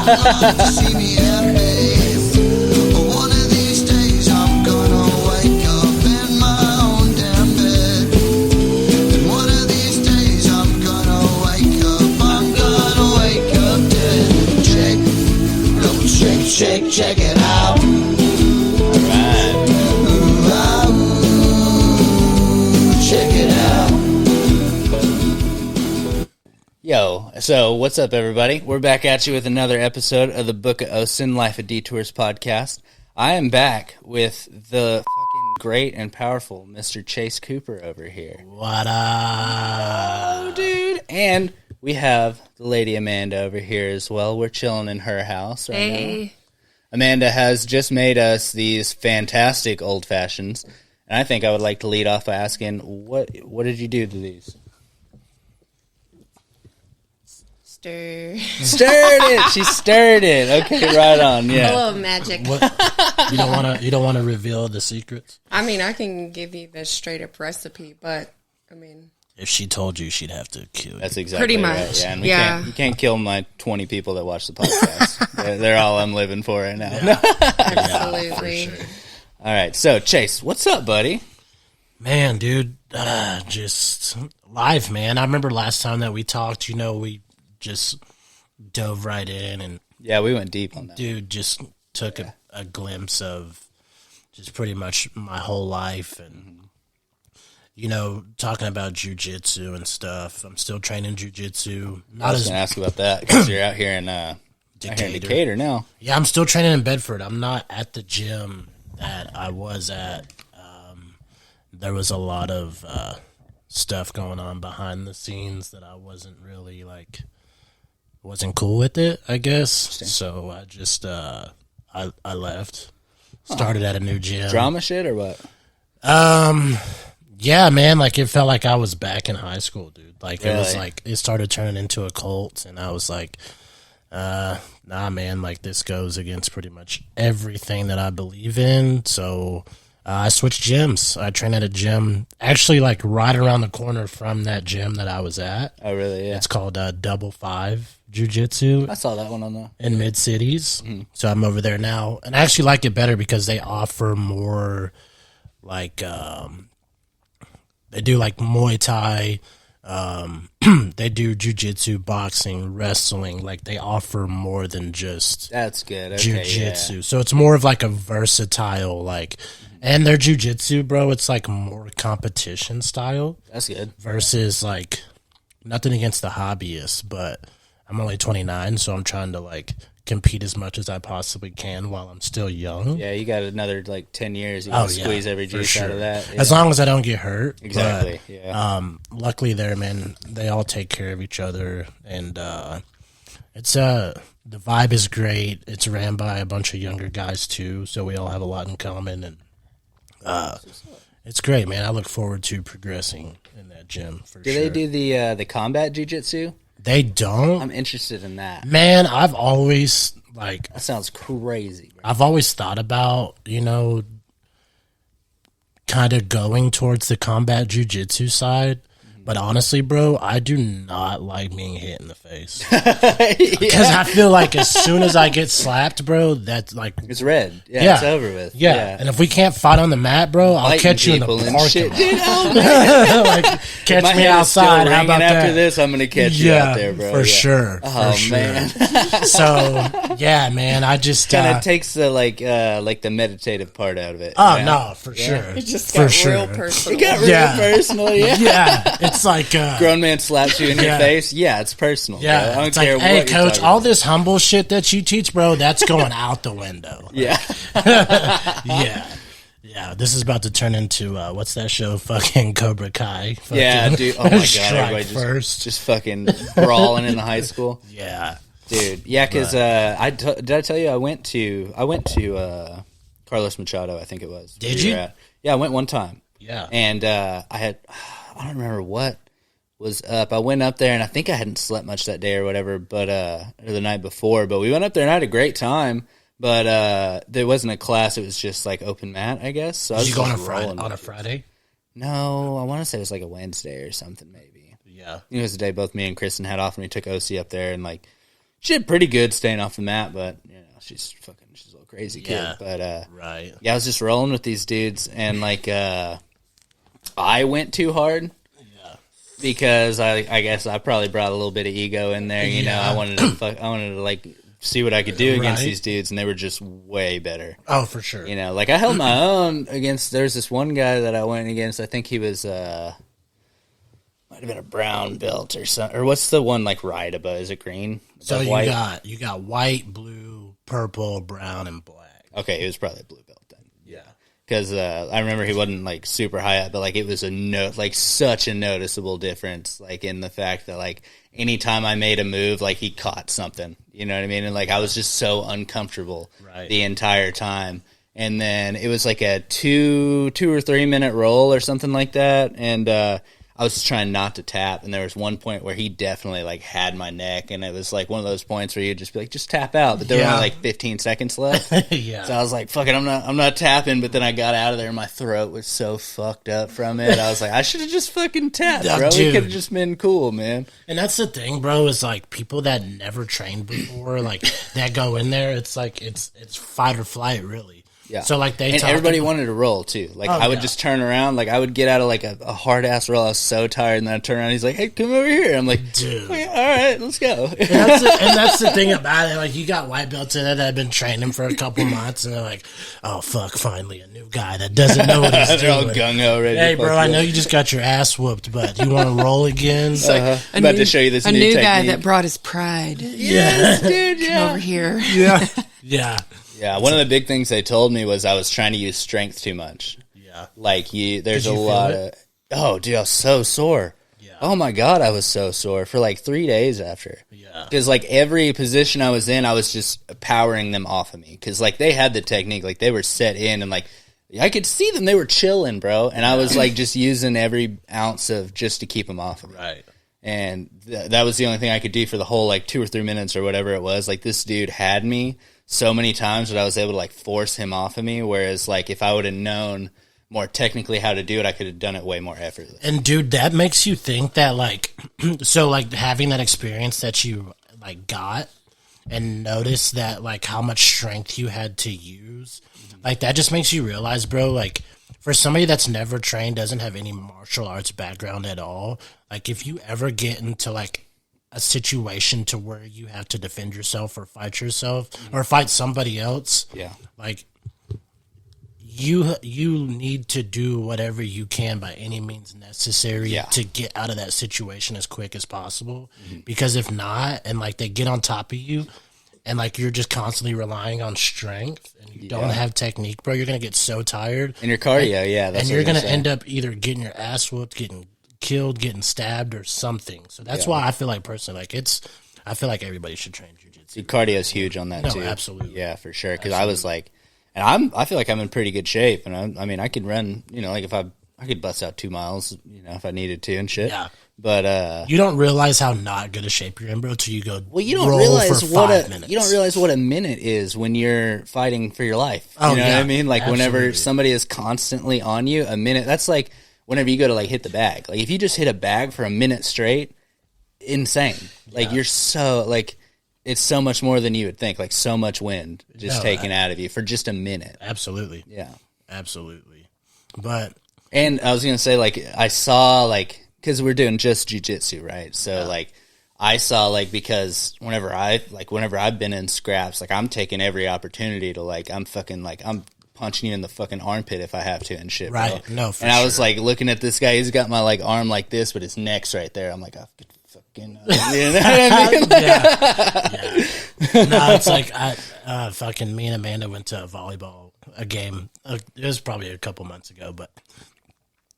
love to see me happy. But one of these days I'm gonna wake up in my own damn bed. And one of these days I'm gonna wake up dead. Check, double check it out. Alright. Check it out. Yo, so what's up, everybody? We're back at you with another episode of the Book of Osin Life of Detours podcast. I am back with the fucking great and powerful Mr. Chase Cooper over here. What up? Oh, dude. And we have the lady Amanda over here as well. We're chilling in her house right now. Amanda has just made us these fantastic old fashions. And I think I would like to lead off by asking, what did you do to these? Stirred it. She stirred it. Okay, right on. Yeah. A little magic. What? You don't want to reveal the secrets? I mean, I can give you the straight up recipe, but I mean, If she told you, she'd have to kill you. That's exactly pretty right. much. Yeah, and you can't kill my 20 people that watch the podcast. they're all I'm living for right now. Yeah. absolutely. Yeah, for sure. All right, so Chase, what's up, buddy? Man, dude, just live, man. I remember last time that we talked, we just dove right in and Yeah, we went deep on that. dude just took a glimpse of just pretty much my whole life and talking about jiu-jitsu and stuff. I'm still training jiu-jitsu. I was going to ask about that because you're out here in Decatur now. Yeah, I'm still training in Bedford. I'm not at the gym that I was at. There was a lot of stuff going on behind the scenes that I wasn't really wasn't cool with it, I guess. So I just I left. Started at a new gym. Drama shit or what? Yeah, man, it felt like I was back in high school, dude. It was Really? it started turning into a cult, and I was like, nah, man, this goes against pretty much everything that I believe in. So I switched gyms. I train at a gym, actually, right around the corner from that gym that I was at. Oh, really? Yeah. It's called Double Five Jiu-Jitsu I saw that one on the... in Mid-Cities. So I'm over there now. And I actually like it better because they offer more, they do Muay Thai, they do jiu-jitsu, boxing, wrestling. They offer more than just That's good. Okay, jiu-jitsu. yeah. So it's more of a versatile, and their jiu-jitsu, bro, it's more competition style That's good. versus nothing against the hobbyists, but I'm only 29, so I'm trying to compete as much as I possibly can while I'm still young. Yeah, you got another 10 years. You got to squeeze every for juice out of that. Yeah. As long as I don't get hurt. Exactly, But, yeah. luckily there, man, they all take care of each other, and it's the vibe is great. It's ran by a bunch of younger guys too, so we all have a lot in common, and it's great, man. I look forward to progressing in that gym for Do sure. they do the combat jiu-jitsu? They don't. I'm interested in that. Man, I've always That sounds crazy, bro. I've always thought about, kind of going towards the combat jiu-jitsu side. But honestly, bro, I do not like being hit in the face. Because I feel as soon as I get slapped, bro, that's It's red. Yeah, it's over with. Yeah. And if we can't fight on the mat, bro, I'll Fighting catch you in the people and parking shit. lot. Dude, oh, man. Catch My me head is still outside. How ringing about after that? this, I'm going to catch you out there, bro. For Yeah. sure. Oh, for sure. man. So, yeah, man, I just... Kind of takes the the meditative part out of it. Oh, yeah. no, for sure. It just For got sure. real personal. It got real Yeah. personal, yeah. Yeah, it's Grown man slaps you in your Yeah. face. Yeah, it's personal. Yeah, bro. I don't it's care hey, what you're coach, talking all about. this humble shit that you teach, bro, that's going out the window. Yeah. Yeah, this is about to turn into, what's that show, fucking Cobra Kai. Yeah, Fucking dude. Oh, my God. Strike Everybody first. just fucking brawling in the high school. Yeah. Dude. Yeah, because did I tell you I went to Carlos Machado, I think it was. Did where you? at. Yeah, I went one time. Yeah. And I don't remember what was up. I went up there, and I think I hadn't slept much that day or whatever, but or the night before. But we went up there, and I had a great time. But there wasn't a class; it was just open mat, I guess. So I Did was you go on just rolling a with it. Friday? No, I want to say it was a Wednesday or something, maybe. Yeah. It was the day both me and Kristen had off, and we took OC up there and She did pretty good staying off the mat, but she's a little crazy kid. Yeah. But Right. yeah, I was just rolling with these dudes, and like I went too hard. Because I guess I probably brought a little bit of ego in there, you know. I wanted to like see what I could do against these dudes, and they were just way better. Oh, for sure. You know, like I held my own against. There's this one guy that I went against. I think he was might have been a brown belt or something. Or what's the one like right above? Is it green? So white? you got white, blue, purple, brown, and black. Okay, he was probably a blue belt then. Yeah. Because I remember he wasn't like super high up, but like it was such a noticeable difference, like in the fact that like anytime I made a move, like he caught something, you know what I mean? And like I was just so uncomfortable the entire time. And then it was like a 2 or 3 minute roll or something like that, and I was trying not to tap, and there was one point where he definitely like had my neck, and it was like one of those points where you'd just be like, just tap out, but there were only like 15 seconds left. Yeah. So I was like, fuck it, I'm not tapping, but then I got out of there, and my throat was so fucked up from it. I was like, I should have just fucking tapped, bro. Dude. We could have just been cool, man. And that's the thing, bro, is like people that never trained before, like that go in there, it's like it's fight or flight, really. Yeah. So like everybody wanted to roll too. Like I would just turn around, like I would get out of like a hard ass roll. I was so tired, and then I'd turn around. He's like, "Hey, come over here." I'm like, dude, all right, let's go. And that's the thing about it. Like you got white belts in it that have been training for a couple months, and they're like, "Oh fuck, finally a new guy that doesn't know what he's doing." They're all gung ho ready. Hey, bro, I know you just got your ass whooped, but you want to roll again? I'm about to show you this a new new technique. guy that brought his pride. Yes, dude. Come Yeah. over here. Yeah, yeah. Yeah, one of the big things they told me was I was trying to use strength too much. Yeah. Like there's Did a you lot feel of. Oh, dude, I was so sore. Yeah. Oh my god, I was so sore for like 3 days after. Yeah. Because like every position I was in, I was just powering them off of me. Because like they had the technique, like they were set in, and like I could see them, they were chilling, bro. And I was like just using every ounce of just to keep them off of me. Right. And that was the only thing I could do for the whole like 2 or 3 minutes or whatever it was. Like this dude had me so many times that I was able to like force him off of me. Whereas like if I would have known more technically how to do it, I could have done it way more effortlessly. And dude, that makes you think that like, so like having that experience that you like got and notice that like how much strength you had to use, like that just makes you realize, bro, like for somebody that's never trained, doesn't have any martial arts background at all, like if you ever get into like a situation to where you have to defend yourself or fight yourself or fight somebody else, like you need to do whatever you can by any means necessary to get out of that situation as quick as possible. Because if not, and like they get on top of you and like you're just constantly relying on strength and you don't have technique, bro, you're gonna get so tired. And your cardio, that's and what you're gonna saying. end up either getting your ass whooped, getting killed, getting stabbed, or something. So that's why I feel like personally, like I feel like everybody should train jiu-jitsu. Cardio is huge on that too. Absolutely, yeah, for sure. Because I was like, and I feel like I'm in pretty good shape, and I mean I could run, like if I could bust out 2 miles, if I needed to and shit. Yeah. But you don't realize how not good a shape you're in, bro, till you go. Well, you don't roll realize for 5 minutes. You don't realize what a minute is when you're fighting for your life. Oh, you know yeah, what I mean? Like whenever absolutely. somebody is constantly on you, a minute. That's like whenever you go to like hit the bag. Like if you just hit a bag for a minute straight, insane. Like you're so like it's so much more than you would think. Like so much wind just taken out of you for just a minute. Absolutely. Yeah. Absolutely. But And I was gonna say like I saw like because we're doing just jiu-jitsu, right? So like I saw like because whenever I've been in scraps, like I'm taking every opportunity to like I'm punching you in the fucking armpit if I have to and shit, bro. Right. No, for and I was sure. like looking at this guy, he's got my like arm like this, but his neck's right there. I'm like, I could fucking you know what I mean? No, it's like fucking me and Amanda went to a game. It was probably a couple months ago, but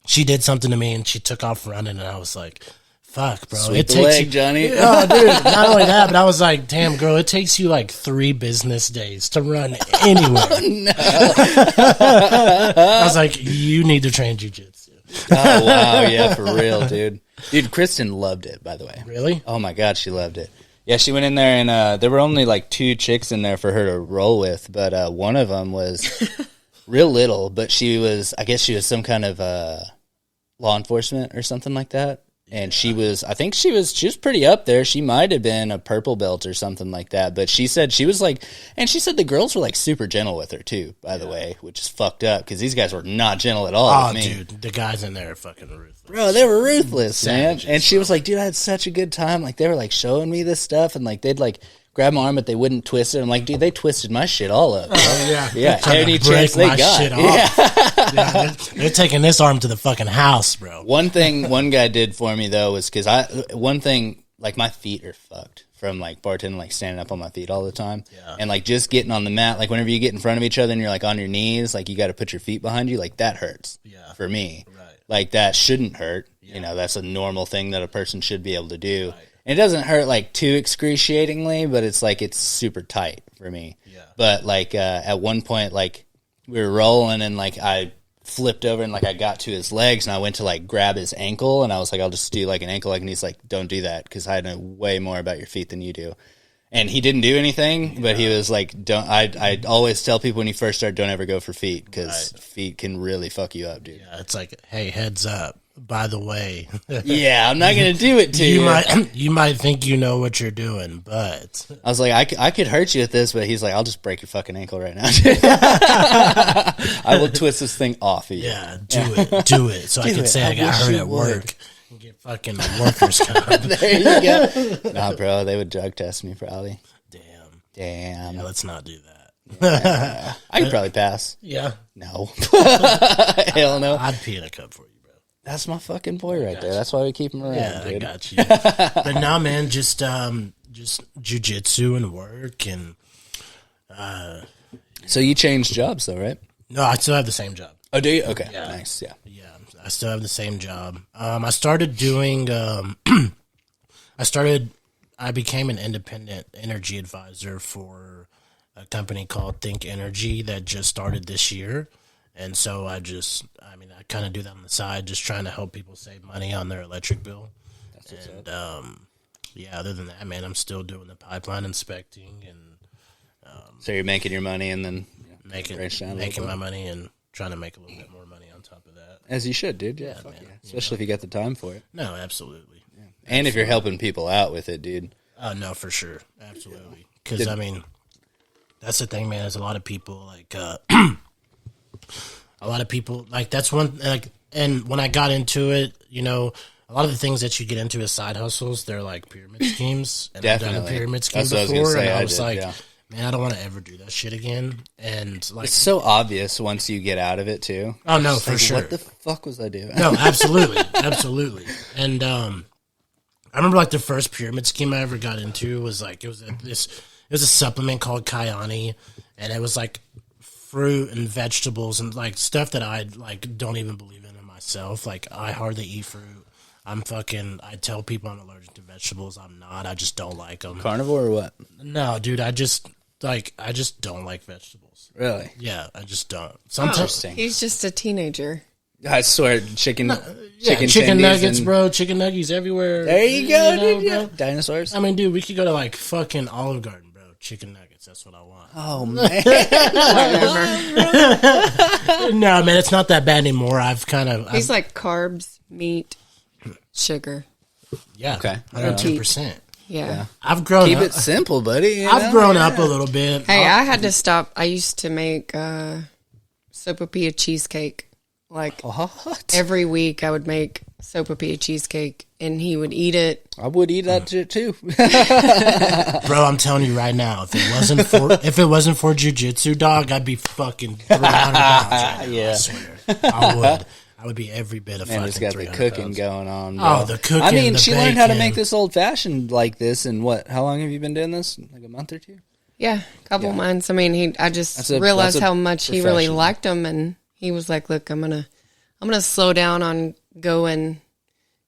she did something to me and she took off running, and I was like, "Fuck, bro!" Sweep the leg, Johnny. Oh, dude! Not only that, but I was like, "Damn, girl! It takes you like 3 business days to run anywhere." No. I was like, "You need to train jiu-jitsu." Oh wow, yeah, for real, dude. Dude, Kristen loved it, by the way. Really? Oh my god, she loved it. Yeah, she went in there and there were only like 2 chicks in there for her to roll with, but one of them was real little, but I guess she was some kind of law enforcement or something like that. And I think she was pretty up there. She might have been a purple belt or something like that. But she said she was like, and she said the girls were like super gentle with her too, by the way, which is fucked up because these guys were not gentle at all with me. Dude, the guys in there are fucking ruthless. Bro, they were ruthless, Savages, man. And she was like, dude, I had such a good time. Like, they were like showing me this stuff and like they'd like grab my arm, but they wouldn't twist it. I'm like, dude, they twisted my shit all up. Yeah, any chance they got. Yeah, they're taking this arm to the fucking house, bro. One thing one guy did for me though was because like my feet are fucked from like bartending, like standing up on my feet all the time, and like just getting on the mat. Like whenever you get in front of each other and you're like on your knees, like you got to put your feet behind you. Like that hurts. For me, like that shouldn't hurt. You know, that's a normal thing that a person should be able to do. And it doesn't hurt like too excruciatingly, but it's like it's super tight for me. But like at one point, like we were rolling and like I flipped over and like I got to his legs and I went to like grab his ankle and I was like, I'll just do like an ankle leg, and he's like, don't do that because I know way more about your feet than you do. And he didn't do anything, but he was like, don't. I always tell people when you first start, don't ever go for feet because feet can really fuck you up, dude. Yeah, it's like, hey, heads up. By the way, yeah, I'm not gonna do it to you. You might think you know what you're doing, but I was like, I could hurt you with this, but he's like, I'll just break your fucking ankle right now. I will twist this thing off of you. Yeah, do it. So I can say I got hurt at work and get fucking workers comp. There you go. Nah, bro, they would drug test me probably. Damn. Yeah, let's not do that. Yeah. I could probably pass. Yeah. No. Hell no. I'd pee in a cup for you. That's my fucking boy right there. That's why we keep him around. Yeah, dude. I got you. But now, man, just jiu-jitsu and work and. So you changed jobs though, right? No, I still have the same job. Oh, do you? Okay, Yeah. nice. Yeah. Yeah, I still have the same job. I started doing. I became an independent energy advisor for a company called Think Energy that just started this year. And so I kind of do that on the side, just trying to help people save money on their electric bill. Other than that, man, I'm still doing the pipeline inspecting and So you're making your money and then making my money and trying to make a little bit more money on top of that. as you should, dude. Yeah, fuck man. yeah. Especially if you got the time for it. No, absolutely. Yeah. And if you're helping people out with it, dude. No, for sure, absolutely. Because I mean, that's the thing, man. Is a lot of people like. A lot of people like that's one like, and when I got into it, you know, a lot of the things that you get into as side hustles, they're like pyramid schemes. And Definitely. I've done a pyramid scheme That's what I was before, gonna say, and I I was did, like, yeah. man, I don't want to ever do that shit again. And like, It's so obvious once you get out of it too. oh no, It's for like, sure. What the fuck was I doing? No, absolutely, absolutely. And I remember like the first pyramid scheme I ever got into was like it was a supplement called Kyani, and it was like fruit and vegetables and like stuff that I like don't even believe in myself. Like I hardly eat fruit. I tell people I'm allergic to vegetables. I'm not. I just don't like them. Carnivore or what? No, dude. I just don't like vegetables. Really? Yeah, I just don't. Interesting. He's just a teenager. I swear, chicken chicken nuggets, and, bro. Chicken nuggets everywhere. There you go, dude. bro. Yeah. Dinosaurs. I mean, dude, we could go to like fucking Olive Garden, bro. Chicken nuggets. That's what I want. Oh man. No, man, it's not that bad anymore. He's like carbs, meat, sugar. Yeah. Okay. 100%. Yeah. I've grown Keep up. it simple, buddy. I've grown up a little bit. Hey, I had to stop. I used to make sopapilla cheesecake. Like What? every week I would make sopapilla cheesecake and he would eat it. I would eat that shit too. Bro, I'm telling you right now, if it wasn't for jiu-jitsu, dog, I'd be fucking 300 pounds right now, Yeah. I swear. I would be every bit of Man, fucking it's got the 300 cooking pounds. going on. Bro. Oh, the cooking, I mean, the she learned how to bacon. make this old fashioned like this. And what? How long have you been doing this? Like a month or two? Yeah, a couple months. I mean, I just That's a realized how much he really professional. liked them, and he was like, "Look, I'm gonna slow down on going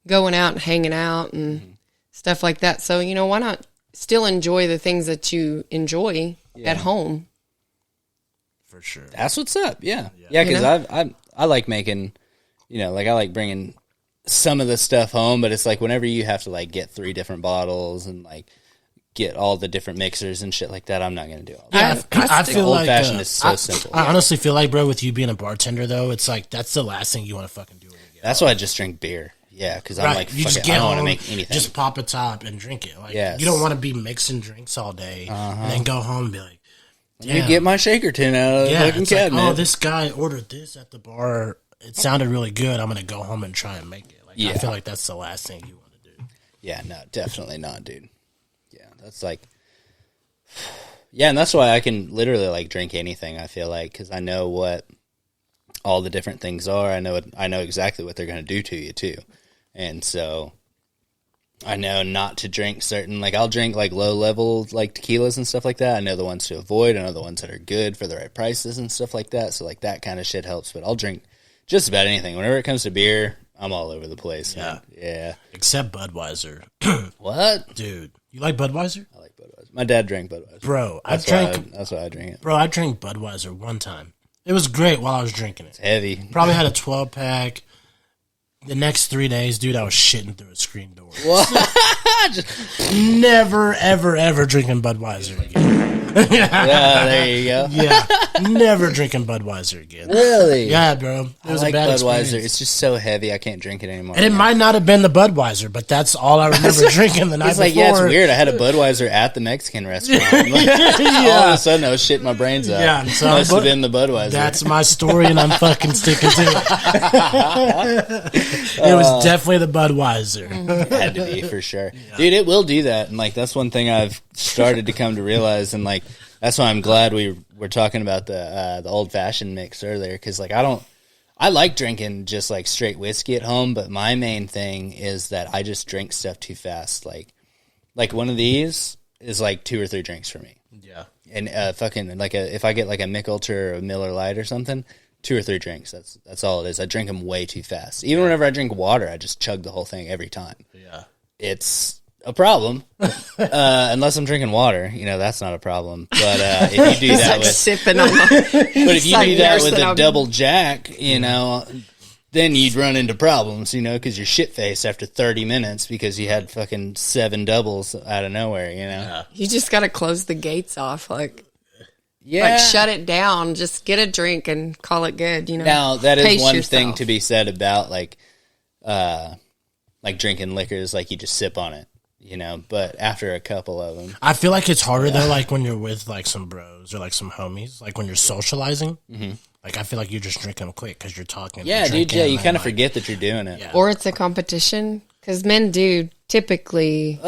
out and hanging out and stuff like that. So why not still enjoy the things that you enjoy at home?" For sure. That's what's up. Yeah. Yeah, because I like making, like I like bringing some of the stuff home, but it's like whenever you have to like get 3 different bottles and like get all the different mixers and shit like that, I'm not going to do all that. I feel old like fashioned is so simple. I honestly feel like, bro, with you being a bartender, though, it's like that's the last thing you want to fucking do when you get That's why I just drink beer. Yeah, because I'm like, you fuck just it, I get don't want to home, make anything. just pop a top and drink it. Like, Yes. you don't want to be mixing drinks all day and then go home and be like, You get my shaker tin out of the fucking it's cabinet. like, oh, this guy ordered this at the bar. It sounded really good. I'm going to go home and try and make it. Like, I feel like that's the last thing you want to do. Yeah, no, definitely not, dude. Yeah, that's like... Yeah, and that's why I can literally, like, drink anything, I feel like, because I know what all the different things are. I know exactly what they're going to do to you, too. And so I know not to drink certain... Like, I'll drink, like, low-level, like, tequilas and stuff like that. I know the ones to avoid. I know the ones that are good for the right prices and stuff like that. So, like, that kind of shit helps. But I'll drink just about anything. Whenever it comes to beer, I'm all over the place, man. Yeah. Except Budweiser. What? Dude, you like Budweiser? I like Budweiser. My dad drank Budweiser. Bro, That's why I drink it. Bro, I drank Budweiser one time. It was great while I was drinking it. Heavy. Probably had a 12-pack. The next 3 days, dude, I was shitting through a screen door. What? Never, ever, ever drinking Budweiser again. Yeah, there you go. Yeah, never drinking Budweiser again. Really? Yeah, bro. It I was like a bad Budweiser. experience. It's just so heavy, I can't drink it anymore. And it might not have been the Budweiser, but that's all I remember drinking the night It's before. like, yeah, it's weird. I had a Budweiser at the Mexican restaurant. All of a sudden, I was shitting my brains out. Yeah, so must have been the Budweiser. That's my story, and I'm fucking sticking to it. It was definitely the Budweiser. It had to be, for sure. Yeah. Dude, it will do that. And, like, that's one thing I've started to come to realize. And, like, that's why I'm glad we were talking about the old-fashioned mix earlier. Because, like, I like drinking just, like, straight whiskey at home. But my main thing is that I just drink stuff too fast. Like one of these is, like, 2 or 3 drinks for me. Yeah. And fucking, like, if I get, like, a Mich Ultra or a Miller Lite or something, 2 or 3 drinks. That's all it is. I drink them way too fast. Even whenever I drink water, I just chug the whole thing every time. Yeah. It's a problem. Unless I'm drinking water, that's not a problem. But if you do that with sipping on my, but if you do that with a on double jack, then you'd run into problems, because you're shit faced after 30 minutes because you had fucking 7 doubles out of nowhere, Yeah. you just got to close the gates off, like Yeah. shut it down. Just get a drink and call it good. Now that is Pace one yourself. thing to be said about like drinking liquors, like you just sip on it, But after a couple of them, I feel like it's harder though, like when you're with like some bros or like some homies, like when you're socializing. Mm-hmm. Like I feel like you just drink them quick because you're talking. yeah, you're dude, drinking, yeah, you and kind of like, forget that you're doing it. Yeah. Or it's a competition because men do typically.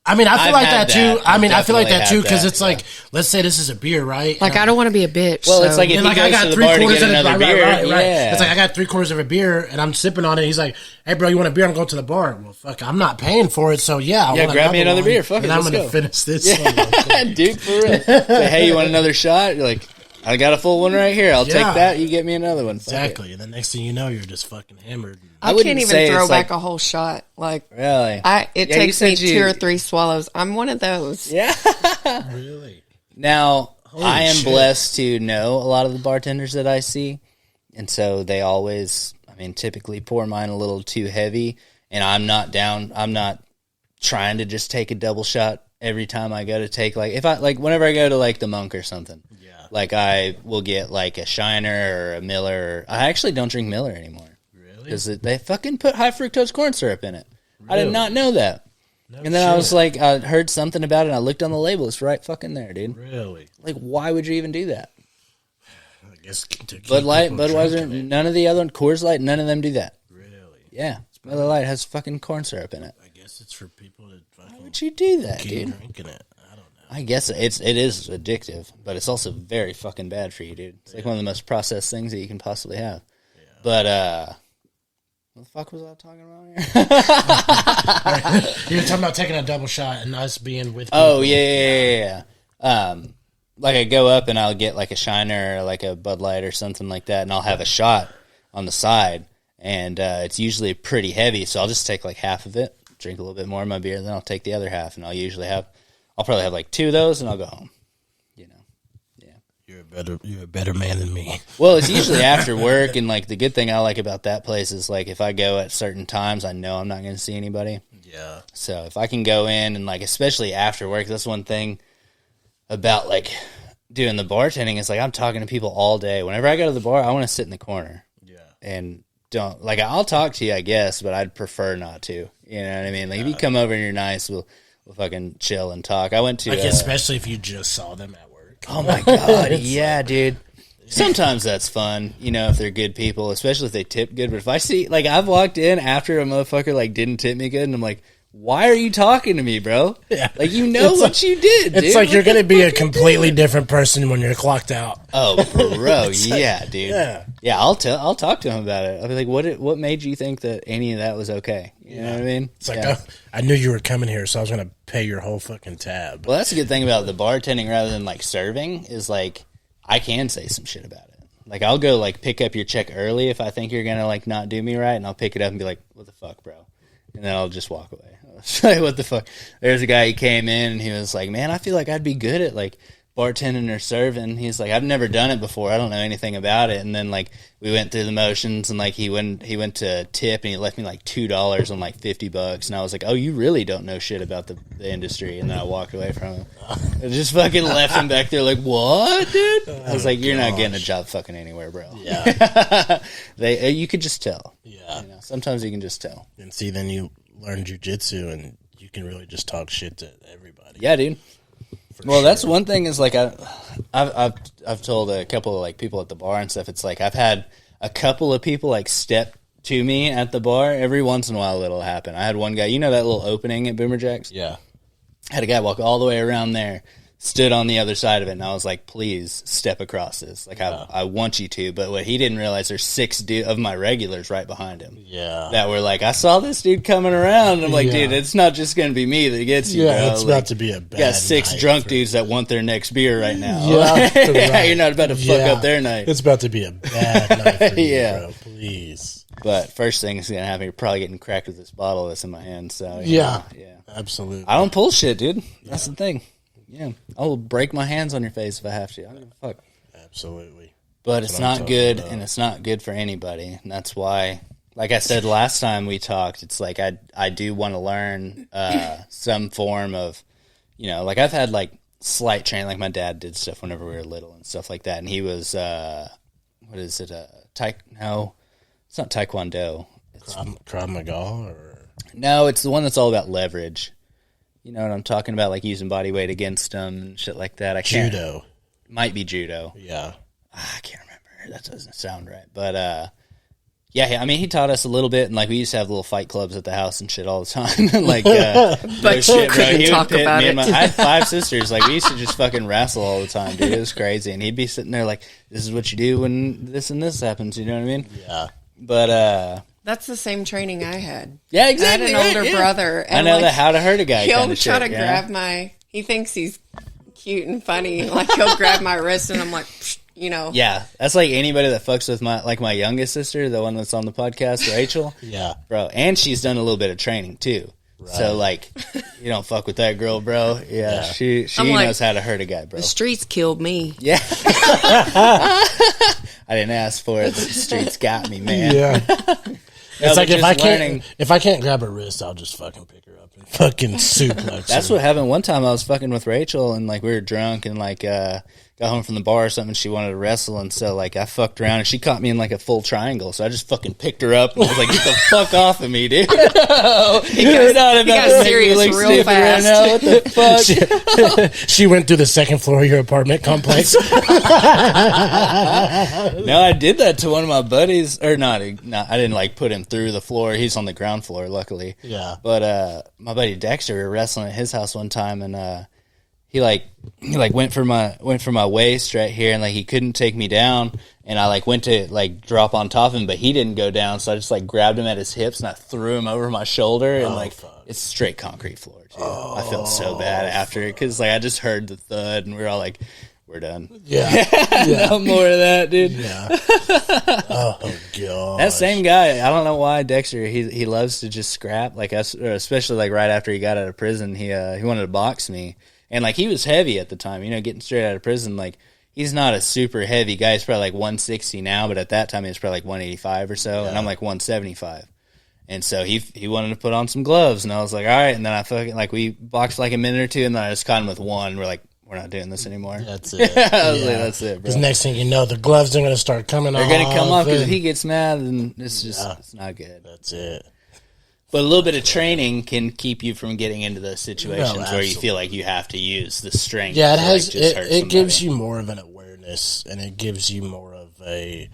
I mean, I feel I've like had that too. that. I mean, I feel like Definitely that too had because that, it's like, let's say this is a beer, right? Like, I don't want to be a bitch. Well, so. it's like if And he like I goes got to the bar to 3/4 get of the another right, beer, right. yeah. It's like I got 3/4 of a beer and I'm sipping on it. He's like, "Hey, bro, you want a beer? I'm going to the bar." Well, fuck, I'm not paying for it, so yeah, I want grab me another one, beer. Fuck it, and I'm let's going to go. finish this. one real quick. Dude, for real. Say, hey, you want another shot? You're like, I got a full one right here. I'll take Yeah. that. You get me another one. Fuck it. Exactly. And the next thing you know, you're just fucking hammered. I wouldn't can't say even throw it's back like- a whole shot. Like, Really? it Yeah, takes you me said 2 or 3 swallows. I'm one of those. Yeah. Really? Now, I am shit. blessed to know a lot of the bartenders that I see. And so they always, typically pour mine a little too heavy. And I'm not trying to just take a double shot every time I go to take, whenever I go to, like, the Monk or something. Yeah. Like, I will get, like, a Shiner or a Miller. I actually don't drink Miller anymore. Really? Because they fucking put high fructose corn syrup in it. I did Really? not know that. No And then I was shit. like, I heard something about it, and I looked on the label. It's right fucking there, dude. Really? Like, why would you even do that? I guess to keep Bud Light, people Budweiser, drinking it. none of the other Coors Light, none of them do that. Really? Yeah, Miller Light has fucking corn syrup in it. I guess it's for people to fucking Why would you do that, keep dude? drinking it. I don't know. I guess it is addictive, but it's also very fucking bad for you, dude. It's like one of the most processed things that you can possibly have. Yeah. But what the fuck was I talking about here? You were talking about taking a double shot and us being with people. Oh yeah. Like I go up and I'll get like a Shiner or like a Bud Light or something like that, and I'll have a shot on the side, and it's usually pretty heavy, so I'll just take like half of it, drink a little bit more of my beer, then I'll take the other half, and I'll probably have like 2 of those, and I'll go home. Yeah. You're a better man than me. Well, it's usually after work, and like the good thing I like about that place is like if I go at certain times, I know I'm not going to see anybody. Yeah. So if I can go in and like, especially after work, that's one thing about like doing the bartending. It's like I'm talking to people all day. Whenever I go to the bar, I want to sit in the corner. Yeah. And don't like. I'll talk to you, I guess, but I'd prefer not to. You know what I mean? Like if you come over and you're nice, we'll fucking chill and talk. I went to especially if you just saw them at work. Oh my god, yeah, dude. Sometimes that's fun, you know, if they're good people, especially if they tip good. But if I see, like, I've walked in after a motherfucker like didn't tip me good, and I'm like, why are you talking to me, bro? Yeah. Like, you know it's what you did, dude. It's like you're going to be a completely different person when you're clocked out. Oh, bro, yeah, dude. Yeah, I'll talk to him about it. I'll be like, what made you think that any of that was okay? You know what I mean? It's like, I knew you were coming here, so I was going to pay your whole fucking tab. Well, that's a good thing about the bartending rather than, like, serving is, like, I can say some shit about it. Like, I'll go, like, pick up your check early if I think you're going to, like, not do me right, and I'll pick it up and be like, what the fuck, bro? And then I'll just walk away. Like, what the fuck? There's a guy, he came in, and he was like, man, I feel like I'd be good at, like, bartending or serving. He's like, I've never done it before. I don't know anything about it. And then, like, we went through the motions, and, like, he went to tip, and he left me, like, $2 on, like, $50. And I was like, oh, you really don't know shit about the industry. And then I walked away from him. I just fucking left him back there like, what, dude? I was like, you're not getting a job fucking anywhere, bro. Yeah. You could just tell. Yeah. You know, sometimes you can just tell. And see, then you learn jiu-jitsu, and you can really just talk shit to everybody. Yeah, dude. Well, that's one thing is, like, I've told a couple of, like, people at the bar and stuff, it's like I've had a couple of people, like, step to me at the bar. Every once in a while it'll happen. I had one guy, you know that little opening at Boomer Jack's? Yeah. I had a guy walk all the way around there, stood on the other side of it, and I was like, please step across this. Like, I want you to. But what he didn't realize, there's 6 of my regulars right behind him. Yeah. That were like, I saw this dude coming around. And I'm like, dude, it's not just going to be me that gets you, bro. It's about to be a bad got 6 night drunk dudes that want their next beer right now. Yeah, right. You're not about to fuck up their night. It's about to be a bad night for you, bro. Please. But first thing is going to happen, you're probably getting cracked with this bottle that's in my hand. So yeah. Absolutely. I don't pull shit, dude. That's the thing. Yeah, I will break my hands on your face if I have to. I don't give a fuck. Absolutely. But it's not good, and it's not good for anybody. And that's why, like I said last time we talked, it's like I do want to learn some form of, you know, like I've had like slight training. Like my dad did stuff whenever we were little and stuff like that. And he was, what is it? No, it's not Taekwondo. It's Krav Maga or? No, it's the one that's all about leverage. You know what I'm talking about, like using body weight against them and shit like that. Judo. Might be judo. Yeah. I can't remember. That doesn't sound right. But, yeah, I mean, he taught us a little bit, and, like, we used to have little fight clubs at the house and shit all the time. Like, but you couldn't talk about it. I had 5 sisters. Like, we used to just fucking wrestle all the time, dude. It was crazy. And he'd be sitting there like, this is what you do when this and this happens. You know what I mean? Yeah. But, that's the same training I had. Yeah, exactly. I had an older brother. And I know that how to hurt a guy. He'll try to grab he thinks he's cute and funny. Like, he'll grab my wrist, and I'm like, you know. Yeah, that's like anybody that fucks with my youngest sister, the one that's on the podcast, Rachel. Yeah. Bro, and she's done a little bit of training, too. Right. So, like, you don't fuck with that girl, bro. Yeah. She knows how to hurt a guy, bro. The streets killed me. Yeah. I didn't ask for it, but the streets got me, man. Yeah. It's like if I can't grab her wrist, I'll just fucking pick her up and fucking suplex. That's what happened one time. I was fucking with Rachel, and like we were drunk, and like got home from the bar or something. She wanted to wrestle, and so like I fucked around, and she caught me in like a full triangle. So I just fucking picked her up, and I was like, "Get the fuck off of me, dude!" You're not about to make me look real stupid right now. What the fuck? She went through the second floor of your apartment complex. No, I did that to one of my buddies, or not. I didn't like put him through the floor. He's on the ground floor, luckily. Yeah. But my buddy Dexter, we were wrestling at his house one time, and he went for my waist right here, and like he couldn't take me down, and I like went to like drop on top of him, but he didn't go down, so I just like grabbed him at his hips and I threw him over my shoulder, and it's straight concrete floor too. I felt so bad after it because like I just heard the thud, and we were all like, we're done. Yeah. No more of that, dude. Yeah. Oh god. That same guy, I don't know why Dexter. He loves to just scrap, like us, especially like right after he got out of prison. He wanted to box me. And, like, he was heavy at the time, you know, getting straight out of prison. Like, he's not a super heavy guy. He's probably, like, 160 now, but at that time he was probably, like, 185 or so, and I'm, like, 175. And so he wanted to put on some gloves, and I was like, all right. And then I fucking, like, we boxed, like, a minute or two, and then I just caught him with one. We're we're not doing this anymore. That's it. I was like, that's it, bro. Because next thing you know, the gloves are going to start coming off. They're going to come off because he gets mad, and it's just it's not good. That's it. But a little bit of training can keep you from getting into those situations where you feel like you have to use the strength. Yeah, to, like, just hurt it gives somebody. you more of an awareness, and it gives you more of a.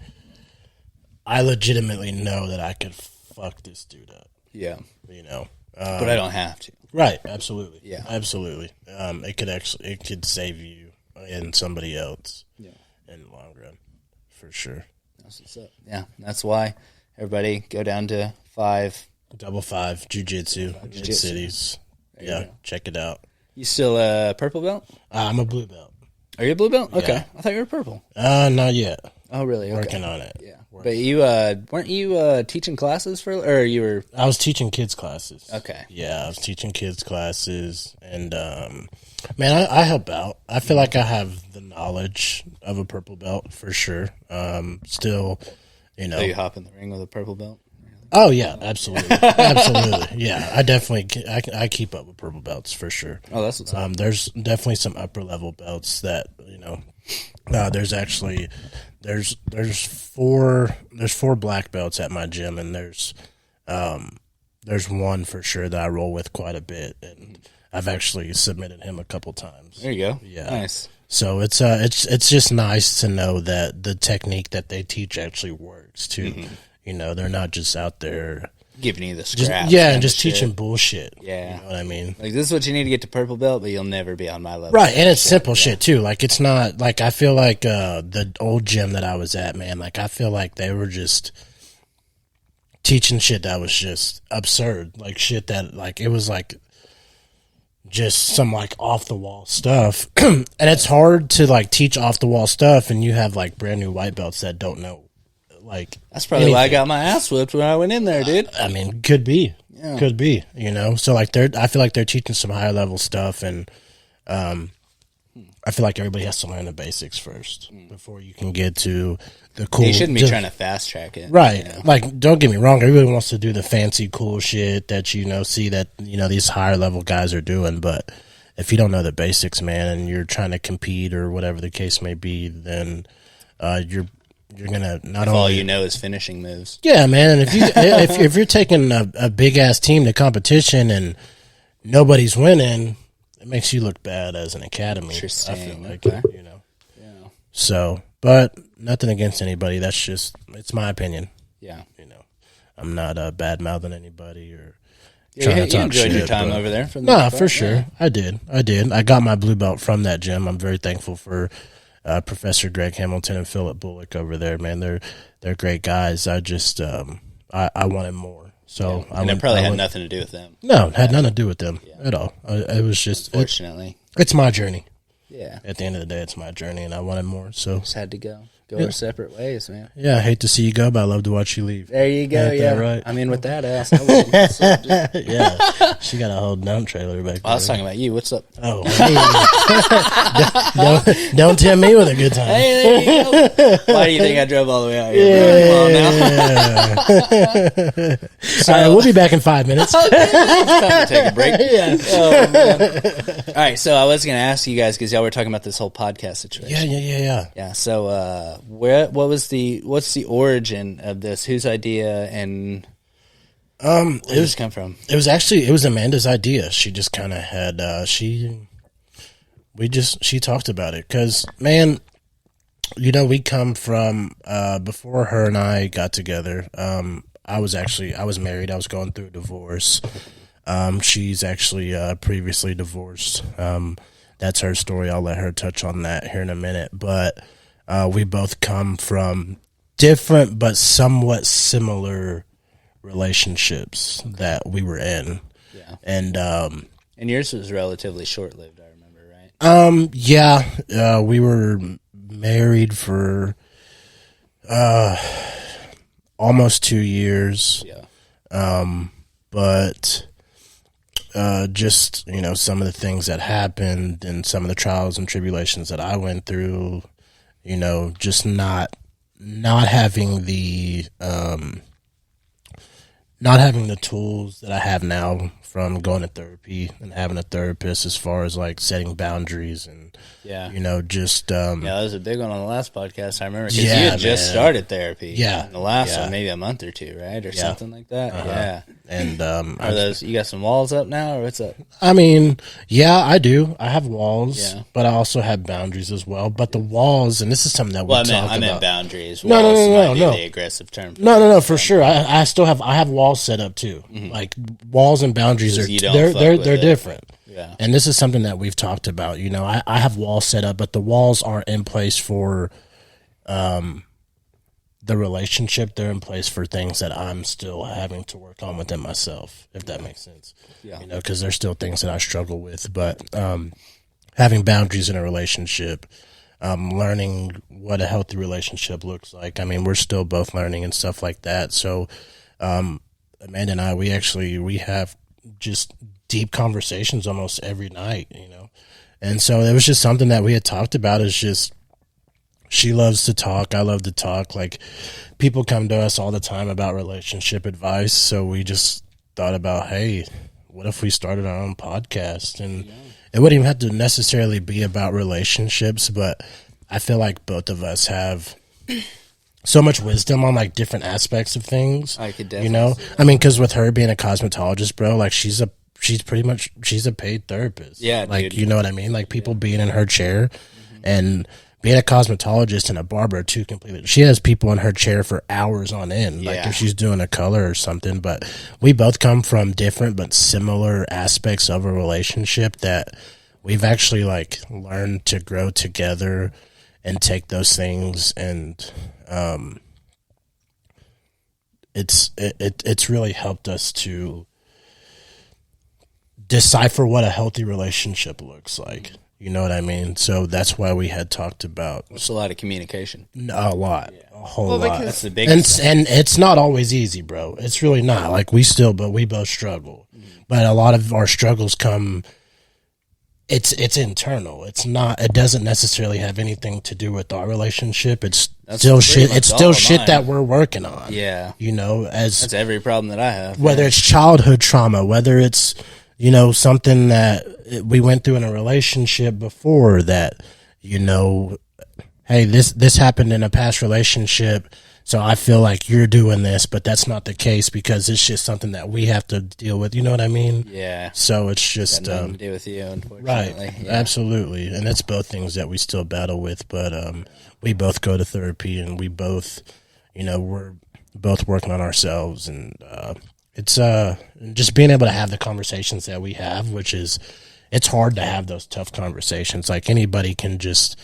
I legitimately know that I could fuck this dude up. Yeah, You know, but I don't have to. right? Absolutely. Yeah. Absolutely. It could save you and somebody else. Yeah. In the long run, for sure. That's what's up. Yeah, that's why everybody go down to 5. 5 jiu-jitsu, Mid-Cities. Yeah, go. check it out. You still a purple belt? I'm a blue belt. Are you a blue belt? Okay, Yeah. I thought you were purple. Not yet. Oh, really? Okay. Working on it. Yeah, but you weren't you teaching classes for, or you were? I was teaching kids classes. Okay. Yeah, I was teaching kids classes, and man, I help out. I feel like I have the knowledge of a purple belt for sure. Still, you know. So you hop in the ring with a purple belt? Oh yeah, absolutely, absolutely. Yeah, I definitely I keep up with purple belts for sure. Oh, that's what's up. There's definitely some upper level belts that there's actually there's 4 black belts at my gym, and there's one for sure that I roll with quite a bit, and I've actually submitted him a couple times. There you go. Yeah. Nice. So it's just nice to know that the technique that they teach actually works too. Mm-hmm. You know, they're not just out there Giving you the just scraps. and just shit. teaching bullshit. Yeah. You know what I mean? Like, this is what you need to get to purple belt, but you'll never be on my level. Right, and it's simple shit too. Like, it's not like, I feel like the old gym that I was at, man, like, I feel like they were just teaching shit that was just absurd. Like, shit that, like, it was like just some like off the wall stuff. And it's hard to like teach off the wall stuff, and you have like brand new white belts that don't know. Like, That's probably why I anything. got my ass whipped when I went in there, dude. I mean, could be, Yeah. could be, you know. So like, I feel like they're teaching some higher level stuff, and I feel like everybody has to learn the basics first before you can get to the cool. You shouldn't be trying to fast track it. right? You know? Like, don't get me wrong. Everybody wants to do the fancy, cool shit that see that these higher level guys are doing, but if you don't know the basics, man, and you're trying to compete or whatever the case may be, then you're gonna not If only all you know is finishing moves. yeah, man. And if you if you're taking a big ass team to competition and nobody's winning, it makes you look bad as an academy. Interesting. I feel like Okay. Yeah. So, but nothing against anybody. That's just it's my opinion. Yeah. I'm not bad mouthing anybody or You trying to talk enjoyed your shit, time but- over there. For the Nah, most for part? sure. Yeah. I did. I got my blue belt from that gym. I'm very thankful for Professor Greg Hamilton and Philip Bullock over there, man. They're great guys. I just I wanted more. So And it probably had nothing to do with them, No, it had nothing to do with them at all. It was just fortunately. it's my journey. Yeah. At the end of the day, it's my journey, and I wanted more. So Just had to go our separate ways, man. yeah, I hate to see you go, but I love to watch you leave. There you go. Ain't Yeah. that right? I mean, with that ass, I wouldn't. So just- Yeah, she got a whole dump trailer back I was there. talking about you. What's up? Oh, hey. don't tempt me with a good time. Hey, there you go. Why do you think I drove all the way out here, bro? Come on now. All right, we'll be back in 5 minutes. Time to take a break. Oh, man. All right, so I was going to ask you guys, because y'all were talking about this whole podcast situation. Yeah. Yeah. So, what's the origin of this? Whose idea, and where did this come from? It was Amanda's idea. She just kind of had she talked about it because, man, we come from before her and I got together. I was married. I was going through a divorce. She's actually previously divorced. That's her story. I'll let her touch on that here in a minute. But we both come from different but somewhat similar relationships that we were in. Yeah. And yours was relatively short-lived, I remember, right? yeah, we were married for almost 2 years. Yeah. But just some of the things that happened and some of the trials and tribulations that I went through, just not having the not having the tools that I have now from going to therapy and having a therapist as far as like setting boundaries and, just. Yeah, that was a big one on the last podcast. I remember because Yeah, you had just man. started therapy. Yeah. In the last Yeah. one, maybe a month or two, right? Or something like that. Yeah. And Are those, you got some walls up now or what's up? I mean, yeah, I do. I have walls, Yeah. but I also have boundaries as well. But the walls, and this is something that we Well, talk about. I meant boundaries. No, Walls no, might be no. the aggressive term. No, for sure. I still have walls set up too. Like walls and boundaries are Mm-hmm. You don't they're fuck they're with they're it. different. Yeah. And this is something that we've talked about. I have walls set up, but the walls aren't in place for the relationship. They're in place for things that I'm still having to work on within myself, if that makes sense. Yeah. Because there's still things that I struggle with. But having boundaries in a relationship, learning what a healthy relationship looks like. I mean, we're still both learning and stuff like that. So Amanda and I, we have just deep conversations almost every night, And so it was just something that we had talked about is just, she loves to talk. I love to talk. Like, people come to us all the time about relationship advice. So we just thought about, hey, what if we started our own podcast? And it wouldn't even have to necessarily be about relationships, but I feel like both of us have so much wisdom on like different aspects of things. I could definitely see that. I mean, because with her being a cosmetologist, bro, like she's a paid therapist. Yeah, like, dude. you know what I mean? Like, people being in her chair and being a cosmetologist and a barber are two completely. She has people in her chair for hours on end, like Yeah. if she's doing a color or something. But we both come from different but similar aspects of a relationship that we've actually like learned to grow together and take those things, and it's really helped us to decipher what a healthy relationship looks like. You know what I mean? So that's why we had talked about It's a lot of communication. a lot, a whole Well, lot. because- That's the biggest thing. And it's not always easy, bro. It's really not. Like, but we both struggle. But a lot of our struggles come. It's internal. It's not. It doesn't necessarily have anything to do with our relationship. It's That's still pretty shit. much It's all still of shit mine. that we're working on. Yeah. As That's every problem that I have. whether it's childhood trauma, whether it's something that we went through in a relationship before that, hey, this happened in a past relationship, so I feel like you're doing this, but that's not the case because it's just something that we have to deal with. You know what I mean? Yeah. So it's just Got nothing to do with you, right, unfortunately. Yeah. absolutely, and it's both things that we still battle with. But we both go to therapy, and we both, we're both working on ourselves, and it's just being able to have the conversations that we have, which is, it's hard to have those tough conversations. Like, anybody can just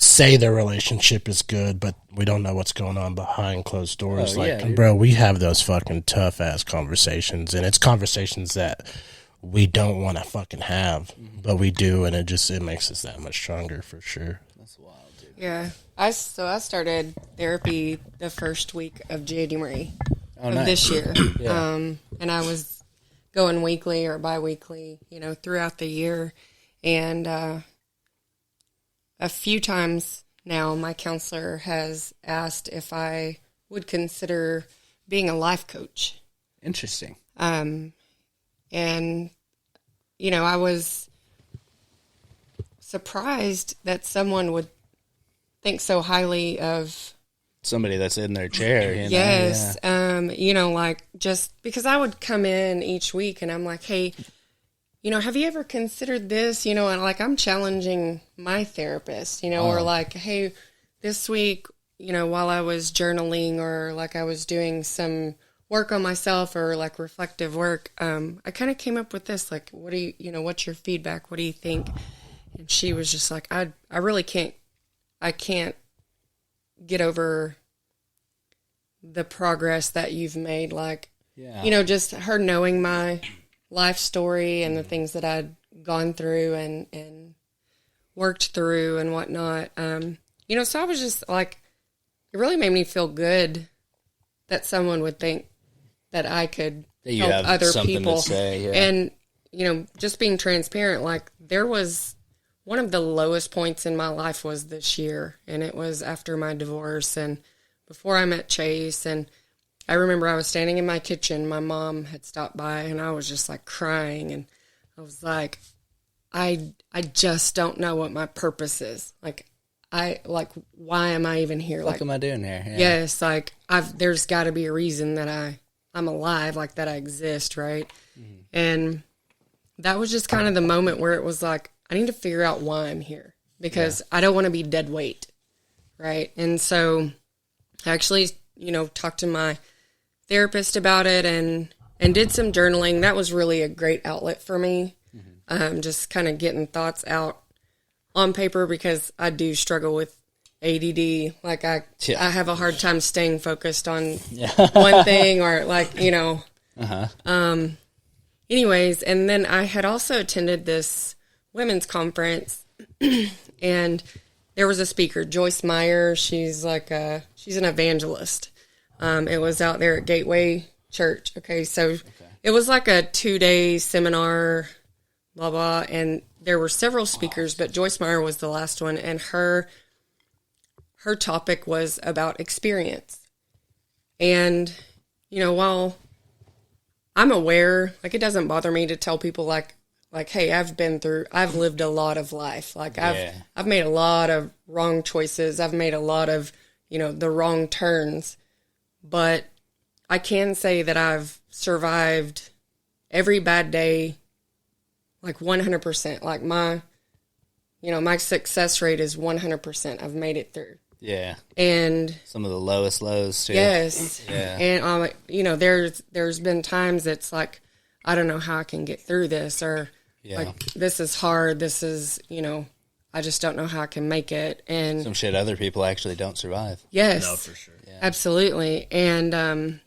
say their relationship is good, but we don't know what's going on behind closed doors. Oh, yeah, dude. Bro, we have those fucking tough ass conversations, and it's conversations that we don't want to fucking have, but we do, and it makes us that much stronger for sure. That's wild, dude. Yeah. I started therapy the first week of January Oh, of nice. this year. Yeah. And I was going weekly or bi-weekly, throughout the year. And a few times now, my counselor has asked if I would consider being a life coach. Interesting. And, I was surprised that someone would think so highly of Somebody that's in their chair. yes. Like, just because I would come in each week and I'm like, hey, have you ever considered this? And like, I'm challenging my therapist, or like, hey, this week, while I was journaling or like I was doing some work on myself or like reflective work, I kind of came up with this, like, what do you, what's your feedback? What do you think? And she was just like, I really can't get over the progress that you've made. Like, Yeah. Just her knowing my life story and the things that I'd gone through and worked through and whatnot. So I was just like, it really made me feel good that someone would think that I could That you help have other something to people. say, yeah. And, just being transparent, like, there was one of the lowest points in my life was this year, and it was after my divorce and before I met Chase. And I remember I was standing in my kitchen. My mom had stopped by, and I was just like crying, and I was like, I just don't know what my purpose is. Like, why am I even here? What am I doing here? Yeah. Yes, like there's got to be a reason that I'm alive, like that I exist, right? Mm-hmm. And that was just kind of the moment where it was like, I need to figure out why I'm here, because I don't want to be dead weight, right? And so I actually, talked to my therapist about it and did some journaling. That was really a great outlet for me, just kind of getting thoughts out on paper, because I do struggle with ADD. Like I have a hard time staying focused on one thing, or anyways. And then I had also attended this women's conference and there was a speaker, Joyce Meyer. She's an evangelist. It was out there at Gateway Church. Okay. So it was like a 2-day seminar, blah, blah. And there were several speakers, but Joyce Meyer was the last one. And her topic was about experience. And, while I'm aware, like, it doesn't bother me to tell people like, hey, I've lived a lot of life. Like I've made a lot of wrong choices. I've made a lot of, the wrong turns, but I can say that I've survived every bad day, like 100%. Like my success rate is 100%. I've made it through. Yeah. And some of the lowest lows too. Yes. Yeah. And there's been times it's like, I don't know how I can get through this, or like, this is hard. This is, I just don't know how I can make it. And some shit other people actually don't survive. Yes. No, for sure. Yeah. Absolutely. And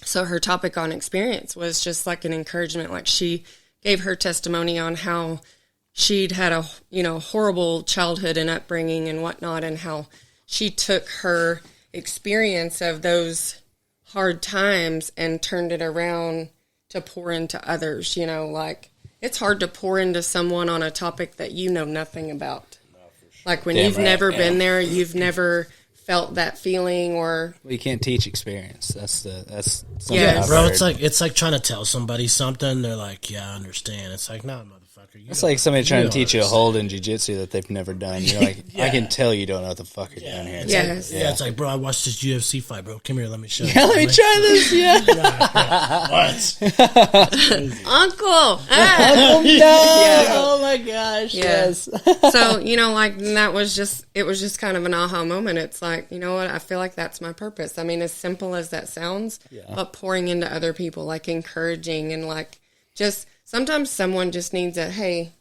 so her topic on experience was just like an encouragement. Like, she gave her testimony on how she'd had a, horrible childhood and upbringing and whatnot, and how she took her experience of those hard times and turned it around to pour into others. Like, it's hard to pour into someone on a topic that you know nothing about. No, for sure. Like, when you've never been there, you've never felt that feeling, or you can't teach experience. That's yeah, bro. It's like trying to tell somebody something. They're like, yeah, I understand. It's like, no, motherfucker. It's like somebody trying to teach you a hold in jiu-jitsu that they've never done. You're like, I can tell you don't know what the fuck you're doing here. Yes. It's like, bro, I watched this UFC fight, bro. Come here, let me show you. Yeah, let me try this. Yeah. What? Uncle. No. Oh my gosh. Yes. So, that was it was just kind of an aha moment. It's like, you know what? I feel like that's my purpose. I mean, as simple as that sounds, but pouring into other people, like encouraging, and like, just sometimes someone just needs a, hey,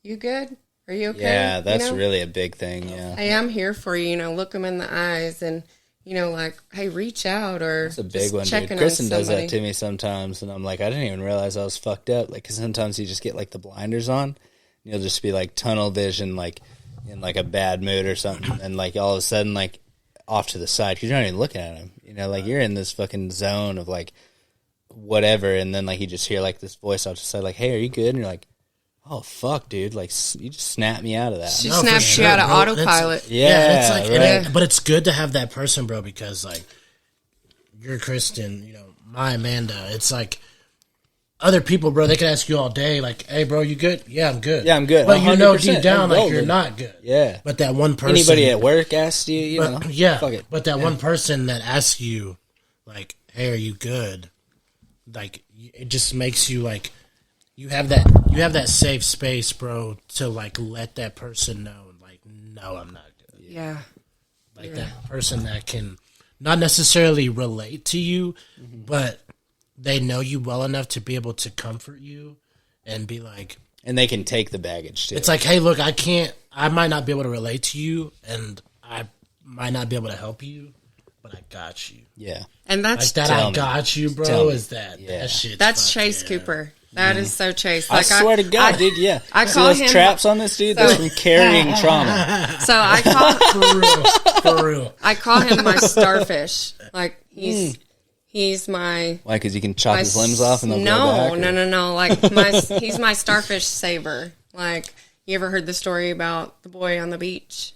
you good? Are you okay? Yeah, that's really a big thing. Yeah. Hey, I'm here for you. Look them in the eyes, and like, hey, reach out, or that's a big one, dude. Kristen does that to me sometimes, and I'm like, I didn't even realize I was fucked up. Like, 'cause sometimes you just get like the blinders on, and you'll just be like tunnel vision, like in like a bad mood or something, and like all of a sudden, like off to the side, because you're not even looking at him. Like, you're in this fucking zone of like whatever, and then like you just hear like this voice off to the side, like, hey, are you good? And you're like, oh fuck, dude, like, you just snapped me out of that. She snapped you out of autopilot. It's like, but it's good to have that person, bro, because like, you're Kristen, my Amanda. It's like, other people, bro, they can ask you all day, like, hey, bro, you good? Yeah, I'm good. Yeah, I'm good. But deep down, like, you're not good. Yeah. But that one person, anybody at work asks you, fuck it. But that one person that asks you, like, hey, are you good? Like, it just makes you like, you have that safe space, bro, to like let that person know, like, no, I'm not good. Yeah. Like that person that can not necessarily relate to you, but they know you well enough to be able to comfort you and be like, and they can take the baggage too. It's like, hey, look, I might not be able to relate to you, and I might not be able to help you, but I got you. Yeah. And that's like that. I got you, bro. Is that shit? That's Chase Cooper. That is so Chase. Like, I swear to God, dude. Yeah. I call those him traps on this dude. That's from carrying trauma. So I call for real. I call him my starfish. Like, he's my. Why? Because you can chop his limbs off and they'll grow back? No. Like, he's my starfish saver. Like, you ever heard the story about the boy on the beach?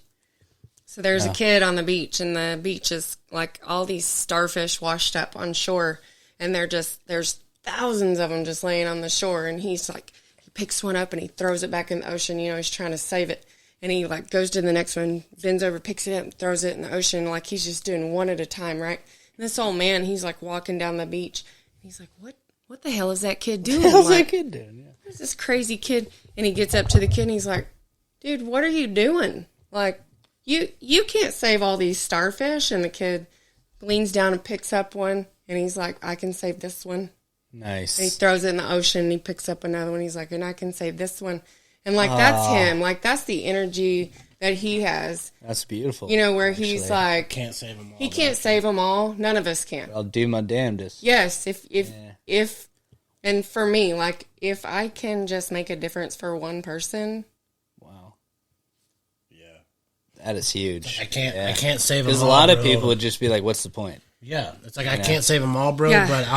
So there's a kid on the beach, and the beach is like all these starfish washed up on shore, and there's thousands of them just laying on the shore, and he's like, he picks one up and he throws it back in the ocean. You know, he's trying to save it, and he like goes to the next one, bends over, picks it up, and throws it in the ocean, like he's just doing one at a time, right? And this old man, he's like walking down the beach, and he's like, what the hell is that kid doing? How's like, that kid doing? Yeah. What's this crazy kid? And he gets up to the kid, and he's like, dude, what are you doing? Like, you can't save all these starfish. And the kid leans down and picks up one, and he's like, I can save this one. Nice. And he throws it in the ocean, and he picks up another one. He's like, and I can save this one. And, like, that's him. Like, that's the energy that he has. That's beautiful. You know, where he's like, Can't save them all. he can't save them all. None of us can. I'll do my damnedest. Yes, if, and for me, like, if I can just make a difference for one person. Wow. Yeah. That is huge. I can't save them all. Because a lot of bro. people would just be like, what's the point? Yeah, it's like I can't save them all, bro. Yeah. But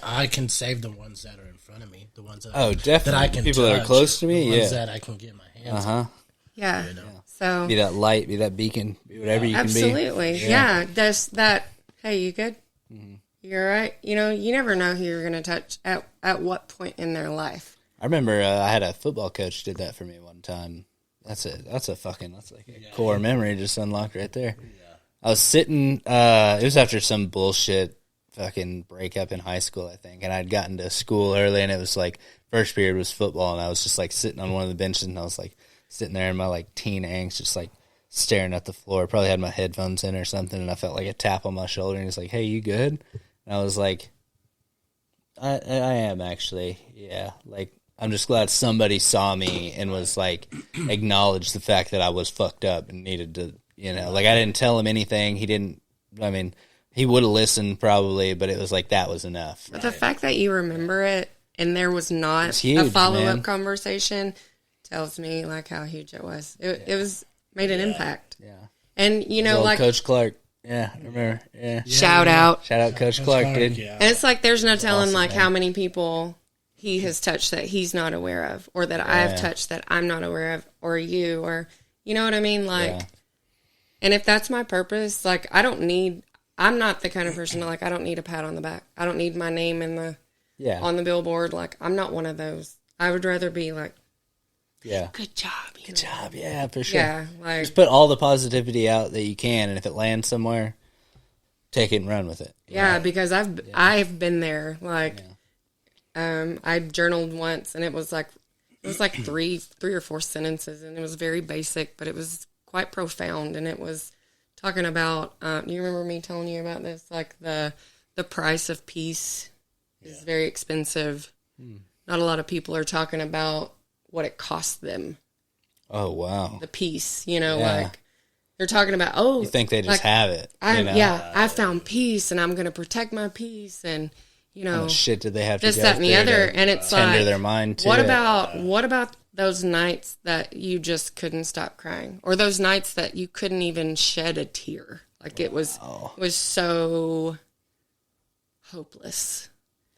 I can save the ones that are in front of me, the ones that Definitely. that I can People that are touch, close to me, the ones yeah. that I can get my hands. Yeah. You know? So Be that light, be that beacon, be whatever you can be. absolutely, yeah. That's that. Hey, you good? You're all right. You know, you never know who you're going to touch at what point in their life. I remember I had a football coach did that for me one time. That's like a core memory just unlocked right there. Yeah. I was sitting, it was after some bullshit fucking breakup in high school, I think, and I'd gotten to school early, and it was like first period was football, and I was just like sitting on one of the benches, and I was like sitting there in my like teen angst, just like staring at the floor. Probably had my headphones in or something, and I felt like a tap on my shoulder, and he's like, "Hey, you good?" And I was like, I am actually, yeah. Like, I'm just glad somebody saw me and was like, acknowledged the fact that I was fucked up and needed to, you know, like I didn't tell him anything. He didn't, I mean, he would have listened probably, but it was like, that was enough. But the fact that you remember it and there was not It's huge, a follow-up man. conversation tells me like how huge it was. It was made an impact. Yeah. And you know, Old like Coach Clark. Yeah, I remember. Yeah. shout out. Shout out Coach Clark, dude. Yeah. And it's like there's no telling awesome, like man. how many people he has touched that he's not aware of, or that I've touched that I'm not aware of, or you, or you know what I mean? Like, Yeah. and if that's my purpose, like I'm not the kind of person that, like, I don't need a pat on the back. I don't need my name on the billboard. Like, I'm not one of those. I would rather be like, Yeah. good job. Good job. Yeah, for sure. Yeah, like, Just put all the positivity out that you can, and if it lands somewhere, take it and run with it. yeah, because I've been there. Like, I journaled once, and it was like three or four sentences, and it was very basic, but it was quite profound, and it was talking about. Do you remember me telling you about this? Like the price of peace is very expensive. Not a lot of people are talking about what it costs them. Oh, wow. The peace, you know, Yeah. like they're talking about. Oh, You think they just like, have it. You know? Yeah, I found peace, and I'm going to protect my peace, and you How know, much shit did they have to this, go that, and the through other, to and it's tender like, their mind to what it? about those nights that you just couldn't stop crying, or those nights that you couldn't even shed a tear? Like it was so hopeless,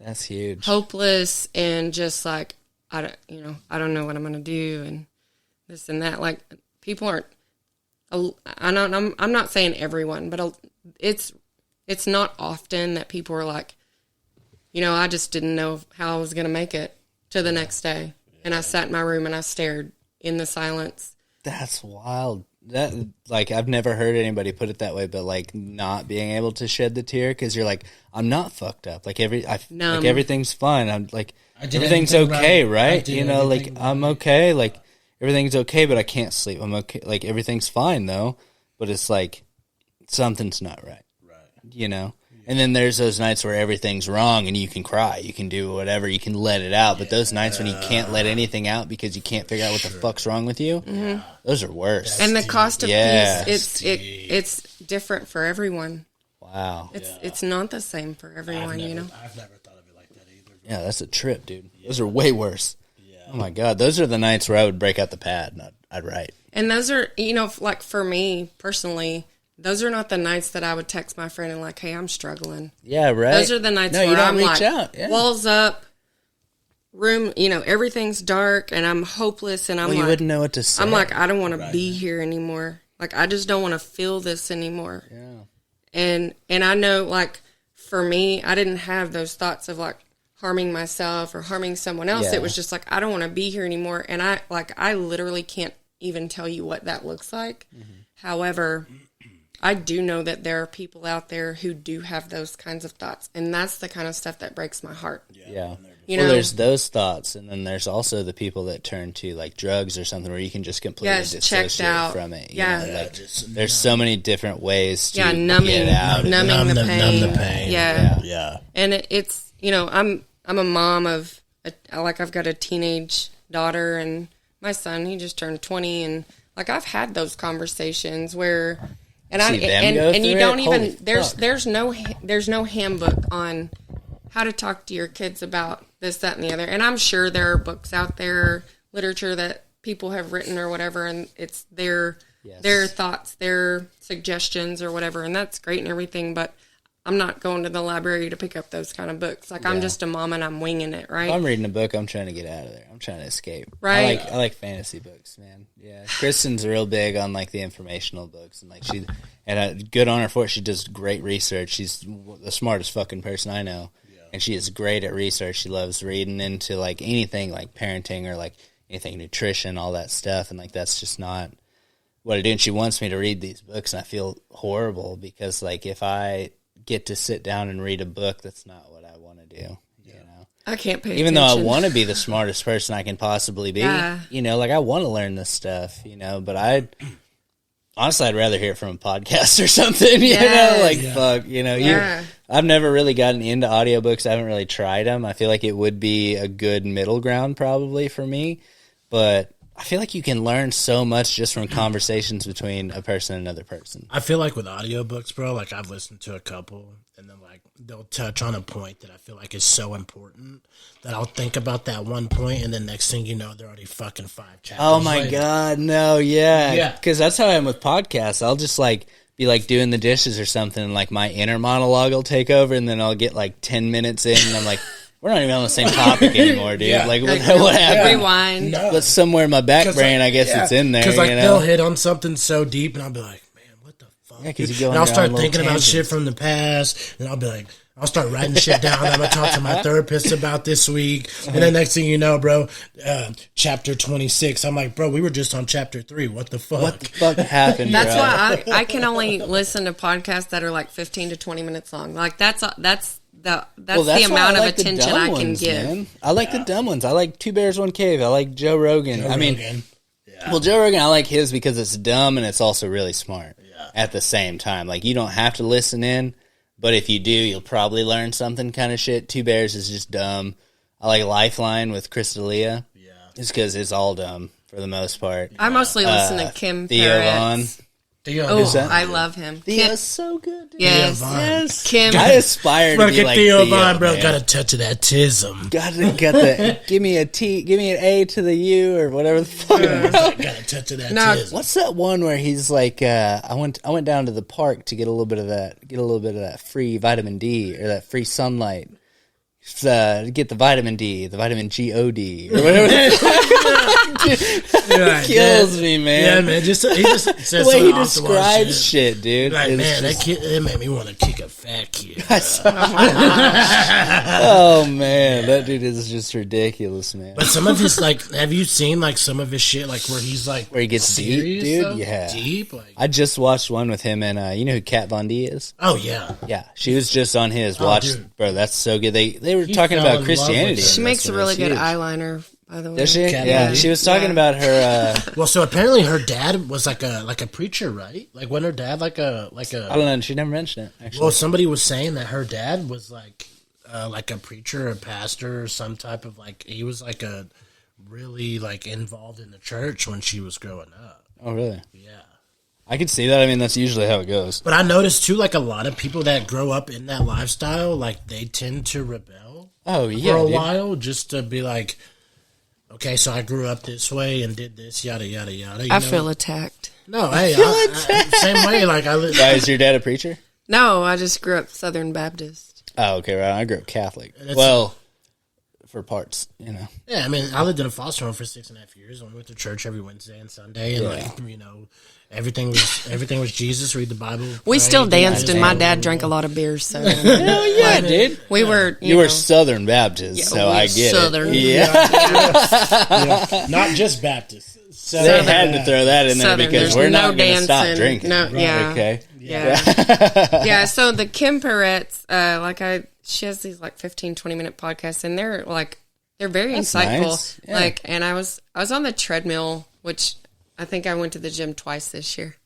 That's huge. hopeless, and just like I don't know what I'm gonna do, and this and that. Like people aren't. I'm not saying everyone, but it's not often that people are like, you know, I just didn't know how I was going to make it to the next day. And I sat in my room and I stared in the silence. That's wild. That, like, I've never heard anybody put it that way, but like not being able to shed the tear because you're like, I'm not fucked up. Like like everything's fine. I'm like, everything's okay, right? You know, like I'm okay. Like everything's okay, but I can't sleep. I'm okay. Like everything's fine though, but it's like something's not right. Right. You know. And then there's those nights where everything's wrong and you can cry, you can do whatever, you can let it out. But those nights when you can't let anything out because you can't figure out what the fuck's wrong with you, those are worse. And the cost of Yeah. peace, it's different for everyone. Wow. It's not the same for everyone, you know. I've never thought of it like that either. Yeah, that's a trip, dude. Those are way worse. Yeah. Oh my God. Those are the nights where I would break out the pad and I'd write. And those are, you know, like for me personally, those are not the nights that I would text my friend and like, hey, I'm struggling. Yeah, right. Those are the nights you where don't I'm reach like, out. Yeah. walls up, room, you know, everything's dark and I'm hopeless and I'm you like, wouldn't know what to say. I'm like, I don't want to be here anymore. Like, I just don't want to feel this anymore. Yeah. And I know, like, for me, I didn't have those thoughts of, like, harming myself or harming someone else. Yeah. It was just like, I don't want to be here anymore. And I literally can't even tell you what that looks like. Mm-hmm. However, I do know that there are people out there who do have those kinds of thoughts. And that's the kind of stuff that breaks my heart. Yeah. You know, there's those thoughts, and then there's also the people that turn to like drugs or something where you can just completely dissociate from it. Yeah. Like, there's so many different ways to numbing, get out. Numbing the pain. Numb the pain. Yeah. And it's, you know, I'm a mom of, I've got a teenage daughter, and my son, he just turned 20, and like I've had those conversations where, and you don't even, there's no handbook on how to talk to your kids about this, that, and the other. And I'm sure there are books out there, literature that people have written or whatever, and it's their thoughts, their suggestions or whatever, and that's great and everything, but I'm not going to the library to pick up those kind of books. Like, I'm just a mom and I'm winging it, right? If I'm reading a book, I'm trying to get out of there. I'm trying to escape. Right. I like fantasy books, man. Yeah. Kristen's real big on like the informational books, and like good on her for it. She does great research. She's the smartest fucking person I know. And she is great at research. She loves reading into like anything like parenting or like anything nutrition, all that stuff. And like, that's just not what I do. And she wants me to read these books, and I feel horrible because like if I get to sit down and read a book, that's not what I want to do. You know, I can't pay even attention. though I want to be the smartest person I can possibly be. You know, like I want to learn this stuff. You know, but honestly, I'd rather hear it from a podcast or something. You know, like fuck. You know, I've never really gotten into audiobooks. I haven't really tried them. I feel like it would be a good middle ground probably for me, but I feel like you can learn so much just from conversations between a person and another person. I feel like with audiobooks, bro, like I've listened to a couple, and then like they'll touch on a point that I feel like is so important that I'll think about that one point, and then next thing you know, they're already fucking 5 chapters. Oh my later. God, no, yeah. Because that's how I am with podcasts. I'll just like be like doing the dishes or something, and like my inner monologue will take over, and then I'll get like 10 minutes in, and I'm like, we're not even on the same topic anymore, dude. Like, what happened? Rewind. No. But somewhere in my back brain, I guess it's in there. Because like you know? they'll hit on something so deep, and I'll be like, man, what the fuck? Yeah, 'cause you dude? go on And I'll your start own little thinking about tangents. shit from the past, and I'll be like, I'll start writing shit down that I'm going to talk to my therapist about this week. And then next thing you know, bro, chapter 26. I'm like, bro, we were just on chapter 3. What the fuck? What the fuck happened, That's bro? why I can only listen to podcasts that are like 15 to 20 minutes long. Like that's the why amount I of like the attention dumb I can ones, give. Man. I like the dumb ones. I like Two Bears, One Cave. I like Joe Rogan. Well, Joe Rogan, I like his because it's dumb and it's also really smart at the same time. Like, you don't have to listen in, but if you do, you'll probably learn something kind of shit. Two Bears is just dumb. I like Lifeline with Chris D'Elia. Yeah. Just because it's all dumb for the most part. I mostly listen to Kim Theo Vaughn. Peretz. I love him. Theo's so good. Dude. Yes. Kim. I aspire to be like Theo Vaughn, bro. man. Got a touch of that tism. Got the give me a T, give me an A to the U or whatever the fuck. Got a touch of that tism. What's that one where he's like, I went down to the park to get a little bit of that free vitamin D or that free sunlight. Get the vitamin D, the vitamin GOD, or whatever. Kills me, man. Yeah, man. He just says the way he some describes shit, dude. Like, man, just, that kid, it made me want to kick a fat kid. Oh man, that dude is just ridiculous, man. But some of his, like, have you seen like some of his shit, like where he's like where he gets deep, dude? Though? Yeah, deep. Like, I just watched one with him and you know who Kat Von D is? Oh yeah, yeah. She was just on his watch, dude. bro. That's so good. They were talking about Christianity. She makes a really good eyeliner, by the way. Does she? Yeah, she was talking about her. Well, so apparently her dad was like a preacher, right? Like, when her dad like a I don't know. She never mentioned it. Actually, well, somebody was saying that her dad was like a preacher, a pastor, or some type of like he was like a really like involved in the church when she was growing up. Oh, really? Yeah. I could see that. I mean, that's usually how it goes. But I noticed too, like a lot of people that grow up in that lifestyle, like they tend to rebel. Oh yeah, for a while, just to be like, okay, so I grew up this way and did this, yada yada yada. I feel attacked. No, hey, same way. Like Why is your dad a preacher? No, I just grew up Southern Baptist. Oh, okay, right. I grew up Catholic. Well, for parts, you know. Yeah, I mean, I lived in a foster home for 6.5 years, and we went to church every Wednesday and Sunday, and everything was Jesus. Read the Bible. We still danced, and my dad drank a lot of beers. So Hell yeah, dude. we were. You were Southern Baptist, so I get Southern. it. Yeah. Not just Baptist. They had to throw that in there Southern. because There's we're no not going to stop dancing. drinking. No, yeah. Okay. Yeah. So the Kim Peretz, she has these like 15, 20-minute podcasts, and they're very That's insightful. nice. Yeah. And I was on the treadmill, which I think I went to the gym twice this year.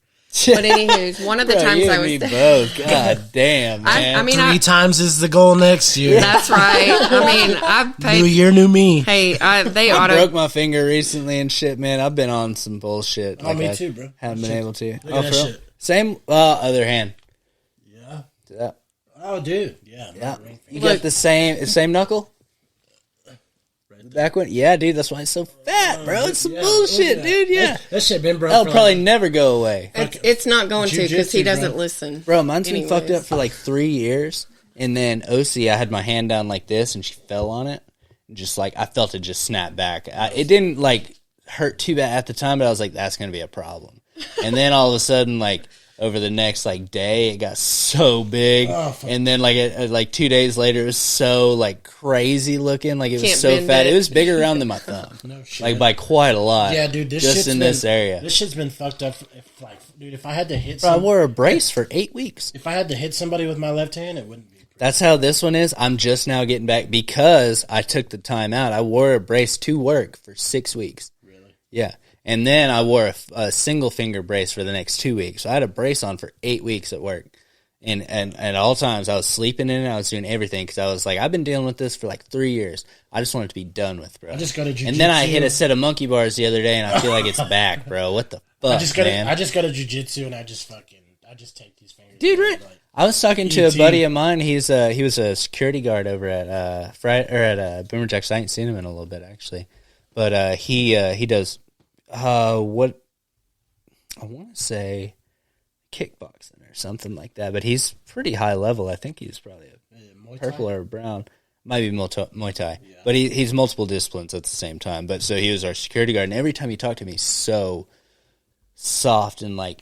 But anywho, one of the Bro, times you I and was me there. both. God damn, man. I mean, 3 times is the goal next year. that's right. I mean, I've New paid. year, new me. Hey, they I ought broke to. my finger recently and shit, man. I've been on some bullshit. Oh, me I too, bro. Haven't been able to. Look at that for real? shit. Same. Other hand. Yeah. Yeah. Oh, dude. Yeah. Yeah. You Look. got the same knuckle? The back one? Yeah, dude. That's why it's so fat, bro. It's some bullshit, dude. Yeah. That shit been broke. That'll for probably like, never go away. It's not going to because Jiu-jitsu, he doesn't bro. listen. Bro, mine's been fucked Anyways. up for like 3 years. And then OC, I had my hand down like this and she fell on it. And just like, I felt it just snap back. It didn't like hurt too bad at the time, but I was like, that's going to be a problem. And then all of a sudden, like, over the next like day, it got so big, and then like 2 days later, it was so like crazy looking, like it was Can't so bend fat. it. It was bigger around than my thumb, No shit. like by quite a lot. Yeah, dude. This just shit's in been, this area. This shit's been fucked up. If I had to hit, Bro, I wore a brace for 8 weeks. if I had to hit somebody with my left hand, it wouldn't be. That's how this one is. I'm just now getting back because I took the time out. I wore a brace to work for 6 weeks. Really? Yeah. And then I wore a single finger brace for the next 2 weeks. So I had a brace on for 8 weeks at work. And at all times I was sleeping in it. I was doing everything because I was like, I've been dealing with this for like 3 years. I just want it to be done with, bro. I just got a jiu-jitsu. And then I hit a set of monkey bars the other day and I feel like it's back, bro. What the fuck, man? I just got a jiu-jitsu and I just take these fingers. Dude, right? Like, I was talking to a ET. buddy of mine. He was a security guard over at Boomer Jacks. I ain't seen him in a little bit actually, but he does what I want to say kickboxing or something like that. But he's pretty high level. I think he's probably a purple or a brown. Might be Muay Thai, yeah. But he's multiple disciplines at the same time. But so he was our security guard, and every time he talked to me, so soft and like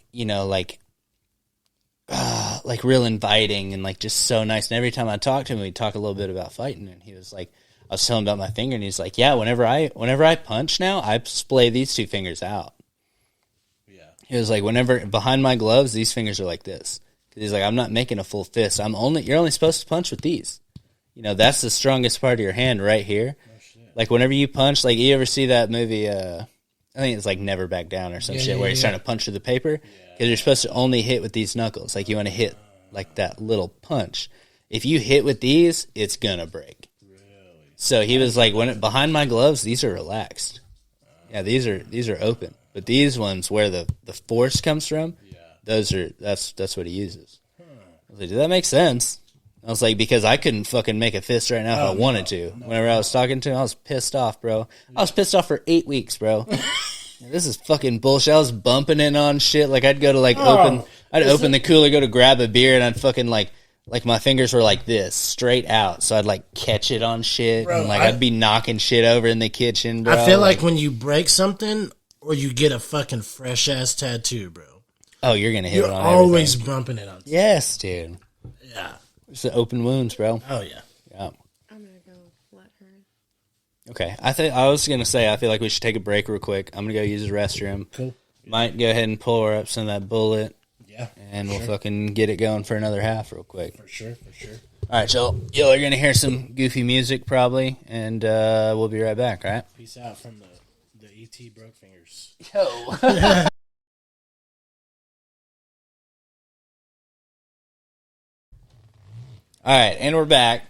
real inviting and like just so nice. And every time I talked to him, we'd talk a little bit about fighting. And he was like, I was telling him about my finger, and he's like, yeah, whenever I punch now, I splay these 2 fingers out. yeah. He was like, whenever behind my gloves, these fingers are like this. He's like, I'm not making a full fist. You're only supposed to punch with these. You know, that's the strongest part of your hand right here. Oh, shit. Like whenever you punch, like you ever see that movie? I think it's like Never Back Down or some shit where he's trying to punch through the paper because you're supposed to only hit with these knuckles. Like you want to hit like that little punch. If you hit with these, it's gonna break. Really? So he was like, behind my gloves, these are relaxed. Yeah, these are open, but these ones where the force comes from, that's what he uses. I was like, did that make sense? I was like, because I couldn't fucking make a fist right now if I wanted to. Whenever I was talking to him, I was pissed off, bro. I was pissed off for 8 weeks, bro. This is fucking bullshit. I was bumping it on shit. Like I'd go to open the cooler, go to grab a beer, and I'd fucking like my fingers were like this, straight out. So I'd like catch it on shit, bro, and like I'd be knocking shit over in the kitchen, bro. I feel like when you break something or you get a fucking fresh ass tattoo, bro. Oh, you're gonna hit You're it on always everything. bumping it on. Yes, dude. Yeah. It's the open wounds, bro. Oh yeah. Yeah. I'm gonna go let her. Okay. I was gonna say I feel like we should take a break real quick. I'm gonna go use the restroom. Cool. Might go ahead and pull her up some of that bullet. Yeah. And we'll fucking get it going for another half real quick. For sure. All right, y'all are going to hear some goofy music probably, and we'll be right back, all right? Peace out from the ET broke fingers. Yo. All right, and we're back.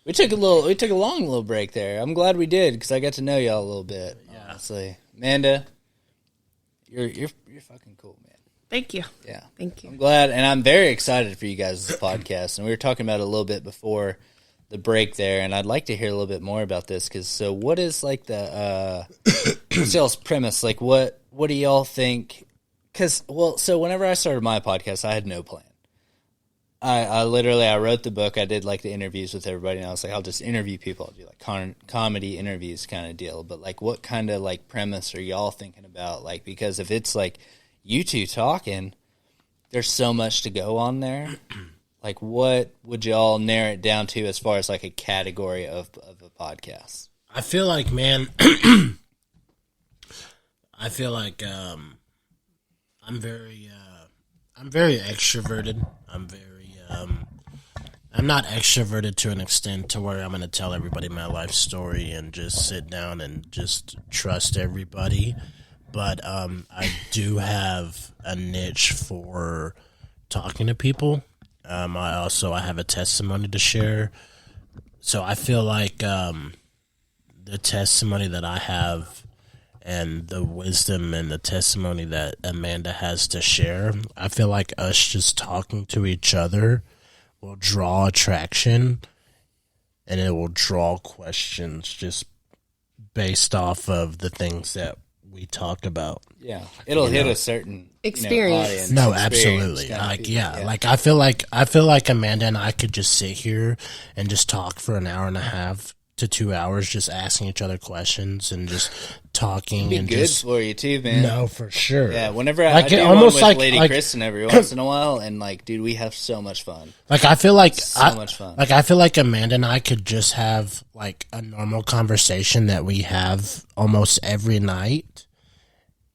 We took a long little break there. I'm glad we did because I got to know y'all a little bit. Yeah. Honestly, Amanda, you're fucking cool, man. Thank you. Yeah. Thank you. I'm glad, and I'm very excited for you guys' podcast. And we were talking about it a little bit before the break there, and I'd like to hear a little bit more about this. Because so, what is like the what's y'all's premise? Like, what do y'all think? Because so whenever I started my podcast, I had no plan. I literally wrote the book. I did like the interviews with everybody, and I was like, I'll just interview people. I'll do like comedy interviews kind of deal. But like, what kind of like premise are y'all thinking about? Like, because if it's like you two talking, there's so much to go on there. Like, what would y'all narrow it down to as far as like a category of a podcast? I feel like, man, I feel like I'm very extroverted. I'm not extroverted to an extent to where I'm going to tell everybody my life story and just sit down and just trust everybody. But I do have a niche for talking to people. I have a testimony to share. So I feel like the testimony that I have and the wisdom and the testimony that Amanda has to share, I feel like us just talking to each other will draw attraction, and it will draw questions just based off of the things that we talk about. Yeah, it'll hit a certain experience. Audience. No, absolutely. Like, yeah, like I feel like Amanda and I could just sit here and just talk for an hour and a half to 2 hours, just asking each other questions and just talking. It'd be and good just for you too, man. No, for sure. Yeah, whenever Like, I do almost one with like- Lady like- Kristen every once in a while, and like, dude, we have so much fun. Like I feel like So much fun. Like I feel like Amanda and I could just have like a normal conversation that we have almost every night,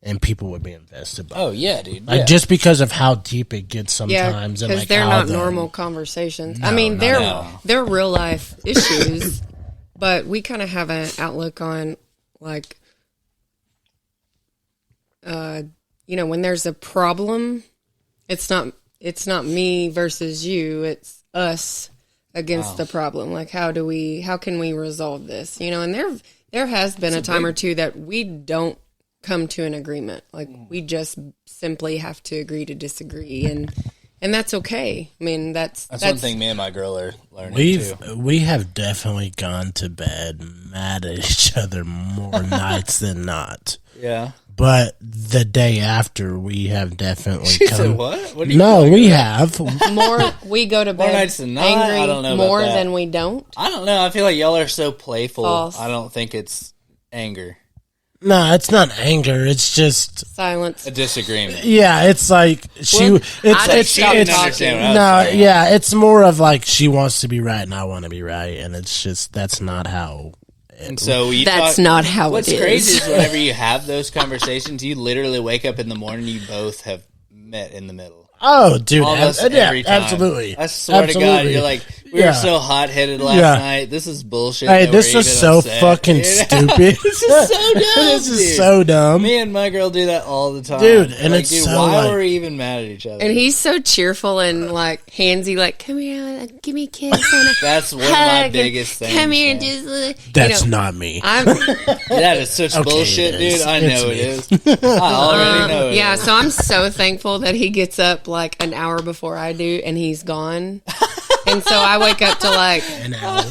and people would be invested. By it. Oh yeah, dude. Like Yeah. just because of how deep it gets Yeah, sometimes, and because like they're how not the- normal conversations. I No, mean, no. they're real life issues, but we kind of have an outlook on like, when there's a problem, it's not me versus you. It's us against the problem. Like, how can we resolve this? And there has been a time or two that we don't come to an agreement. Like, we just simply have to agree to disagree, and that's okay. I mean, that's one thing me and my girl are learning too. We have definitely gone to bed mad at each other more nights than not. Yeah. But the day after, we have definitely She come. said what? What do you No, talking we about? have. more. We go to More bed nights than not? angry I don't know about more that. than we don't. I don't know. I feel like y'all are so playful. False. I don't think it's anger. No, it's not anger. It's just Silence. A disagreement. yeah. It's like she. Well, It's She didn't understand what I was no. saying. Yeah, it's more of like she wants to be right and I want to be right, and it's just that's not how. And so you That's talk- not how What's it is. crazy is whenever you have those conversations, you literally wake up in the morning, you both have met in the middle. Oh, dude, Almost yeah, every time. absolutely. I swear to God, Absolutely. you're like, we were Yeah. so hot-headed last Yeah. night. This is bullshit. Hey, that this we're is even so upset. fucking stupid. This is so dumb. This is dude. so dumb. Me and my girl do that all the time. Dude, and like, it's dude, so, why like- were we even mad at each other? And he's so cheerful and like handsy, like, come here, like, give me a kiss and a That's one of my hug, biggest things. Come here and man. just That's not me. I'm That is such Okay, bullshit, it is. dude. I know it It's is. I already know it yeah. is. So I'm so thankful that he gets up like an hour before I do, and he's gone. And so I wake up to like An hour.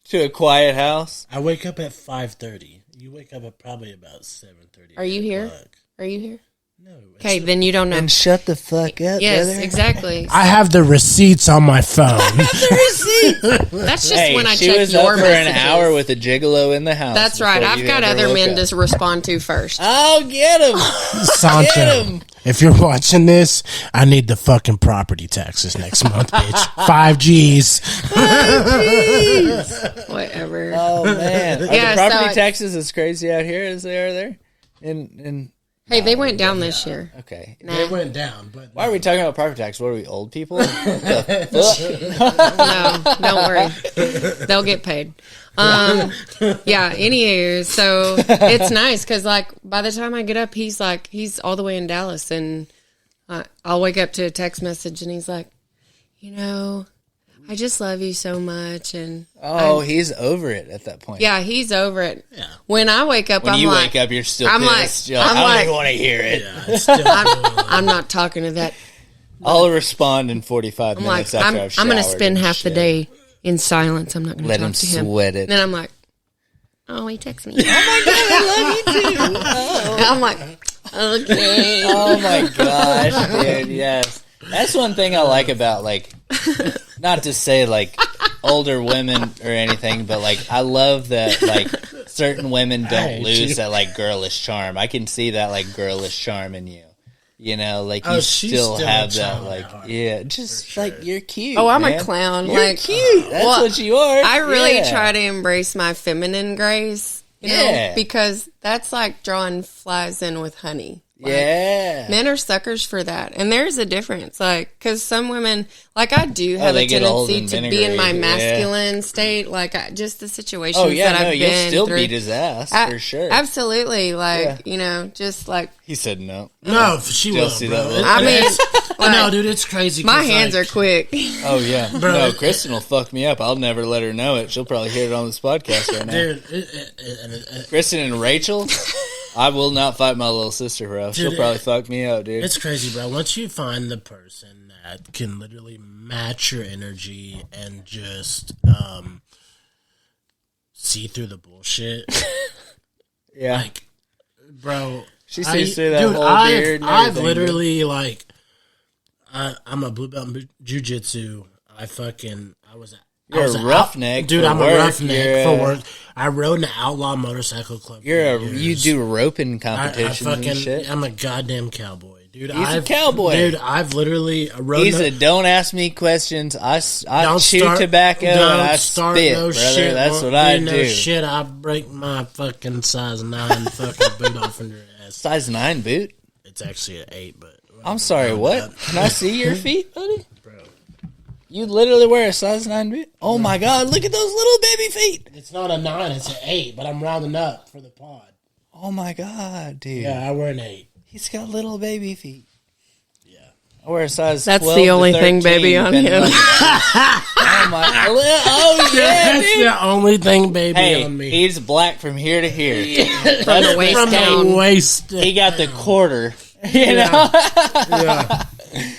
To a quiet house. I wake up at 5:30. You wake up at probably about 7:30. Are you here? 8 o'clock. Are you here? No. Okay, then you don't know. shut the fuck up, Yes, exactly. I have the receipts on my phone. That's just Hey, when I she check was your up for an messages. hour with a gigolo in the house. That's right. before I've you got ever other woke men up. to respond to first. Oh, get him! Sancho, Get him. if you're watching this, I need the fucking property taxes next month, bitch. 5 G's. Whatever. Oh man, are Yeah, the property so- taxes as crazy out here as they are there? In Hey, they went down this year. okay. Nah. went down, but Why are we talking about property tax? What are we, old people? What the fuck? No, don't worry. They'll get paid. Yeah, anywho, so it's nice because, like, by the time I get up, he's all the way in Dallas, and I'll wake up to a text message, and he's like, I just love you so much, and Oh, he's over it at that point. yeah, he's over it. Yeah. When I wake up, When I'm you like, wake up, you're still I'm like- pissed. You're like, I'm I don't like- even want to hear it. it's still I'm not talking to that. I'll respond in 45 I'm minutes like, after I'm I've showered. going to spend and half the shit. day in silence. I'm not going to Let talk him to him. sweat it. And then I'm like, oh, he texts me. I'm like, okay. Oh my gosh, dude! Yes. That's one thing I like about, like, not to say, like, older women or anything, but, like, I love that, like, certain women don't lose that, like, girlish charm. I can see that, like, girlish charm in you. You know, like, you still have that, like, yeah, just, sure. Like, you're cute. Oh, I'm man. A clown. You're like, cute. That's what you are. I really try to embrace my feminine grace, you know, because that's like drawing flies in with honey. Like, men are suckers for that. And there's a difference. Like, because some women, like I do have a tendency to be in my masculine state. Like, just the situations that I've been you'll still through. beat his ass, for sure. Absolutely. Like, you know, just like. He said no. No, she will, bro. I mean. Like, no, dude, it's crazy. My hands are quick. Oh, yeah. Bro, no, Kristen will fuck me up. I'll never let her know it. She'll probably hear it on this podcast right now. Dude, Kristen and Rachel, I will not fight my little sister, bro. She'll probably fuck me up, dude. It's crazy, bro. Once you find the person that can literally match your energy and just see through the bullshit. Yeah. Like, bro. She sees through that whole beard and I've literally, like, I'm a blue belt in jiu-jitsu. You're a roughneck. Dude, I'm a roughneck for work. I rode in an outlaw motorcycle club. You do roping competitions and shit. I'm a goddamn cowboy. Dude, He's a cowboy. Dude, I've literally rode. He's a don't ask me questions. I chew tobacco and I spit, brother. Shit, that's what I do. No shit, I break my fucking size 9 fucking boot off in your ass. Size 9 boot? It's actually an 8, but... I'm sorry, what? Can I see your feet, buddy? Bro. You literally wear a size 9 boot? Oh my god, look at those little baby feet! It's not a 9, it's an 8, but I'm rounding up for the pod. Oh my god, dude. Yeah, I wear an 8. He's got little baby feet. Yeah. I wear a size 12 That's the only thing baby on him. Oh yeah, that's dude. the only thing baby on me. He's black from here to here. Yeah. From the waist down. The waist he got the quarter. You know? Yeah.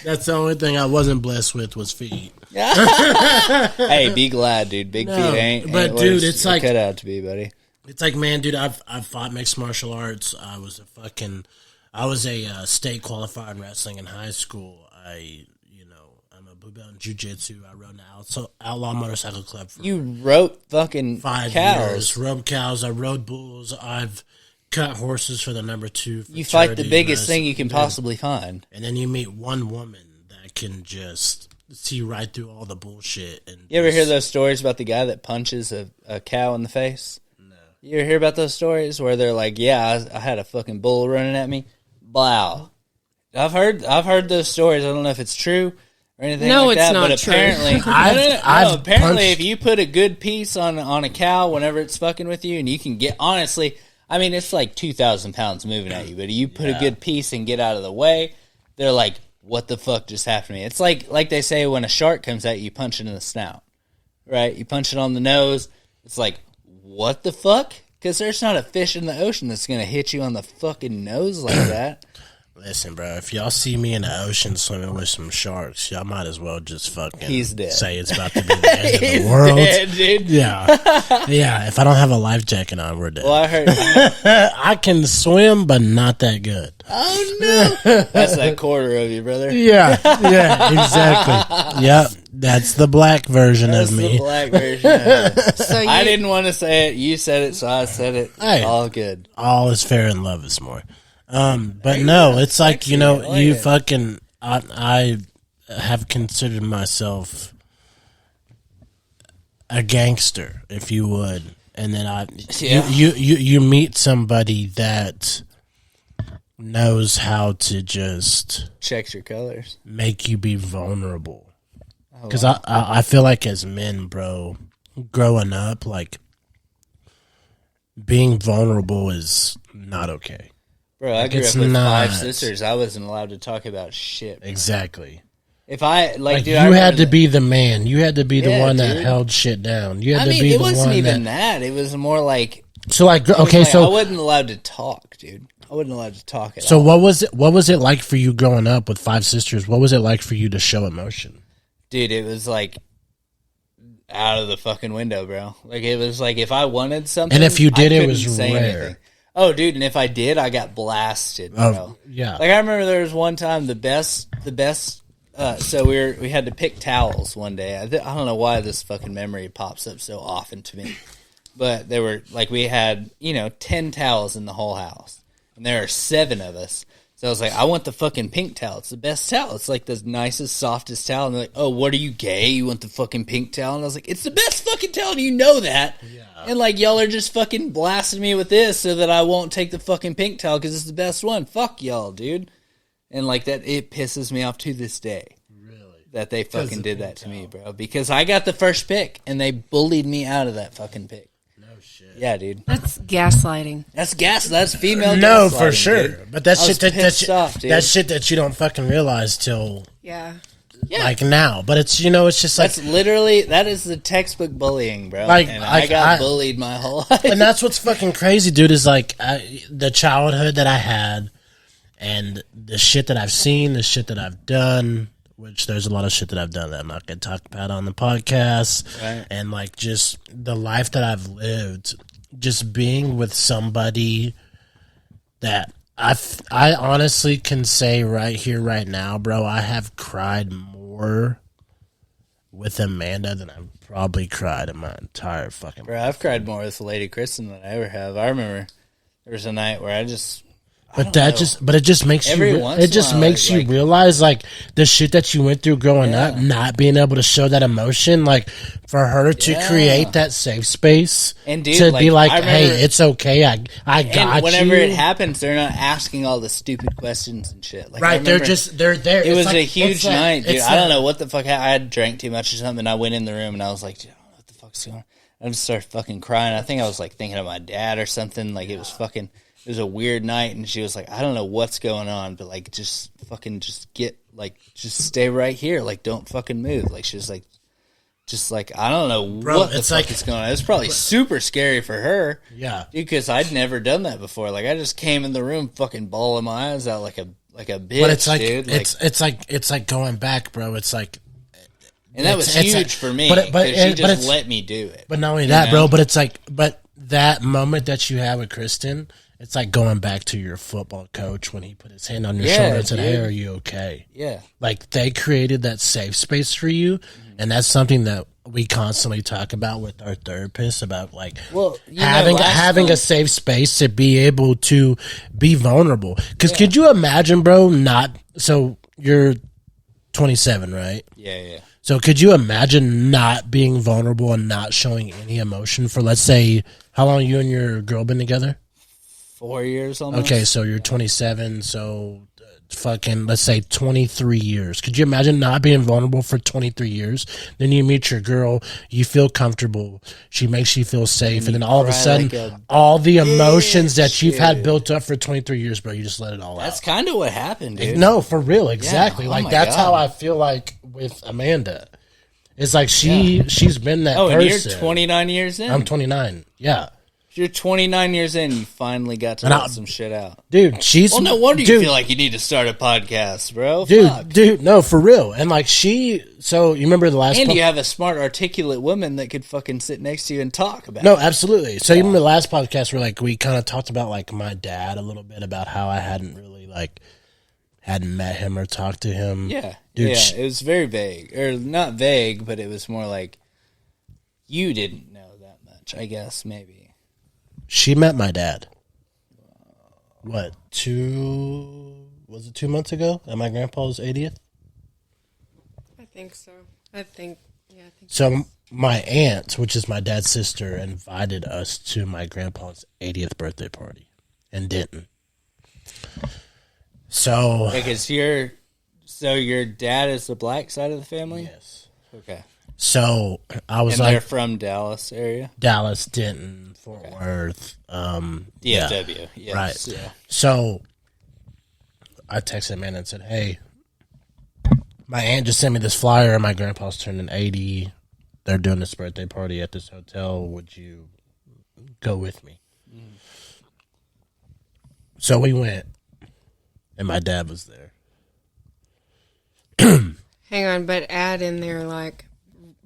That's the only thing I wasn't blessed with was feet. Hey, be glad, dude. Big feet ain't. But dude, it's like cut out to be, buddy. It's like, man, dude, I've fought mixed martial arts. I was a state qualifier in wrestling in high school. I'm a blue belt in jiu-jitsu. I rode an outlaw motorcycle club for you roped fucking 5 cows. years. Rode cows. I rode bulls. I've cut horses for the number 2. You fight the biggest thing you can possibly find. And then you meet one woman that can just see right through all the bullshit. And you ever hear those stories about the guy that punches a cow in the face? No. You ever hear about those stories where they're like, yeah, I had a fucking bull running at me? Blow. I've heard those stories. I don't know if it's true or anything like that. No, but it's not apparently, true. apparently if you put a good piece on a cow whenever it's fucking with you, and you can get, honestly, I mean, it's like 2,000 pounds moving at you, but you put a good piece and get out of the way, they're like, what the fuck just happened to me? It's like they say when a shark comes at you, you punch it in the snout, right? You punch it on the nose. It's like, what the fuck? Because there's not a fish in the ocean that's going to hit you on the fucking nose like that. Listen, bro, if y'all see me in the ocean swimming with some sharks, y'all might as well just fucking say it's about to be the end of the world. Dead, dude. Yeah. Yeah, if I don't have a life jacket on, we're dead. Well, I heard I can swim, but not that good. Oh, no. That's that quarter of you, brother. Yeah, exactly. Yep, that's the black version of me. That's the black version. So I didn't want to say it. You said it, so I said it. Hey, all good. All is fair in love is more. But no, it's like, you know, you fucking, I have considered myself a gangster, if you would. And then you meet somebody that knows how to just checks your colors, make you be vulnerable. Because I feel like as men, bro, growing up, like, being vulnerable is not okay. Bro, I grew up with 5 sisters. I wasn't allowed to talk about shit. Bro. Exactly. If I dude, you had to be the man. You had to be the one that held shit down. You had to be the one. It wasn't even that. It was more like so. Like okay, so I wasn't allowed to talk, dude. I wasn't allowed to talk at all. So what was it like for you growing up with 5 sisters? What was it like for you to show emotion? Dude, it was like out of the fucking window, bro. Like it was like if I wanted something, and if you did, it was rare. Anything. Oh, dude, and if I did, I got blasted, bro. Yeah. Like I remember there was one time the best So we had to pick towels one day. I don't know why this fucking memory pops up so often to me, but they were like we had 10 towels in the whole house, and there are 7 of us. So I was like, I want the fucking pink towel. It's the best towel. It's like the nicest, softest towel. And they're like, oh, what are you, gay? You want the fucking pink towel? And I was like, it's the best fucking towel. And you know that. Yeah. And like, y'all are just fucking blasting me with this so that I won't take the fucking pink towel because it's the best one. Fuck y'all, dude. And like that, it pisses me off to this day. Really? That they fucking did that to me, bro. Because I got the first pick and they bullied me out of that fucking pick. Yeah, dude. That's gaslighting. That's female. No, gaslighting, for sure. Dude. But that's shit That's shit that you don't fucking realize till yeah. like now. But it's it's just like that's literally that is the textbook bullying, bro. Like, and I got bullied my whole life. And that's what's fucking crazy, dude. Is like the childhood that I had, and the shit that I've seen, the shit that I've done. Which there's a lot of shit that I've done that I'm not going to talk about on the podcast. Right. And like just the life that I've lived, just being with somebody that I honestly can say right here, right now, bro, I have cried more with Amanda than I've probably cried in my entire fucking life. Bro, I've cried more with Lady Kristen than I ever have. I remember there was a night where But it just makes you realize like the shit that you went through growing up, not being able to show that emotion, like for her to create that safe space and dude, to be like, hey, it's okay, I got you. Whenever it happens, they're not asking all the stupid questions and shit. Like, right, they're there. It was a huge night, dude. I don't know what the fuck. I had drank too much or something. I went in the room and I was like, dude, I don't know what the fuck's going on. I just started fucking crying. I think I was like thinking of my dad or something. Like it was fucking. It was a weird night, and she was like, I don't know what's going on, but, like, just stay right here. Like, don't fucking move. Like, she was like, I don't know what the fuck is going on. It was probably super scary for her. Yeah. Because I'd never done that before. Like, I just came in the room fucking bawling my eyes out like a bitch, but it's like, dude. It's like going back, bro. It's like... And that was huge for me, because she just let me do it. But not only that, bro, but it's like... But that moment that you had with Kristen... It's like going back to your football coach when he put his hand on your shoulder and said, hey, are you okay? Yeah. Like, they created that safe space for you, and that's something that we constantly talk about with our therapists about, like, having a safe space to be able to be vulnerable. Because could you imagine, bro, so you're 27, right? Yeah. So could you imagine not being vulnerable and not showing any emotion for, let's say, how long you and your girl been together? 4 years almost. Okay, so you're 27, so fucking, let's say 23 years. Could you imagine not being vulnerable for 23 years? Then you meet your girl, you feel comfortable, she makes you feel safe, and then all of a sudden, all the emotions that you've had built up for 23 years, bro, you just let it all out. That's kind of what happened, dude. No, for real, exactly. Like, that's how I feel like with Amanda. It's like she's been that person. And you're 29 years in. I'm 29, yeah. You're 29 years in, you finally got to let some shit out. Dude, she's... Well, no wonder you feel like you need to start a podcast, bro. Dude, no, for real. And, like, so, you remember the last... And you have a smart, articulate woman that could fucking sit next to you and talk about it. No, absolutely. So, you remember the last podcast where, like, we kind of talked about, like, my dad a little bit, about how I hadn't really, like, hadn't met him or talked to him. Yeah. Dude, it was very vague. Or, not vague, but it was more like, you didn't know that much, I guess, maybe. She met my dad. What, 2 months ago at my grandpa's 80th? I think so. I think. So my aunt, which is my dad's sister, invited us to my grandpa's 80th birthday party in Denton. So... Because your dad is the black side of the family? Yes. Okay. So I was they're from Dallas area? Dallas, Denton, Fort Worth. DFW. Yes. Right. Yeah. So I texted Amanda and said, hey, my aunt just sent me this flyer and my grandpa's turning 80. They're doing this birthday party at this hotel. Would you go with me? Mm. So we went, and my dad was there. Hang on, but add in there, like,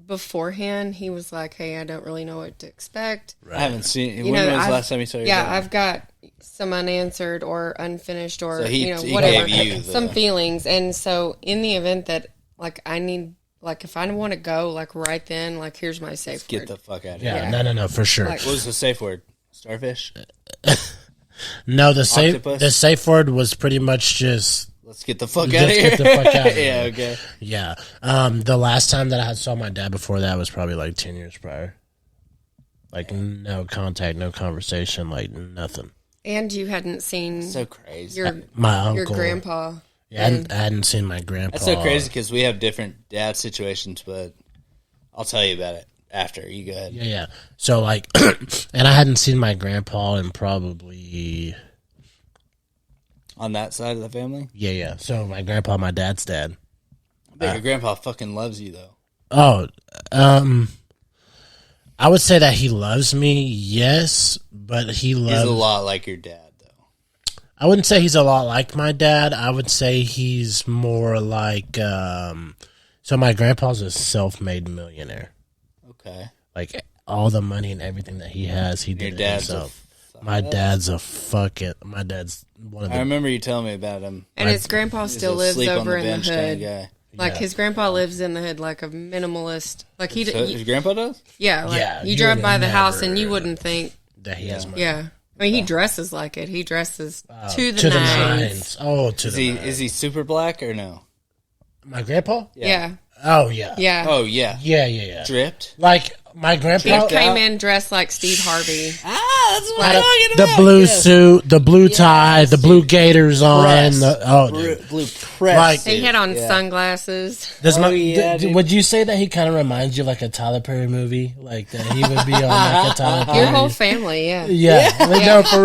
beforehand, he was like, hey, I don't really know what to expect. Right. I haven't seen... When was the last time you saw your dad? I've got some unanswered or unfinished or, so he whatever. Gave you some feelings. And so in the event that like I need, like if I want to go, like right then, like here's my safe Get word. the fuck out of here. Yeah, no, for sure. Like- What was the safe word? Starfish? No, the Octopus? safe word was pretty much just Let's get the fuck out of let's here. get the fuck out of Yeah, here. okay. Yeah. The last time that I saw my dad before that was probably like 10 years prior. Like no contact, no conversation, like nothing. And you hadn't seen So crazy. My uncle, your grandpa. Yeah, I hadn't seen my grandpa. That's so crazy because we have different dad situations, but I'll tell you about it after. You go ahead. Yeah. So like, and I hadn't seen my grandpa in probably. On that side of the family? Yeah. So my grandpa, my dad's dad. I bet your grandpa fucking loves you, though. Oh, I would say that he loves me, yes, but He's a lot like your dad, though. I wouldn't say he's a lot like my dad. I would say he's more like, so my grandpa's a self-made millionaire. Okay. Like all the money and everything that he has, he did it dad's himself. My dad's one of I the, remember you telling me about him. And his grandpa still He's a lives sleep on over the in the bench kind of hood. guy. Like Yeah. his grandpa lives in the hood, like a minimalist. Like he, So his grandpa does? yeah, like Yeah, you you drive would by the house and never- you wouldn't think, that he has money. yeah. I mean, he dresses like it. He dresses to the To the nines. nines. Oh, to the nines. Is he super black or no? My grandpa? Yeah, Oh, yeah. yeah. Oh, yeah. Yeah. Dripped? Like, my He grandpa, came in dressed like Steve Harvey. Ah, that's what had I'm talking the about. blue Yes. suit, the blue tie, the blue gaiters on. Press. Dude. Blue press. Like- He suit. had on Yeah. sunglasses. Does Dude. would you say that he kind of reminds you of like a Tyler Perry movie? Like that he would be on like a Tyler Perry? Your whole family, yeah. Yeah, no, for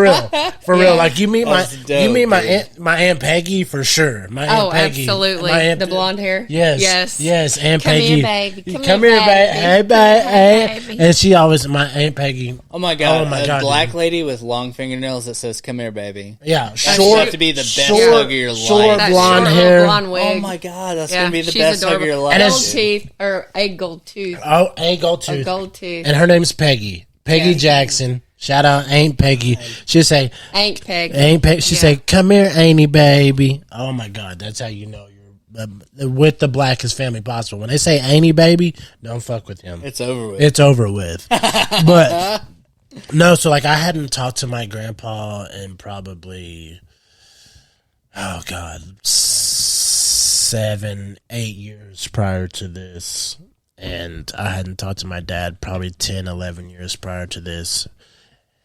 real. Like you meet That's dope, my dude. aunt Peggy for sure. My aunt Oh, Peggy, absolutely. My aunt, The blonde hair. Yes, Aunt Come Peggy. here, baby. Come here, baby. Hey, baby. And she always my Aunt Peggy. Oh, my God. Oh, my a God, black dude. lady with long fingernails that says, "Come here, baby." Yeah, That short, should have to be the best short, hug of your short life. That blonde short hair. little blonde wig. Oh, my God. That's Yeah, going to be the she's best hug of adorable. your life. And Gold it's- teeth, or a gold tooth. Oh, a gold A tooth. gold tooth. And her name's Peggy. Peggy Yeah. Jackson. Shout out Aunt Peggy. She'd say, Ain't Peg. Aunt Peggy. She'd Yeah. say, "Come here, Auntie baby." Oh my God, that's how you know you're with the blackest family possible. When they say Auntie baby, don't fuck with him. It's over with. It's over with. But no, so like I hadn't talked to my grandpa in probably, oh God, 7, 8 years prior to this. And I hadn't talked to my dad probably 10, 11 years prior to this.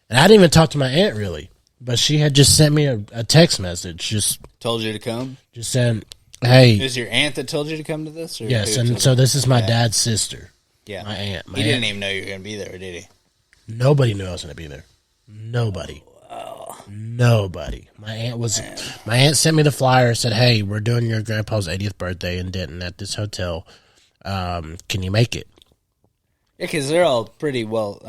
And I didn't even talk to my aunt really. But she had just sent me a text message, just Told you to come? saying, "Hey, Is your aunt that told you to come to this? Or yes." who And told so you? this is my Yeah. dad's sister, Yeah. my aunt. He didn't even know you were going to be there, did he? Nobody knew I was going to be there. Nobody. Nobody. My aunt sent me the flyer, said, "Hey, we're doing your grandpa's 80th birthday in Denton at this hotel. Can you make it?" Yeah, because they're all pretty well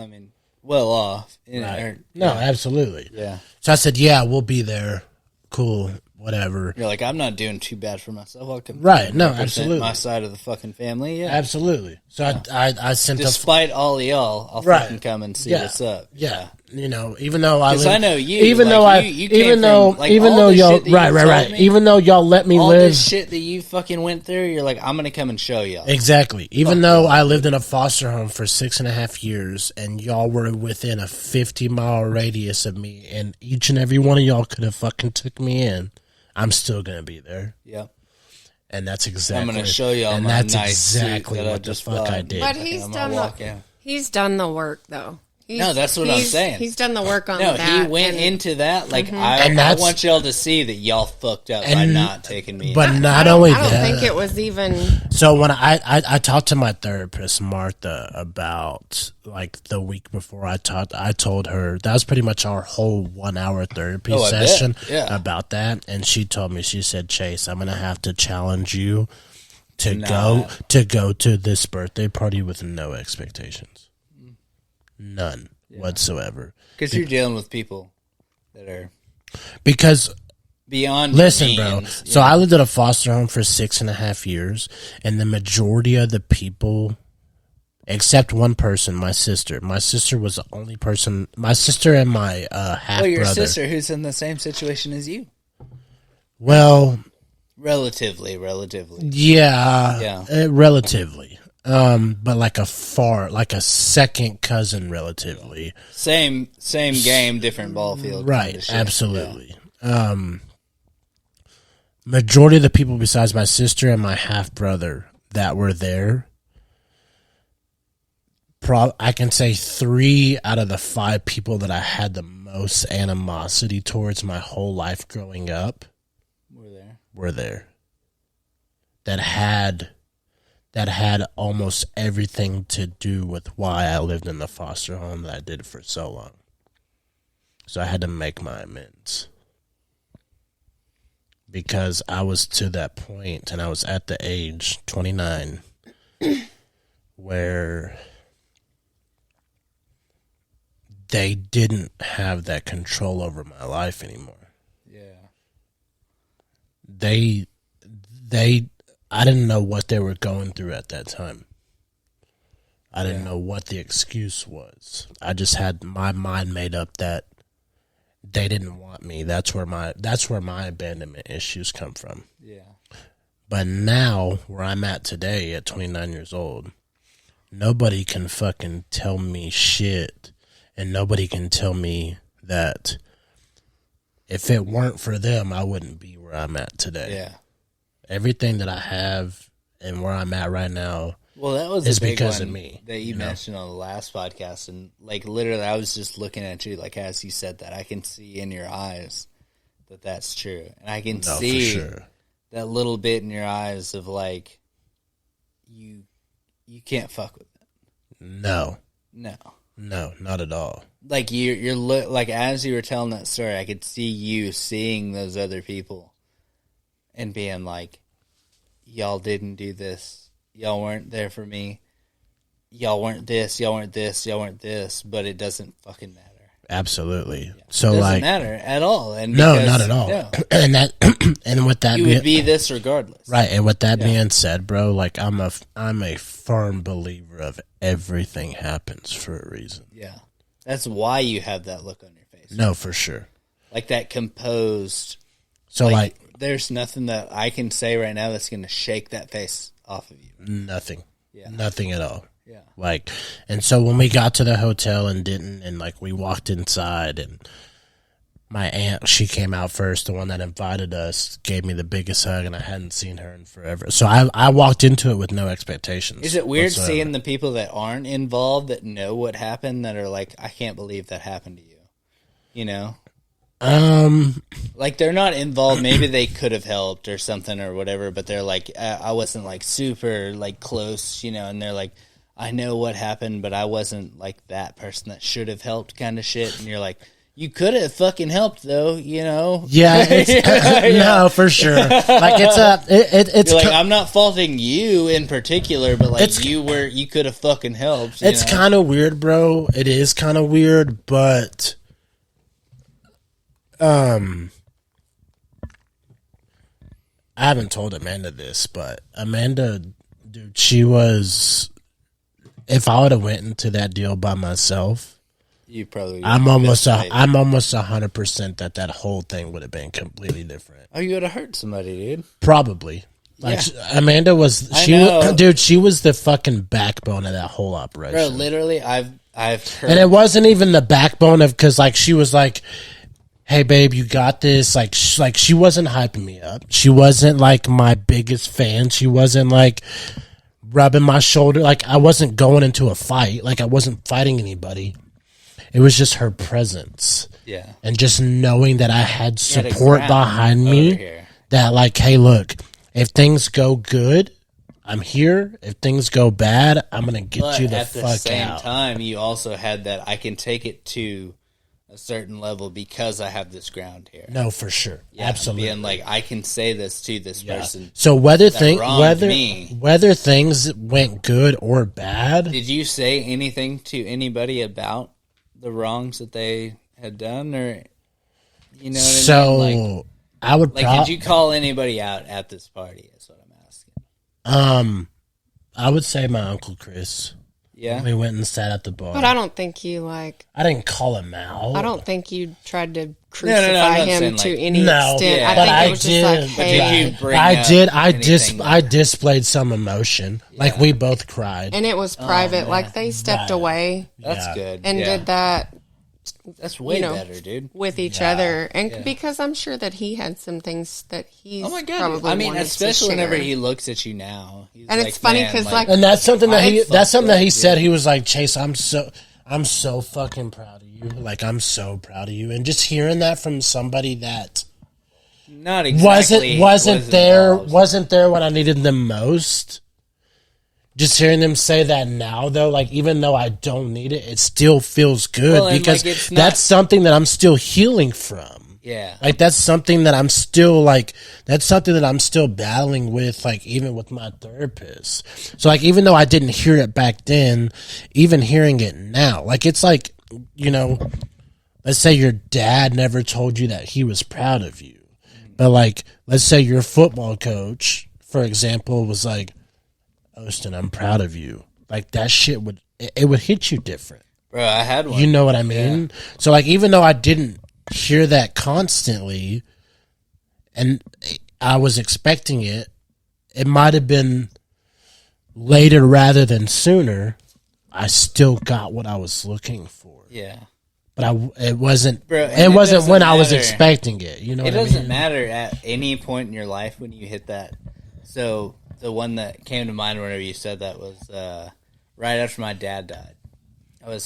off. No, absolutely. Yeah. So I said, "Yeah, we'll be there. Cool, whatever." You're like, I'm not doing too bad for myself. I can Right, no, represent absolutely. my side of the fucking family. Yeah. Absolutely. So I sent Despite all of y'all, I'll Right. fucking come and see Yeah. what's up. Yeah, you know, even though I Because live, I know you. even like, though I, you came even from, though, like, even all though the y'all, shit that you right, told me, even though y'all let me all live, this shit that you fucking went through, you're like, I'm gonna come and show y'all. exactly. Even though I lived in a foster home for 6.5 years, and y'all were within a 50-mile radius of me, and each and every one of y'all could have fucking took me in, I'm still gonna be there, Yeah. and that's exactly. I'm gonna show y'all and my that's nice exactly suit that I what the just fuck I bought. did. But And he's I'm done gonna walk in. He's done the work though. No, that's what I'm saying. He's done the work on No, that. he went and into that like And I that's- want y'all to see that y'all fucked up by And- not taking me. But in. not I only don't that, think it was even. so when I talked to my therapist Martha about like the week before I told her that was pretty much our whole 1-hour therapy Oh, I bet. session Yeah. about that, and she told me, she said, "Chase, I'm gonna have to challenge you to Nah. go to this birthday party with no expectations, none whatsoever, Because you're dealing with people that are because." beyond. Listen, your bro. means, So I lived at a foster home for 6.5 years, and the majority of the people, except one person, my sister. My sister was the only person. My sister and my half Well, your brother. sister, who's in the same situation as you. Well, Relatively. Yeah. Relatively. But like a second cousin relatively. Same game, different ball field. Right, kind of shit. absolutely. Majority of the people besides my sister and my half-brother that were there, I can say 3 out of the 5 people that I had the most animosity towards my whole life growing up were there. That had almost everything to do with why I lived in the foster home that I did for so long. So I had to make my amends. Because I was to that point, and I was at the age, 29, where they didn't have that control over my life anymore. Yeah. I didn't know what they were going through at that time. I didn't know what the excuse was. I just had my mind made up that they didn't want me. That's where my abandonment issues come from. Yeah. But now, where I'm at today, at 29 years old, nobody can fucking tell me shit, and nobody can tell me that if it weren't for them, I wouldn't be where I'm at today. Yeah. Everything that I have and where I'm at right now is a big because of me. That you mentioned on the last podcast, and like literally, I was just looking at you, like as you said that, I can see in your eyes that that's true, and I can see for sure. that little bit in your eyes of like you can't fuck with it. No, not at all. Like you're like as you were telling that story, I could see you seeing those other people and being like, y'all didn't do this. Y'all weren't there for me. Y'all weren't this. Y'all weren't this. Y'all weren't this. But it doesn't fucking matter. Absolutely. Yeah. So it doesn't matter at all. And no, not at all. No. And with that, you would be this regardless. Right. And with that being said, bro, like I'm a firm believer of everything happens for a reason. Yeah, that's why you have that look on your face. No, for sure. Like that composed. So like there's nothing that I can say right now that's going to shake that face off of you. Nothing. Yeah. Nothing at all. Yeah. Like, and so when we got to the hotel and like we walked inside, and my aunt, she came out first, the one that invited us, gave me the biggest hug, and I hadn't seen her in forever. So I walked into it with no expectations. Is it weird whatsoever. seeing the people that aren't involved that know what happened that are like, I can't believe that happened to you? You know? Like they're not involved. Maybe they could have helped or something or whatever, but they're like, I wasn't like super like close, you know, and they're like, I know what happened, but I wasn't like that person that should have helped kind of shit. And you're like, you could have fucking helped though, you know? Yeah, no, for sure. Like it's like, I'm not faulting you in particular, but like you could have fucking helped. It's kind of weird, bro. It is kind of weird, but I haven't told Amanda this, but Amanda, dude, she was. If I would have went into that deal by myself, you probably. I'm almost 100% that whole thing would have been completely different. Oh, you would have hurt somebody, dude. Probably. Like Amanda was, she was the fucking backbone of that whole operation. Bro, literally, I've heard, and it wasn't even the backbone of because like she was like, hey babe, you got this. Like she wasn't hyping me up. She wasn't like my biggest fan. She wasn't like rubbing my shoulder. Like I wasn't going into a fight. Like I wasn't fighting anybody. It was just her presence. Yeah. And just knowing that I had support behind me. That like, hey, look, if things go good, I'm here. If things go bad, I'm gonna get you the fuck out. At the same time, you also had that I can take it to a certain level because I have this ground here. No, for sure. Yeah, absolutely. Being like, I can say this to this person. So whether things went good or bad. Did you say anything to anybody about the wrongs that they had done, or you know what I mean? Like, I would did you call anybody out at this party? Is what I'm asking. I would say my Uncle Chris. Yeah. We went and sat at the bar. But I don't think you like. I didn't call him out. I don't think you tried to I'm crucify not him saying, to like- any No, extent. yeah. I But think I it was did. just like, But hey, did you bring I up did. anything I displayed some emotion. Like we both cried. and it was private. man. Like they stepped Right. away That's Yeah. good. and yeah. did that That's way you know, better, dude. with each Yeah. other, and Yeah. because I'm sure that he had some things that he's Oh my god! probably I mean, wanted to especially whenever share. he looks at you now, he's And it's funny man, 'cause, like- And that's something that I he. fucked That's something that up, he dude. said. He was like, Chase, I'm so fucking proud of you. Like I'm so proud of you. And just hearing that from somebody that not exactly wasn't there involved. when I needed them most. Just hearing them say that now, though, like even though I don't need it, it still feels good Well, and, because like, it's not- that's something that I'm still healing from. Yeah, Like that's something that I'm still battling with, like even with my therapist. So like even though I didn't hear it back then, even hearing it now, like it's like, you know, let's say your dad never told you that he was proud of you. But like let's say your football coach, for example, was like, Austin, I'm proud of you. Like that shit would hit you different. bro. I had one. You know what I mean? So like even though I didn't hear that constantly and I was expecting it, it might have been later rather than sooner. I still got what I was looking for. Yeah, But it wasn't Bro, it and it wasn't doesn't when I was matter. expecting it. You know it what I doesn't mean? matter at any point in your life when you hit that. So the one that came to mind whenever you said that was right after my dad died. I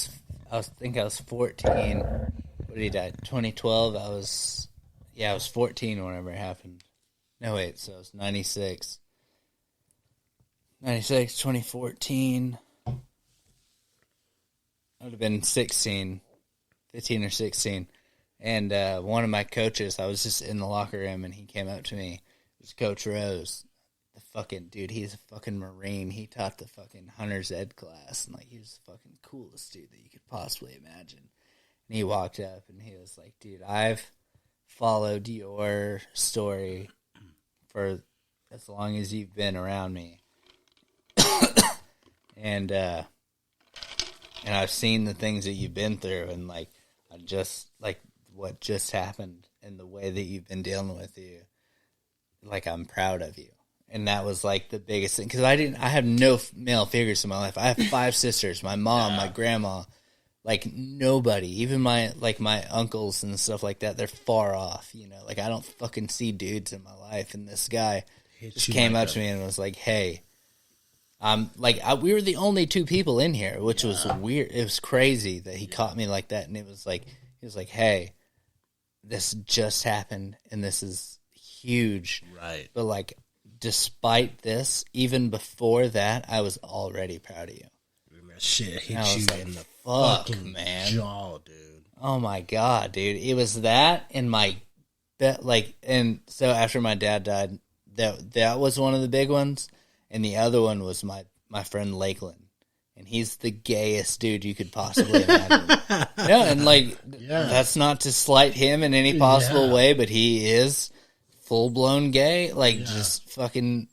think I was 14. What did he die? 2012. I was 14 whenever it happened. No, wait. So it was 96. 96, 2014. I would have been 16, 15 or 16. And one of my coaches, I was just in the locker room, and he came up to me. It was Coach Rose. The fucking dude, he's a fucking Marine. He taught the fucking hunter's ed class, and like he was the fucking coolest dude that you could possibly imagine. And he walked up and he was like, "Dude, I've followed your story for as long as you've been around me, and I've seen the things that you've been through, and like I just like what just happened and the way that you've been dealing with you. Like I'm proud of you." And that was like the biggest thing, because I have no male figures in my life. I have 5 sisters, my mom, my grandma, like nobody, even my uncles and stuff like that. They're far off, you know, like I don't fucking see dudes in my life. And this guy just came up to me and was like, "Hey, we were the only 2 people in here," which was weird. It was crazy that he caught me like that. And he was like, "Hey, this just happened and this is huge." Right. But like, despite this, even before that, I was already proud of you. Shit hit I was you like, in the fuck, fucking man. jaw, dude. Oh my god, dude! It was that and and so after my dad died, that was one of the big ones, and the other one was my friend Lakeland, and he's the gayest dude you could possibly imagine. Yeah, and that's not to slight him in any possible way, but he is full blown gay, just fucking.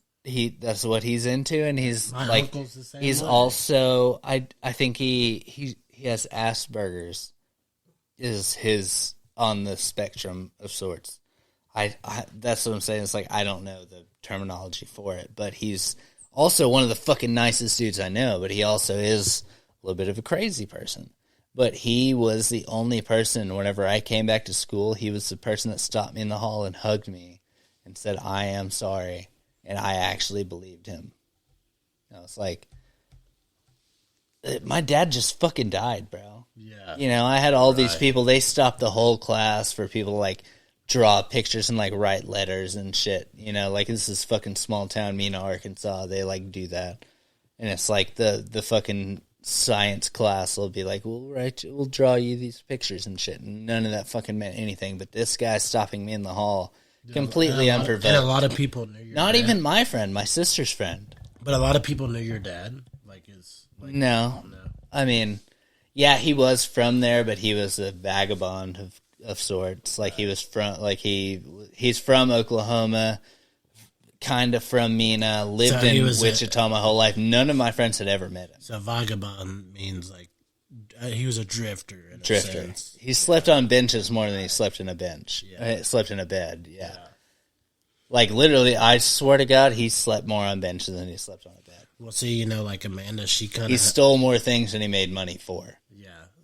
That's what he's into, and he's My like, uncle's the same he's way. also, I think he has Asperger's, is his on the spectrum of sorts. I that's what I'm saying. It's like I don't know the terminology for it, but he's also one of the fucking nicest dudes I know. But he also is a little bit of a crazy person. But he was the only person. Whenever I came back to school, he was the person that stopped me in the hall and hugged me and said, "I am sorry." And I actually believed him. I was like, my dad just fucking died, bro. Yeah. You know, I had all these people, they stopped the whole class for people to like draw pictures and like write letters and shit. You know, like this is fucking small town, Meador, Arkansas. They like do that. And it's like the fucking science class will be like, we'll draw you these pictures and shit. And none of that fucking meant anything. But this guy stopping me in the hall, completely unprovoked. And a lot of people knew your Not dad. even my friend, my sister's friend. But a lot of people knew your dad. No. I mean, yeah, he was from there, but he was a vagabond of sorts. Like he was from, like he's from Oklahoma, kind of from Mina, lived So he in was Wichita my whole life. None of my friends had ever met him. So vagabond means like he was a drifter. In Drifter. A sense. He slept on benches more than he slept in a bench. Yeah. Slept in a bed. Yeah. Like literally, I swear to God, he slept more on benches than he slept on a bed. Well, see, you know, like Amanda, she kind of He stole more things than he made money for.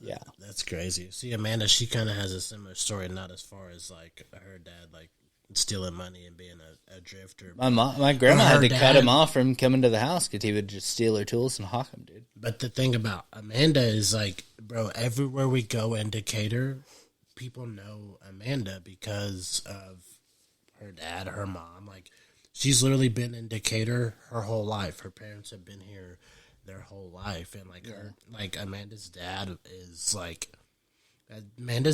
Yeah. That's crazy. See, Amanda, she kind of has a similar story, not as far as like her dad, like stealing money and being a drifter. My grandma had to Her cut dad- him off from coming to the house because he would just steal her tools and hawk them, dude. But the thing about Amanda is like, bro, everywhere we go in Decatur, people know Amanda because of her dad, her mom. Like, she's literally been in Decatur her whole life. Her parents have been here their whole life, and like Amanda's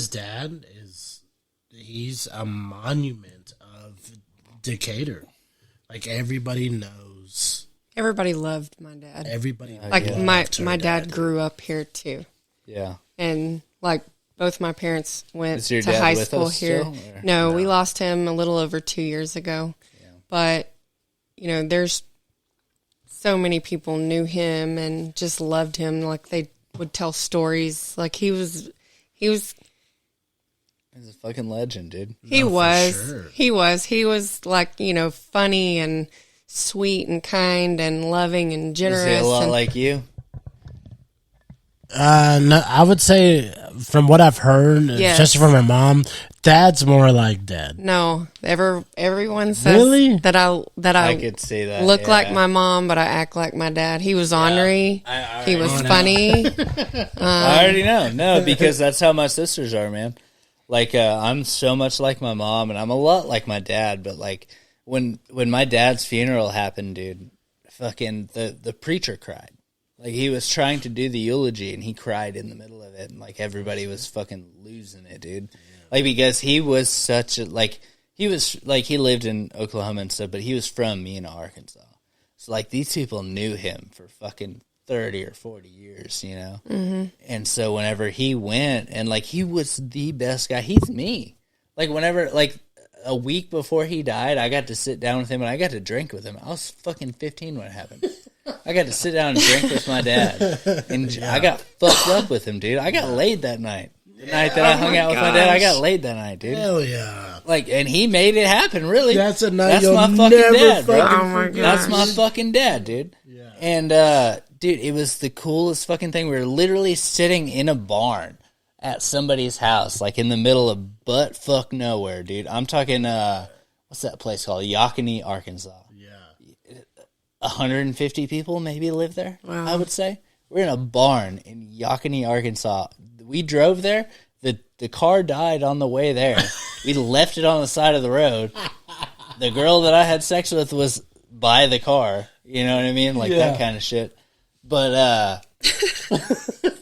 dad is he's a monument of Decatur. Like, everybody knows. Everybody loved my dad. Everybody Like loved her my dad grew up here too, Yeah. and like both my parents went Is your to dad high with school us here. still, or- No, we lost him a little over 2 years ago. But you know, there's so many people knew him and just loved him. Like, they would tell stories. Like, he was. He's a fucking legend, dude. He for was. sure. He was like, you know, funny and sweet and kind and loving and Is generous. he a lot and, like you? No, I would say from what I've heard, Yes. especially from my mom, Dad's more like Dad. no, everyone says Really? that I I could see that. look yeah. like my mom, but I act like my dad. He was ornery. I He was already know. funny. I already know. No, because that's how my sisters are, man. Like, I'm so much like my mom, and I'm a lot like my dad. But like, when my dad's funeral happened, dude, fucking the preacher cried. Like, he was trying to do the eulogy, and he cried in the middle of it, and like everybody was fucking losing it, dude. Like, because he was such a he lived in Oklahoma and stuff, but he was from Meador, Arkansas. So like, these people knew him for fucking 30 or 40 years, you know? Mm-hmm. And so whenever he went, and like, he was the best guy. He's me. Like, whenever, like, a week before he died, I got to sit down with him and I got to drink with him. I was fucking 15 when it happened. I got to sit down and drink with my dad. And I got fucked up with him, dude. I got laid that night. The night that I hung out with my dad, I got laid that night, dude. Hell yeah. Like, and he made it happen, really. That's a night That's you'll my fucking never dad, bro. fucking Oh my forget. God. That's my fucking dad, dude. Yeah. And, dude, it was the coolest fucking thing. We were literally sitting in a barn at somebody's house, like in the middle of butt fuck nowhere, dude. I'm talking, what's that place called? Yakini, Arkansas. Yeah. 150 people maybe live there, Wow. I would say. We're in a barn in Yakini, Arkansas. We drove there. The car died on the way there. We left it on the side of the road. The girl that I had sex with was by the car. You know what I mean? Like, that kind of shit. But,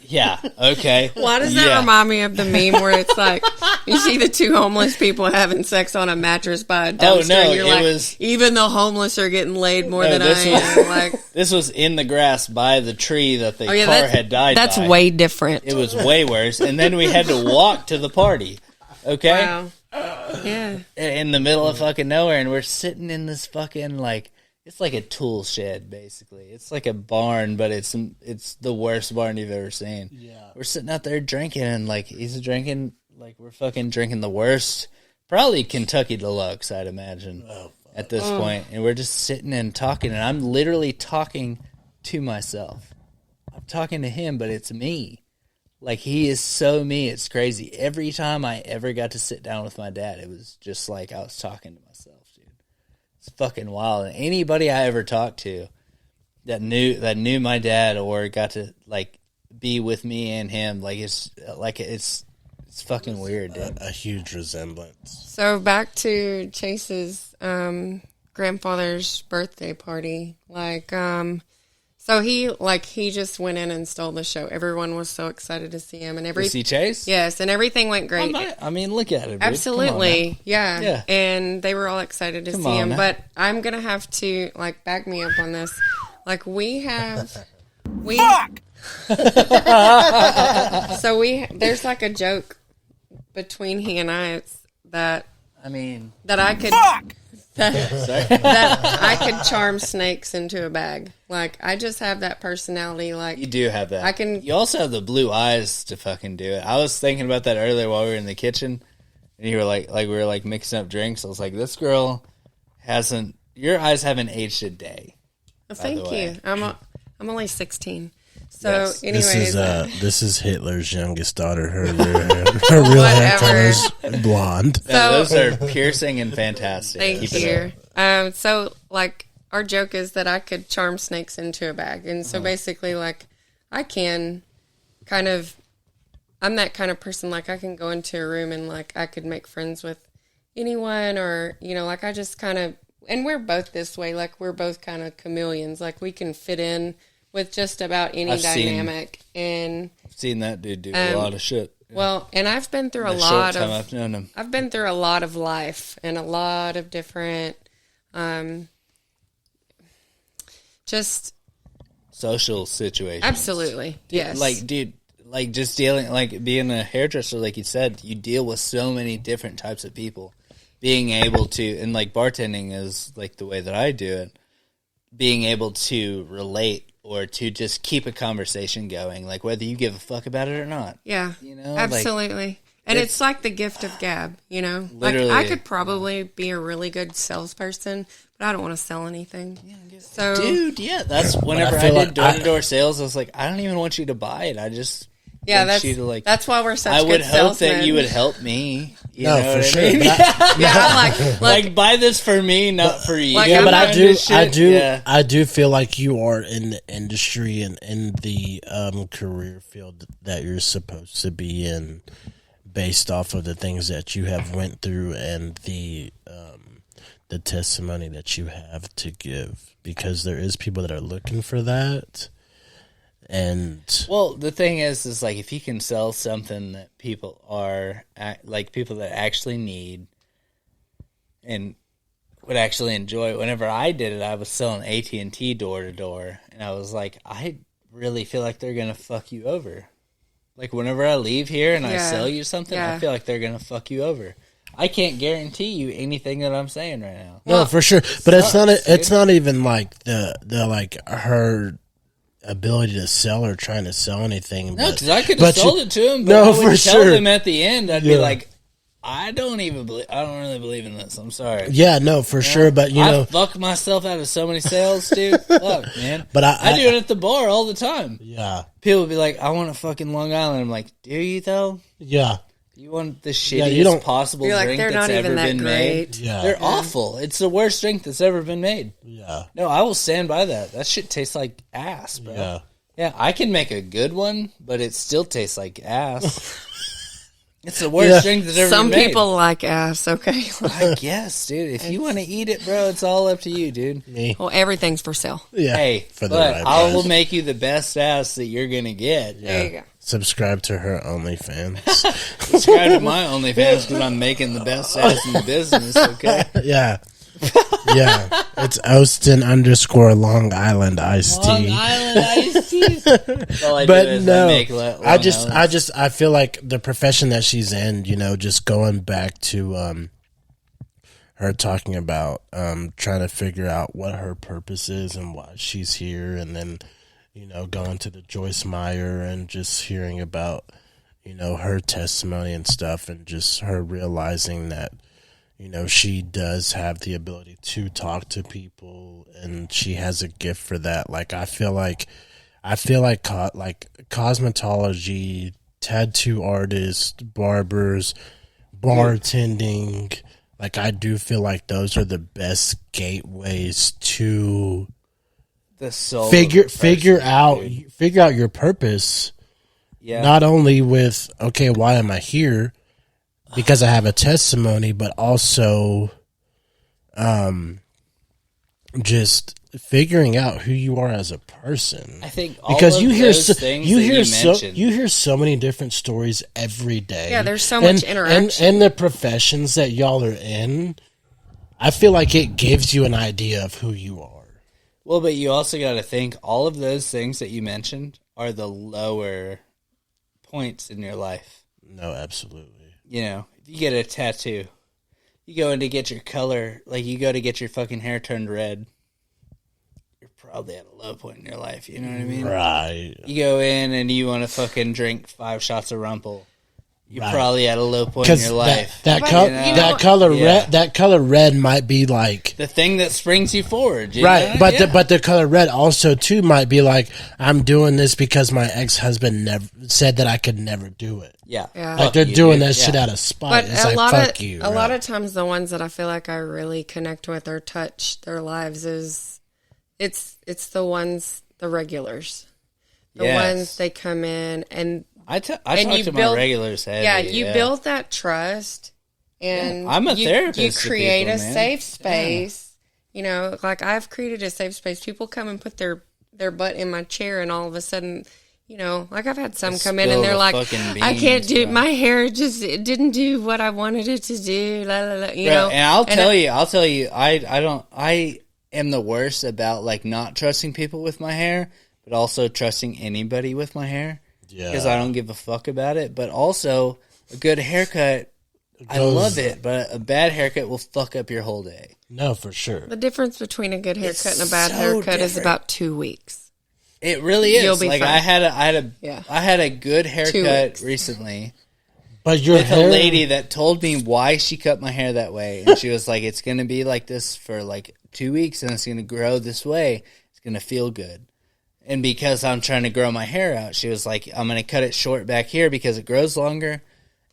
yeah, okay. Why does that Yeah. remind me of the meme where it's like you see the two homeless people having sex on a mattress by a dumpster? Oh, no, and you're it like, was- even the homeless are getting laid more No, than I this was- am. Like, This was in the grass by the tree that the oh yeah, car had died that's by. way different. It was way worse. And then we had to walk to the party. Okay? Wow. Yeah. In the middle of fucking nowhere, and we're sitting in this fucking, like, it's like a tool shed, basically. It's like a barn, but it's the worst barn you've ever seen. Yeah. We're sitting out there drinking, and like, he's drinking, like, we're fucking drinking the worst, probably Kentucky Deluxe, I'd imagine, at this point. And we're just sitting and talking, and I'm literally talking to myself. I'm talking to him, but it's me. Like, he is so me, it's crazy. Every time I ever got to sit down with my dad, it was just like I was talking to myself, dude. It's fucking wild. And anybody I ever talked to that knew my dad or got to, like, be with me and him, like, it's fucking weird, dude. A huge resemblance. So back to Chase's grandfather's birthday party. Like, so he just went in and stole the show. Everyone was so excited to see him, and To see Chase? yes, and everything went great. I mean, look at it, dude. Absolutely, yeah. Yeah. And they were all excited to Come see on him. now. But I'm gonna have to like back me up on this. Like there's like a joke between he and I. It's that I mean, I could that I could charm snakes into a bag. Like, I just have that personality. Like, You do have that. I can. You also have the blue eyes to fucking do it. I was thinking about that earlier while we were in the kitchen, and you were like we were like mixing up drinks. I was like, this girl hasn't. Your eyes haven't aged a day. Well, thank you. I'm only 16. So, Yes. anyways, This is Hitler's youngest daughter. Her real hair color is blonde. No, those are piercing and fantastic. thank Keep it you. up. So, like, our joke is that I could charm snakes into a bag, and so basically, like, I can kind of. I'm that kind of person. Like, I can go into a room and like I could make friends with anyone, or like I just kind of. And we're both this way. Like, we're both kind of chameleons. Like, we can fit in with just about any dynamic. And I've seen that dude do a lot of shit. well, and I've been through a The lot short time of. I've known him. I've been through a lot of life and a lot of different, just Social situations. absolutely yes. Like just dealing, like being a hairdresser, like you said, you deal with so many different types of people. Being able to, and like bartending is like the way that I do it, being able to relate or to just keep a conversation going, like whether you give a fuck about it or not. Yeah, like, absolutely. And it's like the gift of gab, Literally. Like, I could probably be a really good salesperson, but I don't want to sell anything. So, Dude, yeah, that's whenever I feel did like door-to-door sales, I was like, I don't even want you to buy it. I just yeah, want you to like. that's why we're such I good would hope salesmen. that you would help me. You No, know for what sure. I mean? But Yeah, I'm like, look, Like buy this for me, not for you. Like, yeah, I'm but not I do feel like you are in the industry and in the career field that you're supposed to be in, based off of the things that you have went through and the testimony that you have to give, because there is people that are looking for that. And Well, the thing is like if you can sell something that people are like people that actually need and would actually enjoy. Whenever I did it, I was selling AT&T door to door, and I was like, I really feel like they're gonna fuck you over. Like whenever I leave here and I Yeah. sell you something, I Yeah. feel like they're gonna fuck you over. I can't guarantee you anything that I'm saying right now. no, for sure, but it's not. sucks, It's dude. not even like the like her ability to sell or trying to sell anything. No, but- because I could but have you- sold it to him, but No, I would for tell sure. them at the end, I'd be Yeah. like, I don't really believe in this. I'm sorry. Yeah, no, for sure, but I fuck myself out of so many sales, dude. Fuck, man. But I do it at the bar all the time. yeah, People would be like, I want a fucking Long Island. I'm like, do you though? yeah, You want the you shittiest don't- possible you're like, drink they're that's not ever even that been great. made? yeah, They're awful. It's the worst drink that's ever been made. yeah, No, I will stand by that. That shit tastes like ass, bro. yeah. Yeah, I can make a good one, but it still tastes like ass. It's the worst Yeah. drink that's ever some been made. people like ass. Okay, I guess, dude. If you want to eat it, bro, it's all up to you, dude. Me, well, everything's for sale. yeah. Hey, for the but right I will price. make you the best ass that you're gonna get. There you go. Subscribe to her OnlyFans. Subscribe to my OnlyFans because I'm making the best ass in the business. Okay. yeah, yeah. It's Austin _ Long Island iced Long tea. Island iced tea. All I do But is no, I make I feel like the profession that she's in, just going back to her talking about trying to figure out what her purpose is and why she's here, and then going to the Joyce Meyer and just hearing about her testimony and stuff, and just her realizing that she does have the ability to talk to people, and she has a gift for that. Like I feel like cosmetology, tattoo artists, barbers, bartending. Like I do feel like those are the best gateways to the soul. figure out your purpose. Yeah. Not only with why am I here? Because I have a testimony, but also just figuring out who you are as a person. I think all Because of you hear those so, things you that hear you so mentioned. you hear so many different stories every day. Yeah, there's so much interaction. And the professions that y'all are in, I feel like it gives you an idea of who you are. Well, but you also got to think all of those things that you mentioned are the lower points in your life. No, absolutely. If you get a tattoo, you go in to get your color, like you go to get your fucking hair turned red, you're probably at a low point in your life. You know what I mean? Right. You go in and you want to fucking drink 5 shots of Rumple. You're Right. probably at a low point in your life. That Yeah. color red might be like The thing that springs you forward. You right, know? but Yeah. the color red also too might be like I'm doing this because my ex-husband never said that I could never do it. Yeah. Yeah. Like Fuck they're you, doing dude. that shit Yeah. out of spite. But It's a like lot fuck of you. a lot of times, the ones that I feel like I really connect with or touch their lives is it's the ones, the regulars, the Yes. ones they come in and I and talk you to build- my regulars heavy. yeah, you build that trust, and I'm a therapist You to create people, a man. safe space. You know, like I've created a safe space. People come and put their butt in my chair, and all of a sudden, you know, like I've had some come in and spill they're the like, fucking "I can't beans, do bro." my hair. It didn't do what I wanted it to do." La, la, la, you Bro, know, and I'll tell you, I am the worst about like not trusting people with my hair, but also trusting anybody with my hair. Yeah. Because I don't give a fuck about it. But also, a good haircut, I love it, but a bad haircut will fuck up your whole day. No, for sure. The difference between a good haircut and a bad so haircut is different. about 2 weeks. It really is. You'll be like fine. I had Yeah. a good 2 haircut weeks. recently But your with hair, a lady that told me why she cut my hair that way, and she was like, "It's gonna be like this for like 2 weeks, and it's gonna grow this way. It's gonna feel good." And because I'm trying to grow my hair out, she was like, "I'm gonna cut it short back here because it grows longer,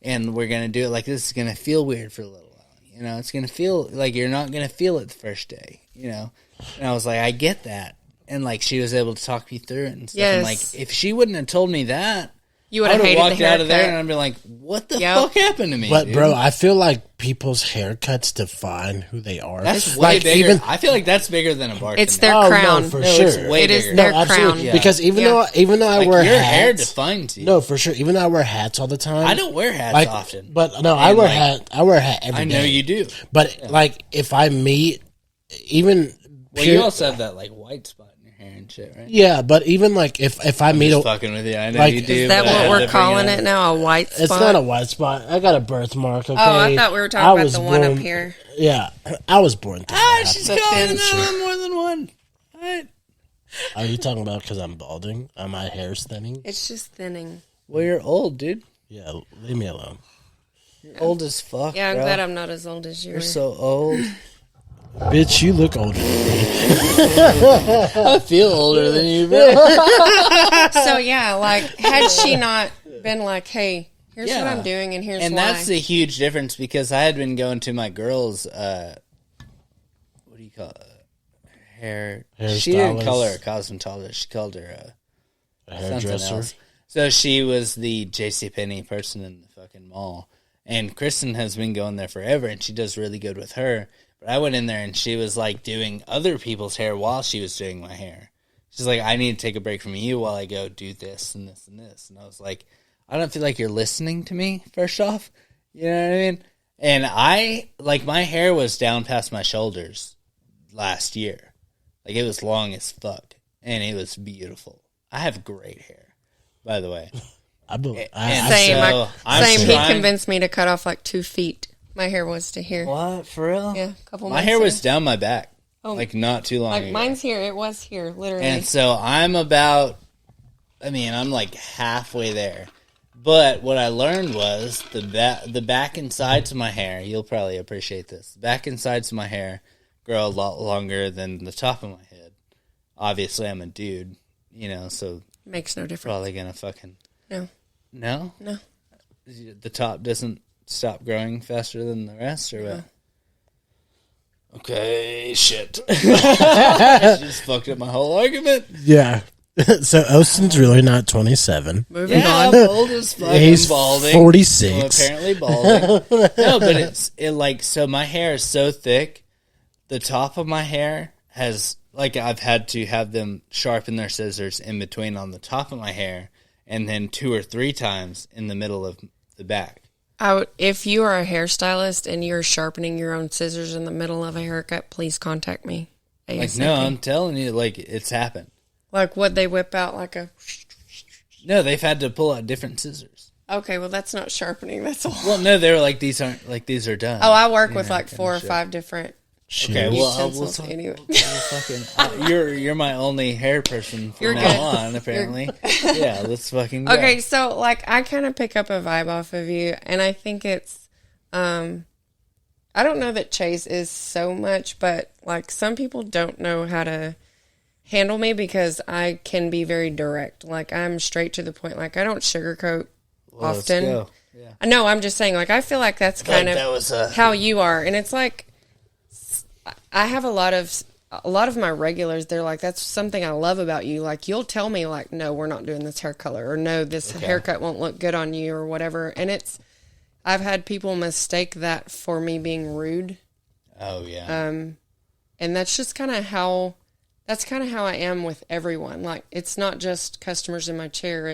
and we're gonna do it like this. It's gonna feel weird for a little while. You know, it's gonna feel like you're not gonna feel it the first day. You know." And I was like, "I get that." And like she was able to talk me through it and stuff. And like Yes. if she wouldn't have told me that, You would I have would have hated walked the out of there haircut. and I'd be like, "What the Yep. fuck happened to me?" but dude? bro, I feel like people's haircuts define who they are. That's way like bigger. even I feel like that's bigger than a bartender. It's their Oh, crown. no, for No, sure. it's way It is bigger. their no, absolutely. crown. Yeah. Because even Yeah. though I Like wear your hats, hair defines you. no, for sure. Even though I wear hats all the time, I don't wear hats like often. But no, I And, wear like, hat. I wear a hat every I know day. you do. But like if I meet, even Well, pure- you also have that like white spot in your hair and shit, right? yeah, but even like if I meet Just a, fucking with you. I know like- you do. Is that but I what had we're to bring calling up. it now? A white spot? it's not a white spot. I got a birthmark. Okay. Oh, I thought we were talking I about was the one up born- here. Yeah, I was born. through Ah, that. she's The calling thin it out on more than one. Alright. Are you talking about because I'm balding? Are my hair's thinning? It's just thinning. Well, you're old, dude. Yeah, leave me alone. You're old as fuck. Yeah, I'm bro. glad I'm not as old as you. You're so old. Bitch, you look older than me. I feel older than you, bro. So yeah, like had she not been like, "Hey, here's what Yeah. I'm doing, and here's And why," that's the huge difference because I had been going to my girl's, what do you call it? Hair. She didn't call her a cosmetologist. She called her A something hairdresser. else. So she was the JCPenney person in the fucking mall. And Kristen has been going there forever, and she does really good with her. But I went in there, and she was, like, doing other people's hair while she was doing my hair. She's like, "I need to take a break from you while I go do this and this and this." And I was like, "I don't feel like you're listening to me, first off." You know what I mean? And I, like, my hair was down past my shoulders last year. Like, it was long as fuck. And it was beautiful. I have great hair, by the way. I believe. And same. so, I'm Same. He trying- convinced me to cut off like 2 feet. My hair was to here. What? For real? Yeah, a couple. My months hair ago. was down my back. Oh. Like, not too long like ago. mine's here. It was here, literally. And so I'm about, I'm like halfway there. But what I learned was the back and sides of my hair, you'll probably appreciate this. The back and sides of my hair grow a lot longer than the top of my head. Obviously, I'm a dude, so Makes no difference. probably gonna fucking... No. No? No. The top doesn't stop growing faster than the rest, or what? Okay, shit. Just fucked up my whole argument. Yeah. So Austin's really not 27. Moving Yeah, on. I'm old as fuck. He's I'm balding. 46. Well, apparently balding. No, but so my hair is so thick, the top of my hair has, I've had to have them sharpen their scissors in between on the top of my hair, and then 2 or 3 times in the middle of the back. If you are a hairstylist and you're sharpening your own scissors in the middle of a haircut, please contact me. ASAP. No, I'm telling you, it's happened. Like what they whip out like a... No, they've had to pull out different scissors. Okay, well, that's not sharpening. That's all. Well, no, they were like, these are done. Oh, I work with like 4 or 5 different. Okay, well, utensils anyway. You're my only hair person from You're now good. on, apparently. Yeah, let's fucking go. Okay, so like I kind of pick up a vibe off of you, and I think it's, I don't know that Chase is so much, but like some people don't know how to handle me because I can be very direct. Like I'm straight to the point. Like I don't sugarcoat often. Let's go. Yeah. No, I'm just saying. Like I feel like that's kind that was of how you are, and it's like I have a lot of my regulars. They're like, that's something I love about you. Like you'll tell me like, no, we're not doing this hair color, or no, this haircut won't look good on you, or whatever. And I've had people mistake that for me being rude. Oh yeah. And that's just kind of how I am with everyone. Like it's not just customers in my chair.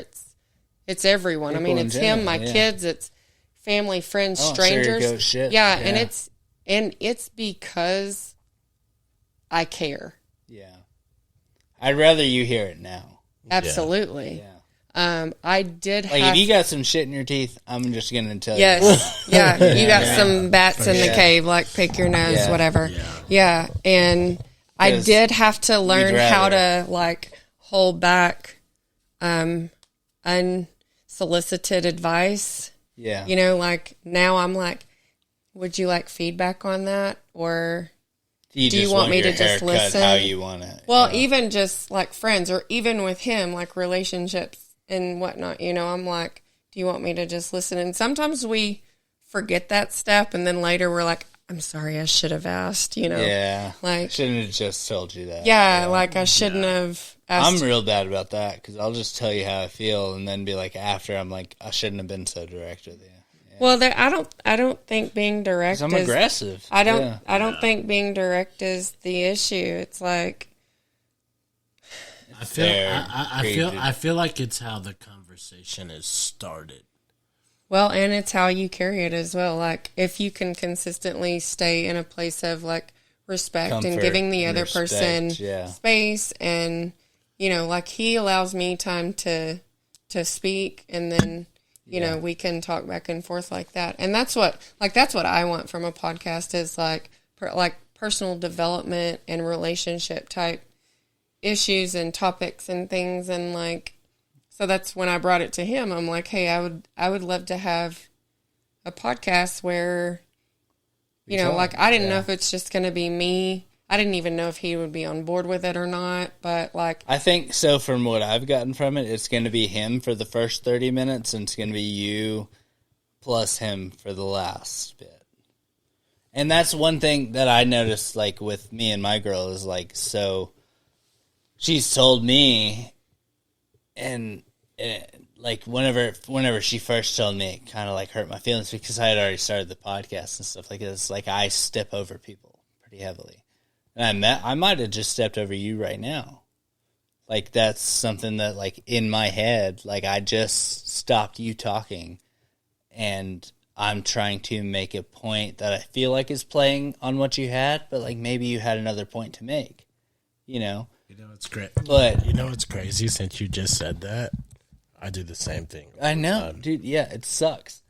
It's everyone. People I mean, in it's general, him, my kids, it's family, friends, strangers. Sugarcoat shit. Yeah, and it's because I care. Yeah. I'd rather you hear it now. Absolutely. Yeah. I did Like, have... if you got some shit in your teeth, I'm just going to tell you. Yes. Yeah. You got some bats in the sure. cave, like pick your nose, Yeah. whatever. Yeah. And I 'Cause did have to learn how rather. to, like, hold back unsolicited advice. Yeah. You know, like, now I'm like, would you like feedback on that? Or... Do you just want me your to just haircut listen? how you want it? Well, you know? even just like friends or even with him, like relationships and whatnot, you know, I'm like, do you want me to just listen? And sometimes we forget that step and then later we're like, I'm sorry, I should have asked, you know. Yeah. Like, shouldn't have just told you that. yeah, like I shouldn't have asked. I'm real bad about that because I'll just tell you how I feel and then be like, after, I'm like, I shouldn't have been so direct with you. Well, I don't think being direct 'Cause I'm aggressive. I don't think being direct is the issue. It's like, I feel like it's how the conversation is started. well, and it's how you carry it as well. Like, if you can consistently stay in a place of, like, respect Comfort and giving the and other respect, person yeah. space and, you know, like, he allows me time to speak and then, you know, we can talk back and forth like that. And that's what I want from a podcast is, like, personal development and relationship type issues and topics and things. And, like, so that's when I brought it to him. I'm like, hey, I would love to have a podcast where, you know, like, I didn't know if it's just going to be me. I didn't even know if he would be on board with it or not, but like... I think so from what I've gotten from it, it's going to be him for the first 30 minutes, and it's going to be you plus him for the last bit. And that's one thing that I noticed, like, with me and my girl is, like, so she's told me, and like, whenever she first told me, it kind of, like, hurt my feelings because I had already started the podcast and stuff like this. Like, I step over people pretty heavily. And I might have just stepped over you right now. Like, that's something that, like, in my head, like, I just stopped you talking, and I'm trying to make a point that I feel like is playing on what you had, but, like, maybe you had another point to make, you know? You know, it's great. But you know what's crazy? Since you just said that, I do the same thing. I know, dude, yeah, it sucks.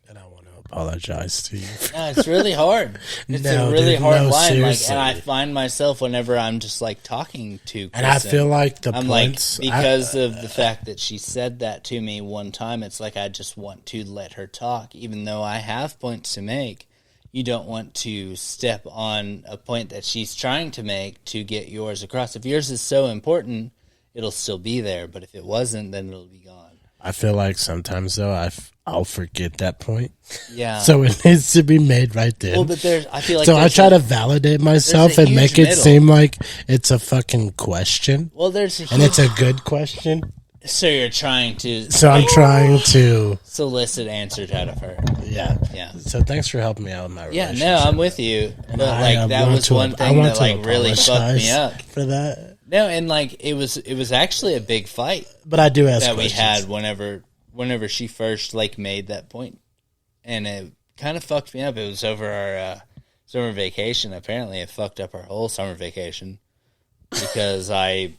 And I want to apologize to you. No, it's really hard. It's a really hard line. Like, and I find myself whenever I'm just, like, talking to Kristen, and I feel like I'm points... like, because of the fact that she said that to me one time, it's like I just want to let her talk. Even though I have points to make, you don't want to step on a point that she's trying to make to get yours across. If yours is so important, it'll still be there. But if it wasn't, then it'll be gone. I feel like sometimes, though, I'll forget that point. Yeah. So it needs to be made right then. Well, but I feel like... So I try to validate myself and make it seem like it's a fucking question. Well, and it's a good question. So you're trying to... So I'm trying to... solicit answers out of her. Yeah. Yeah. So thanks for helping me out with my relationship. Yeah, no, I'm with you. But, like, that was one thing that, like, really fucked me up. For that. No, and, like, it was actually a big fight. But I do ask that questions. we had whenever she first, like, made that point. And it kind of fucked me up. It was over our summer vacation. Apparently, it fucked up our whole summer vacation because I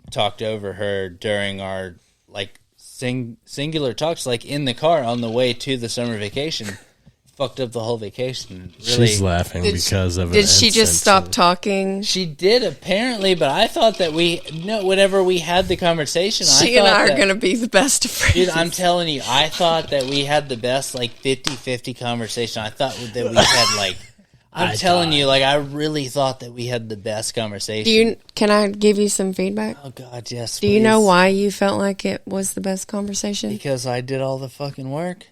talked over her during our, like, singular talks, like in the car on the way to the summer vacation. Fucked up the whole vacation. Really. She's laughing because of it. Did she just stop talking? She did, apparently, but I thought that whenever we had the conversation, She and I are going to be the best of friends. Dude, I'm telling you, I thought that we had the best, like, 50-50 conversation. I thought that we had, like, I really thought that we had the best conversation. Can I give you some feedback? Oh, God, yes, Do you know why you felt like it was the best conversation? Because I did all the fucking work.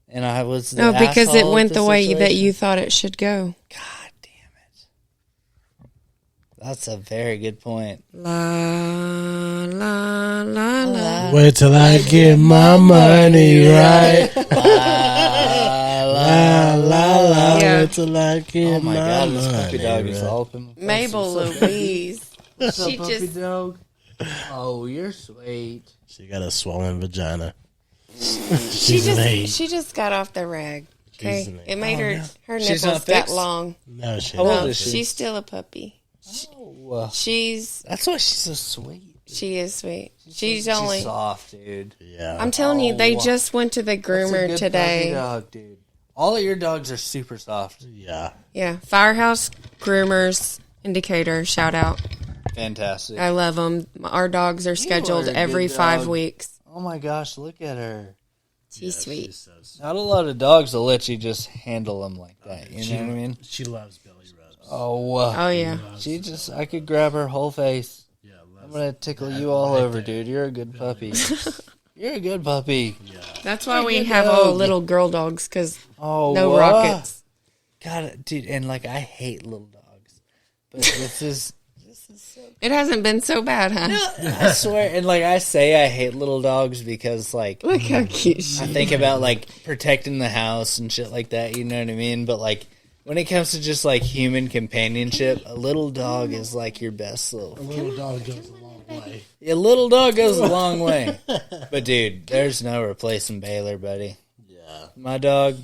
And I was the because it went the way situation. that you thought it should go. God damn it. That's a very good point. La, la, la, la. Wait till I get my money right. La, la, la. Yeah. Wait till I get Oh my God, this money puppy dog is right. all up in my face. Mabel Louise. What's up, She puppy just dog? Oh, you're sweet. She got a swollen vagina. she just got off the rag. Okay, it made her She's nipples not got fixed? long. No, she How old No, is she? she's still a puppy. Oh, She's that's why she's so sweet. she is sweet. She's only. soft, dude. Yeah. I'm telling you, they Oh, just went to the That's a groomer good today. puppy dog, dude. All of your dogs are super soft. Yeah. Yeah, Firehouse Groomers in Decatur. Shout out. Fantastic. I love them. Our dogs are scheduled are a good every 5 dog. weeks. Oh my gosh, look at her. She's sweet. Not a lot of dogs will let you just handle them like that. You know what I mean? She loves belly rubs. Oh, Oh yeah. I could grab her whole face. Yeah, I'm gonna tickle you all over, dude. You're a good puppy. You're a good puppy. That's why we good have all dog. little girl dogs because Oh, no rockets. God, dude, and like I hate little dogs, but this is so. It hasn't been so bad, huh? I swear, and like I say, I hate little dogs because like Look how cute she I is. think about like protecting the house and shit like that. You know what I mean? But like when it comes to just like human companionship, a little dog is like your best little. A little dog goes a long way. A little dog goes a long way. But dude, there's no replacing Baylor, buddy. Yeah. My dog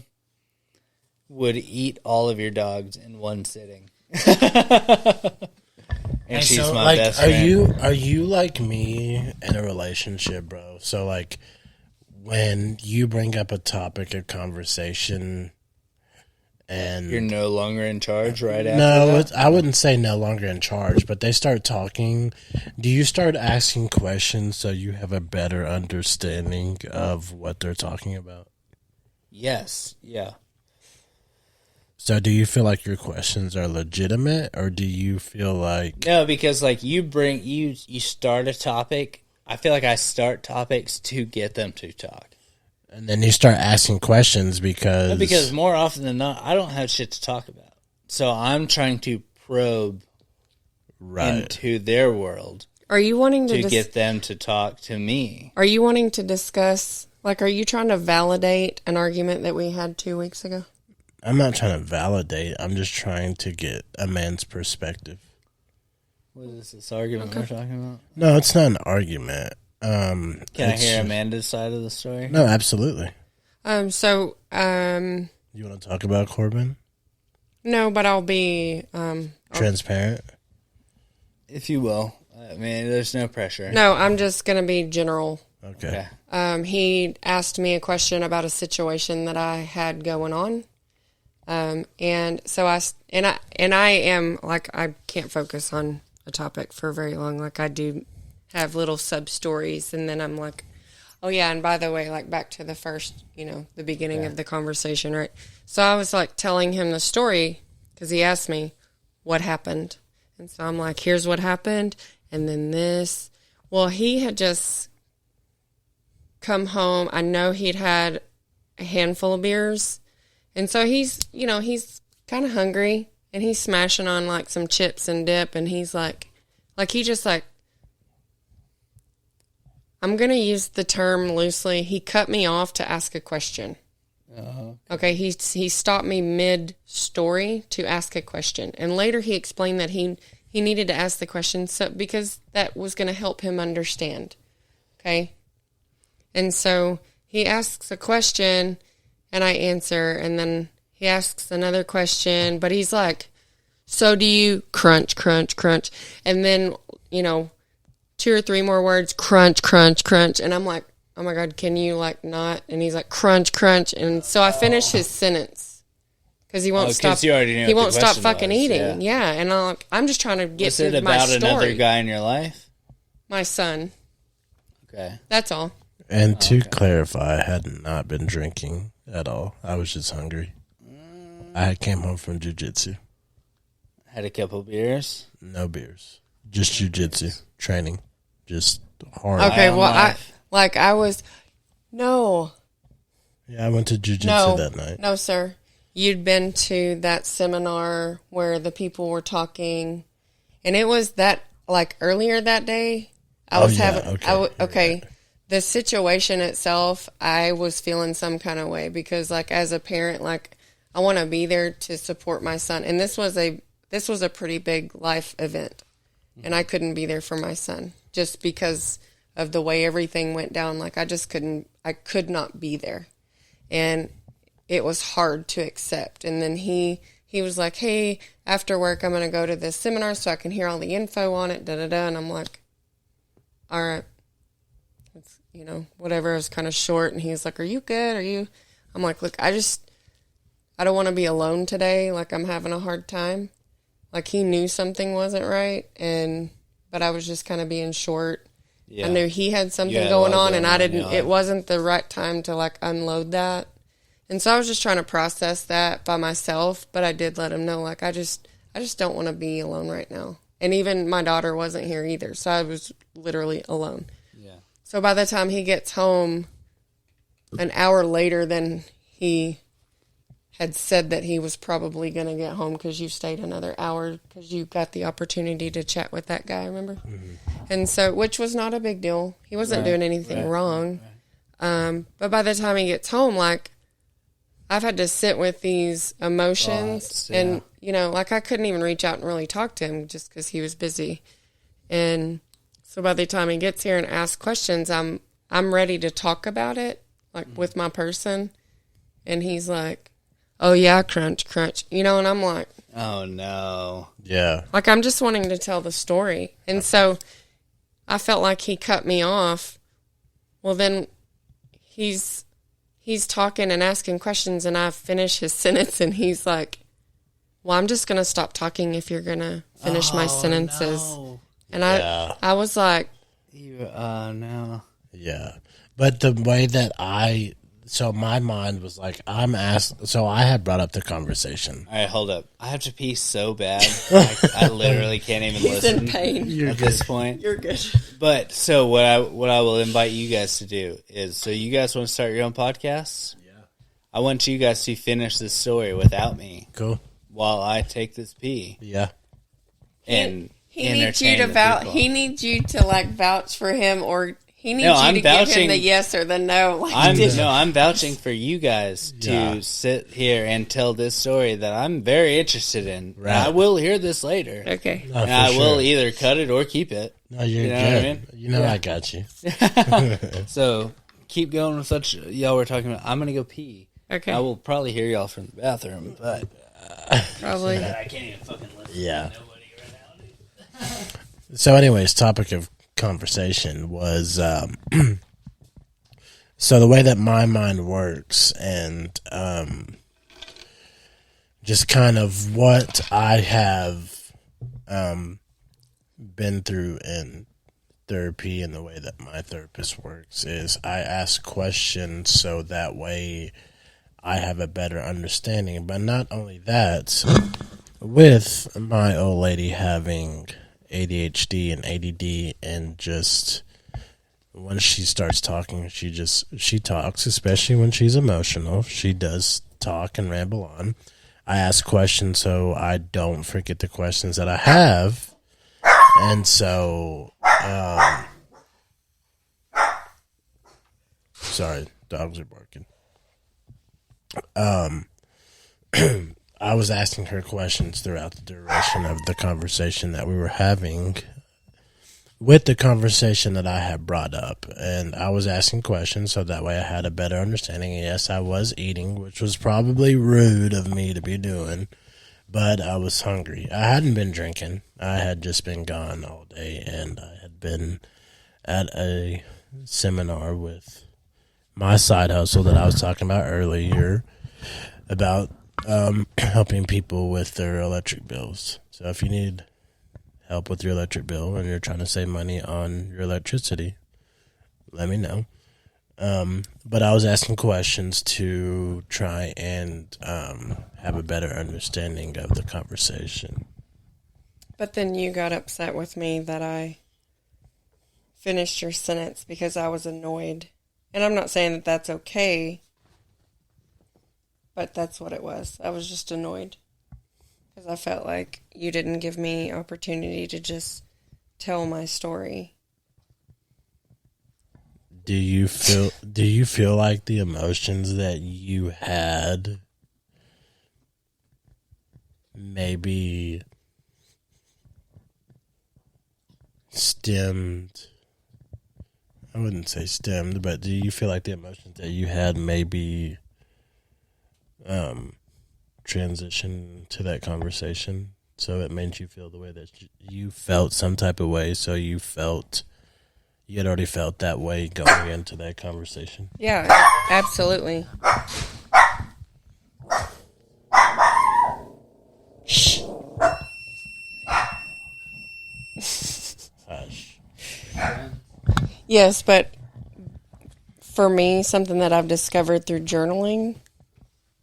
would eat all of your dogs in one sitting. And she's so, my like, best are friend. are you like me in a relationship, bro? So like when you bring up a topic of conversation and You're no longer in charge right after no, that? I wouldn't say no longer in charge, but they start talking. Do you start asking questions so you have a better understanding of what they're talking about? Yes. Yeah. So do you feel like your questions are legitimate, or do you feel like No, because like you start a topic. I feel like I start topics to get them to talk. and then you start asking questions because More often than not, I don't have shit to talk about. So I'm trying to probe right. into their world Are you wanting to to get them to talk to me. Are you wanting to discuss? Like, are you trying to validate an argument that we had 2 weeks ago? I'm not trying to validate. I'm just trying to get a man's perspective. What is this argument we're talking about? No, it's not an argument. Can I hear Amanda's side of the story? No, absolutely. Um. So. You want to talk about Corbin? No, but I'll be. Transparent? If you will. I mean, there's no pressure. No, I'm just gonna be general. Okay. He asked me a question about a situation that I had going on. And so I am like, I can't focus on a topic for very long. Like I do have little sub stories, and then I'm like, oh yeah. And by the way, like back to the first, the beginning of the conversation, right? So I was like telling him the story because he asked me what happened. And so I'm like, here's what happened. And then this, well, he had just come home. I know he'd had a handful of beers. And so he's kind of hungry, and he's smashing on like some chips and dip, and he's like he just like, I'm going to use the term loosely. He cut me off to ask a question. Okay. He stopped me mid-story to ask a question. And later he explained that he needed to ask the question because that was going to help him understand. Okay. And so he asks a question, and I answer, and then he asks another question, but he's like, so do you crunch, crunch, crunch? And then, 2 or 3 more words, crunch, crunch, crunch. And I'm like, oh my God, can you like not? And he's like, crunch, crunch. And so I finished his sentence because he won't stop. You already knew he what won't the stop question fucking was, eating. Yeah. And I'm just trying to get Was through it my about story. another guy in your life? My son. Okay. That's all. And to clarify, I had not been drinking at all. I was just hungry. I came home from jiu-jitsu. Had a couple beers. No beers. Just jiu-jitsu training. Just hard. Okay, well, life. I was, no. Yeah, I went to jiu-jitsu No, that night. no, sir. You'd been to that seminar where the people were talking, and it was that, like, earlier that day. Okay. The situation itself, I was feeling some kind of way because, like, as a parent, like, I want to be there to support my son. And this was a pretty big life event, and I couldn't be there for my son just because of the way everything went down. Like, I could not be there. And it was hard to accept. And then he was like, hey, after work, I'm going to go to this seminar so I can hear all the info on it, da-da-da. And I'm like, all right. It's, whatever. It was kind of short. And he's like, are you good? I'm like, look, I don't want to be alone today. Like, I'm having a hard time. Like, he knew something wasn't right. But I was just kind of being short. Yeah. I knew he had something going on, and it wasn't the right time to, like, unload that. And so I was just trying to process that by myself, but I did let him know, like, I just don't want to be alone right now. And even my daughter wasn't here either, so I was literally alone. Yeah. So by the time he gets home, an hour later than he had said that he was probably going to get home because you stayed another hour because you got the opportunity to chat with that guy, remember? Mm-hmm. And so, which was not a big deal. He wasn't doing anything wrong. Right. But by the time he gets home, like, I've had to sit with these emotions and, like, I couldn't even reach out and really talk to him just because he was busy. And so by the time he gets here and asks questions, I'm ready to talk about it, like, with my person. And he's like, oh, yeah, crunch, crunch. And I'm like, oh, no. Yeah. Like, I'm just wanting to tell the story. And so I felt like he cut me off. Well, then he's talking and asking questions, and I finish his sentence, and he's like, well, I'm just going to stop talking if you're going to finish my sentences. No. And I was like, no. Yeah. But the way that so my mind was like, so I had brought up the conversation. All right, hold up. I have to pee so bad. I literally can't even listen. He's in pain. At this point. You're good. But so what I will invite you guys to do is, so you guys want to start your own podcasts? Yeah. I want you guys to finish this story without me. Cool. While I take this pee. Yeah. And he needs you to vouch. He needs you to, like, vouch for him, or he needs you to give him the yes or the no. Like, I'm vouching for you guys to sit here and tell this story that I'm very interested in. Right. I will hear this later. Okay. No, and I will either cut it or keep it. No, you're good. I mean? I got you. So keep going with such y'all were talking about. I'm gonna go pee. Okay. I will probably hear y'all from the bathroom, but probably. I can't even fucking listen to nobody right now. So, anyways, topic of conversation was so the way that my mind works, and just kind of what I have been through in therapy, and the way that my therapist works is I ask questions so that way I have a better understanding. But not only that, with my old lady having ADHD and ADD, and just when she starts talking, she talks, especially when she's emotional. She does talk and ramble on. I ask questions so I don't forget the questions that I have. And so, sorry, dogs are barking. I was asking her questions throughout the duration of the conversation that we were having with the conversation that I had brought up. And I was asking questions so that way I had a better understanding. And yes, I was eating, which was probably rude of me to be doing, but I was hungry. I hadn't been drinking. I had just been gone all day, and I had been at a seminar with my side hustle that I was talking about earlier about helping people with their electric bills. So if you need help with your electric bill and you're trying to save money on your electricity, let me know. But I was asking questions to try and have a better understanding of the conversation. But then you got upset with me that I finished your sentence because I was annoyed. And I'm not saying that that's okay, but that's what it was. I was just annoyed because I felt like you didn't give me opportunity to just tell my story. Do you feel like the emotions that you had maybe stemmed? I wouldn't say stemmed, but do you feel like the emotions that you had maybe transitioned to that conversation? So it made you feel the way that you felt some type of way, so you had already felt that way going into that conversation? Yeah, absolutely. Shh. Hush. Yes, but for me, something that I've discovered through journaling,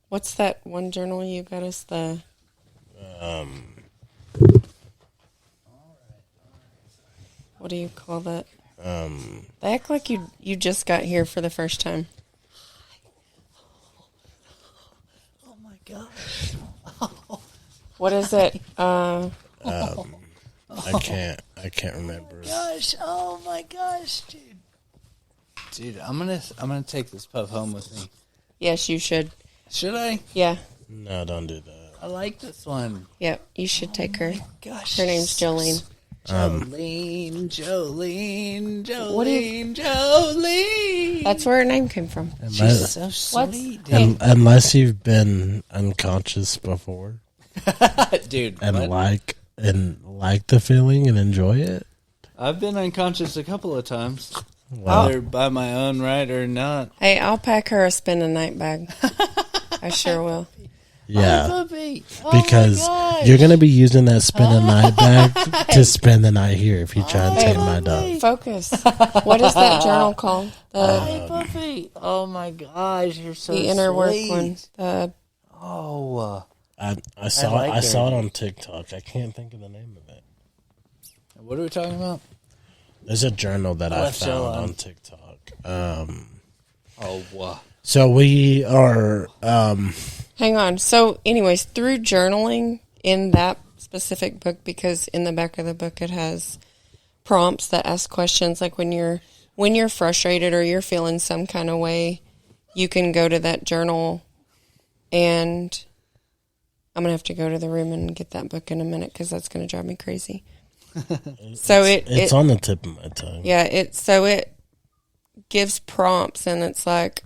what's that one journal you got us? What do you call that? They act like you just got here for the first time. Oh my gosh. What is it? I can't remember. Gosh, oh my gosh, dude. Dude, I'm gonna take this pup home with me. Yes, you should. Should I? Yeah. No, don't do that. I like this one. Yep, you should take her. Gosh. Her name's Jolene. Jolene. What do you- Jolene. That's where her name came from. She's so sweet, dude. Unless you've been unconscious before Dude, and what? like the feeling and enjoy it. I've been unconscious a couple of times. Wow. Whether by my own right or not. Hey, I'll pack her a spend a night bag. I sure will. Yeah. Oh, puppy. Oh Because my gosh. you're going to be using that spend a night bag to spend the night here if you try and take my dog. Focus. What is that journal called? Hey, puppy. Oh my gosh, you're so The inner work sweet. one. The Oh. I saw like I saw her. it on TikTok. I can't think of the name of it. What are we talking about? There's a journal that I Left show found on. on TikTok. Oh. So we are Hang on. So, anyways, through journaling in that specific book, because in the back of the book it has prompts that ask questions, like when you're frustrated or you're feeling some kind of way, you can go to that journal. And I'm gonna have to go to the room and get that book in a minute because that's gonna drive me crazy. So it's on the tip of my tongue. Yeah, it gives prompts, and it's like,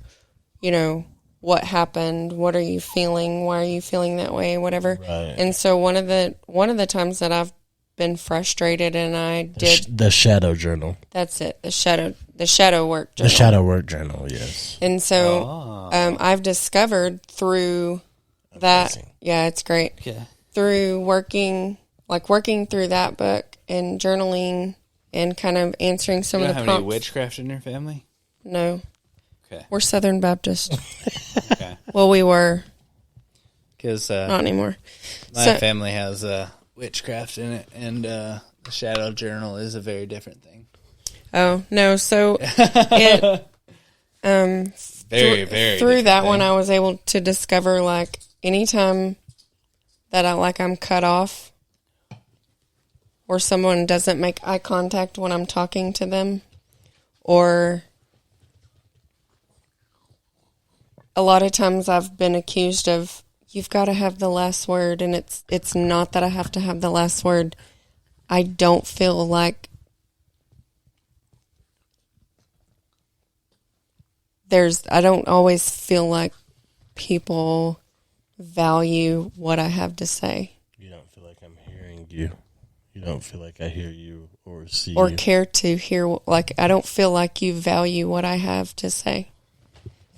what happened? What are you feeling? Why are you feeling that way? Whatever. Right. And so one of the times that I've been frustrated, and I did The shadow journal. that's it. The shadow work The journal. shadow work journal, yes. And so I've discovered through that. Amazing. Yeah, it's great. Okay. Through working through that book and journaling and kind of answering some You of don't the have any prompts. witchcraft in your family? No. Okay. We're Southern Baptist. Okay. Well, we were. Because Not anymore. my family has witchcraft in it, and the shadow journal is a very different thing. Oh, no. So it Very, very through different that thing. one, I was able to discover, like, anytime that I'm cut off or someone doesn't make eye contact when I'm talking to them, or a lot of times I've been accused of, you've got to have the last word, and it's not that I have to have the last word. I don't feel like I don't always feel like people value what I have to say. You don't feel like I'm hearing you. You don't feel like I hear you or see or you. care to hear. Like, I don't feel like you value what I have to say.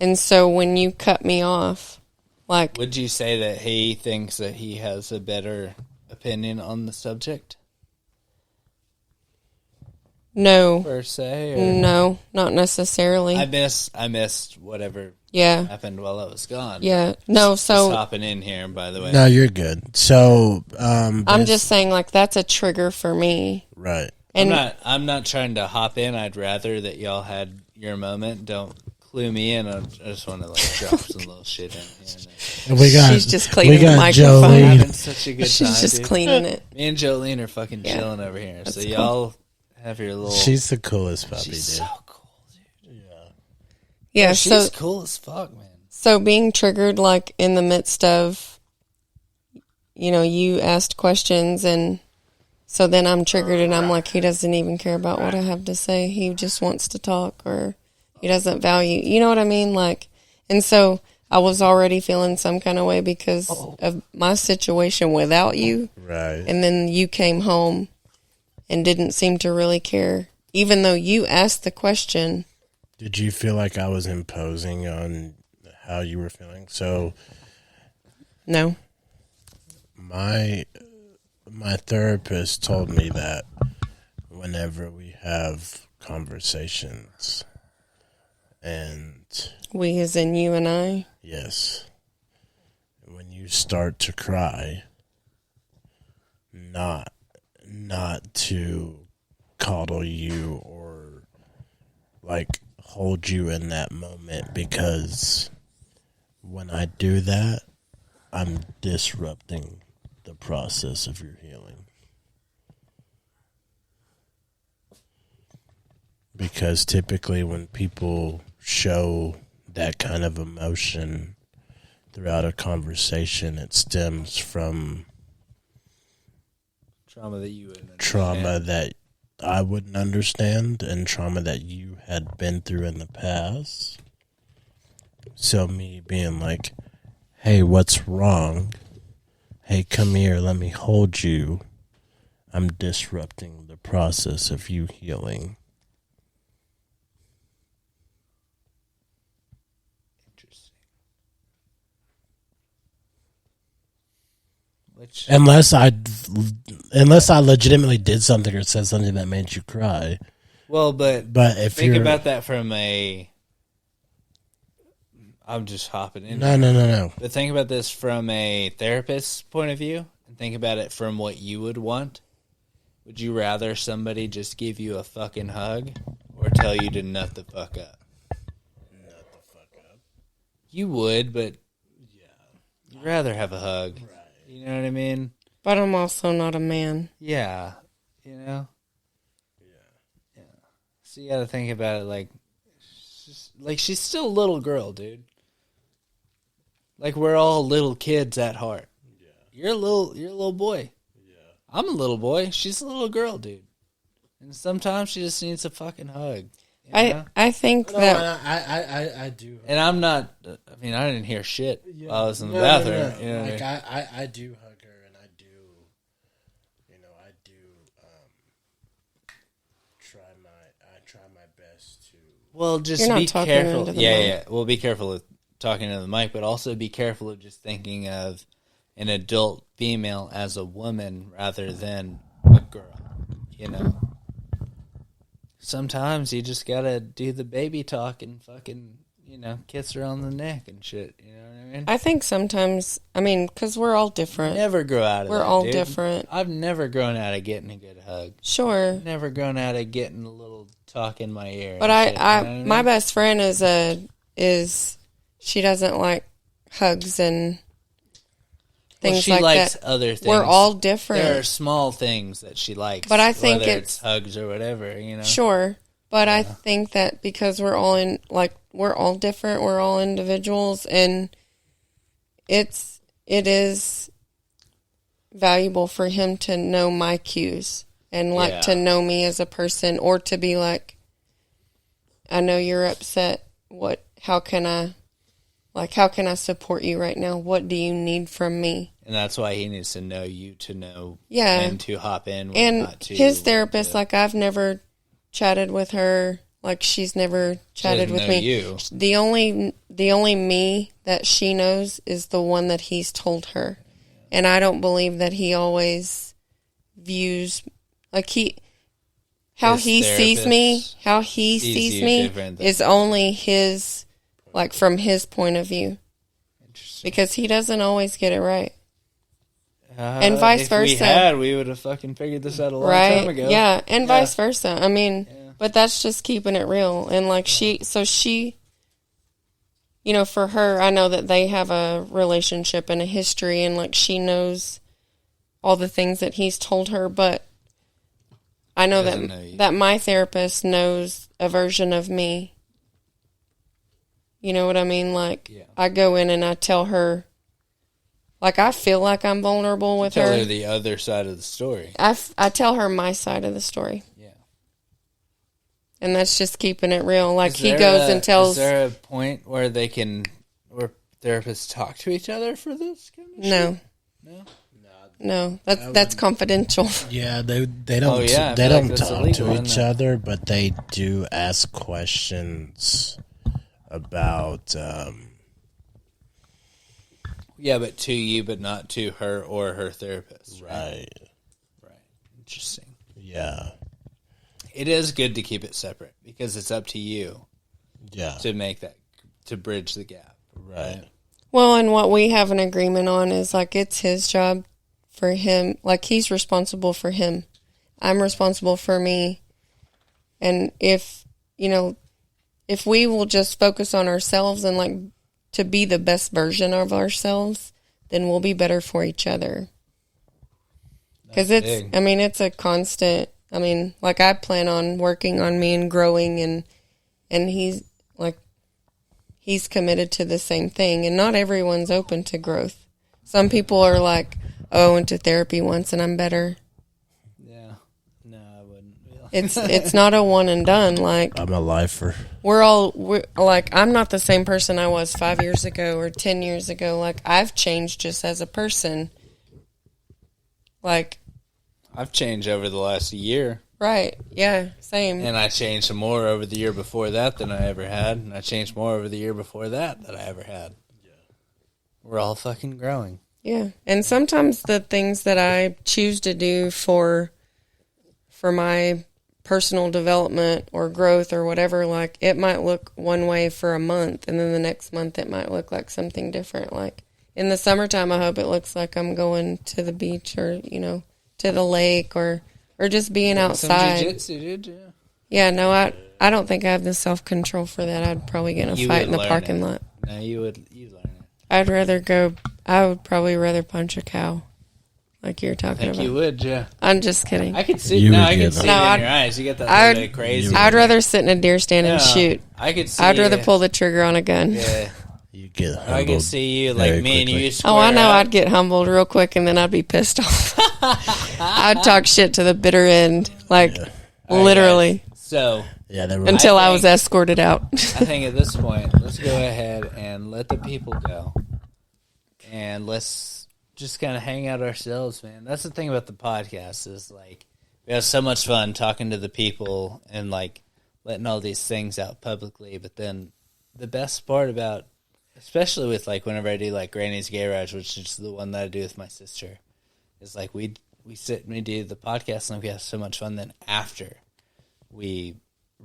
And so when you cut me off, like, Would you say that he thinks that he has a better opinion on the subject, no, per se? Or? no, not necessarily. I missed whatever Yeah, happened while I was gone. yeah, no. Just So hopping in here, by the way. No, you're good. So, I'm just saying, like, that's a trigger for me. right. And I'm not trying to hop in. I'd rather that y'all had your moment. Don't clue me in. I just want to like drop some little shit in here. And we got, she's just cleaning we got the microphone. Jolene. Having such a good she's time. just dude. cleaning it. Me and Jolene are fucking Yeah, chilling over here. So that's y'all have your little. She's the coolest puppy, She's dude. so cool, dude. Yeah, She's so cool as fuck, man. so being triggered, like, in the midst of, you know, you asked questions, and so then I'm triggered, and I'm like, he doesn't even care about what I have to say. He just wants to talk, or he doesn't value, you know what I mean? Like, and so I was already feeling some kind of way because of my situation without you. Right. And then you came home and didn't seem to really care, even though you asked the question. Did you feel like I was imposing on how you were feeling? So No. my therapist told me that whenever we have conversations, and We as in you and I. yes, when you start to cry, not to coddle you or like hold you in that moment, because when I do that, I'm disrupting the process of your healing. Because typically when people show that kind of emotion throughout a conversation, it stems from Trauma that you wouldn't understand. trauma that I wouldn't understand and trauma that you had been through in the past. So me being like, hey, what's wrong? Hey, come here, let me hold you. I'm disrupting the process of you healing. Interesting. Which Unless I legitimately did something or said something that made you cry. well, but But if think you're about that from a. I'm just hopping in. no. But think about this from a therapist's point of view, and think about it from what you would want. Would you rather somebody just give you a fucking hug or tell you to nut the fuck up? Nut the fuck up. You would, but you'd rather have a hug. Right. You know what I mean? But I'm also not a man. Yeah. You know? Yeah. So you gotta think about it like she's still a little girl, dude. Like we're all little kids at heart. Yeah. You're a little boy. Yeah. I'm a little boy. She's a little girl, dude. And sometimes she just needs a fucking hug. You know? I think No, that I do. And I'm not. I mean, I didn't hear shit while I was in the bathroom. No. You know what I Like mean? I do hug her, and I do, try my best to. Well, just You're not be talking careful. into the Yeah, mic. yeah. Well, be careful of talking to the mic, but also be careful of just thinking of an adult female as a woman rather than a girl. You know. Sometimes you just gotta do the baby talk and fucking, kiss her on the neck and shit. You know what I mean? I think sometimes, because we're all different. Never grow out of We're that, all dude. different. I've never grown out of getting a good hug. Sure. Never grown out of getting a little talk in my ear. But and shit, you know what I mean? my best friend is she doesn't like hugs and things she like likes that. other things. We're all different. There are small things that she likes. But I think whether it's- hugs or whatever, Sure. But I think that because we're all we're all different, we're all individuals, and it is valuable for him to know my cues and Yeah. to know me as a person, or to be like, I know you're upset. How can I Like, how can I support you right now? What do you need from me? And that's why he needs to know you to know Yeah. when to hop in, when And not to. his therapist, like, I've never chatted with her. Like, she's never chatted with me. You. The only me that she knows is the one that he's told her. And I don't believe that he always views, like, how His he sees me sees you different than is only his, like, from his point of view. Interesting. Because he doesn't always get it right. And vice versa. We would have fucking figured this out a long Right? time ago. Yeah, and vice versa. I mean, Yeah. but that's just keeping it real. And, like, she, you know, for her, I know that they have a relationship and a history, and, like, she knows all the things that he's told her, but I know Doesn't know you. that my therapist knows a version of me. You know what I mean? Like, Yeah. I go in and I tell her, like, I feel like I'm vulnerable with Tell her. her the other side of the story. I tell her my side of the story. Yeah. And that's just keeping it real. Like, Is he there goes a- and tells... Is there a point where therapists talk to each other for this kind of No. shit? No, that's confidential. Yeah, they don't Oh, yeah, I they feel like don't that's talk illegal, to isn't each it? other, but they do ask questions about Yeah, but to you, but not to her or her therapist. right. Right. Interesting. Yeah. It is good to keep it separate because it's up to you Yeah. to make that, to bridge the gap. Right. Well, and what we have an agreement on is, like, it's his job for him. Like, he's responsible for him. I'm responsible for me. And if, you know, if we will just focus on ourselves and, like, to be the best version of ourselves, then we'll be better for each other. Because That's it's, big. I mean, it's a constant, I mean, like, I plan on working on me and growing, and he's, like, he's committed to the same thing, and not everyone's open to growth. Some people are like, oh, I went to therapy once and I'm better. Yeah. No, I wouldn't be. It's not a one and done. Like, I'm a lifer. we're like, I'm not the same person I was 5 years ago or 10 years ago. Like, I've changed just as a person. Like, I've changed over the last year. right. Yeah. Same. And I changed some more over the year before that than I ever had. And I changed more over the year before that I ever had. Yeah. We're all fucking growing. Yeah. And sometimes the things that I choose to do for my personal development or growth or whatever, like, it might look one way for a month, and then the next month it might look like something different. Like, in the summertime, I hope it looks like I'm going to the beach or, you know, to the lake or just being outside. Some jiu-jitsu, dude. Yeah. Yeah, no, I don't think I have the self-control for that. I'd probably get in a You fight would in the learn parking it. lot. No, you would. You learn it. I would probably rather punch a cow, like you're I talking think about. you would, yeah. I'm just kidding. I could see. You No, would I get could see it. it No, in I'd- your eyes. You get that I little would- bit crazy. I'd rather sit in a deer stand and Yeah, shoot. I could see. I'd rather it. pull the trigger on a gun. Yeah, You get I humbled. could see you like very me and you. quickly. Square Oh, I know. up. I'd get humbled real quick, and then I'd be pissed off. I'd talk shit to the bitter end, like, All right, literally, guys. So Yeah, they were. until I think- was escorted out. I think at this point, let's go ahead and let the people go, and let's just kind of hang out ourselves, man. That's the thing about the podcast is, like, we have so much fun talking to the people and, like, letting all these things out publicly. But then the best part about, especially with, like, whenever I do, like, Granny's Garage, which is the one that I do with my sister, is, like, we sit and we do the podcast and we have so much fun. Then after, we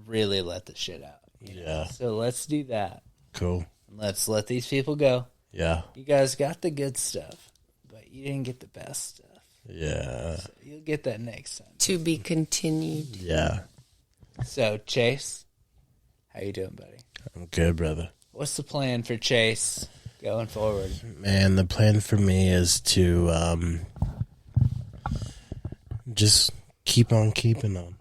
really let the shit out. Yeah. So let's do that. Cool. Let's let these people go. Yeah. You guys got the good stuff, but you didn't get the best stuff. Yeah. So you'll get that next time. To be continued. Yeah. So, Chase, how you doing, buddy? I'm good, brother. What's the plan for Chase going forward? Man, the plan for me is to just keep on keeping on.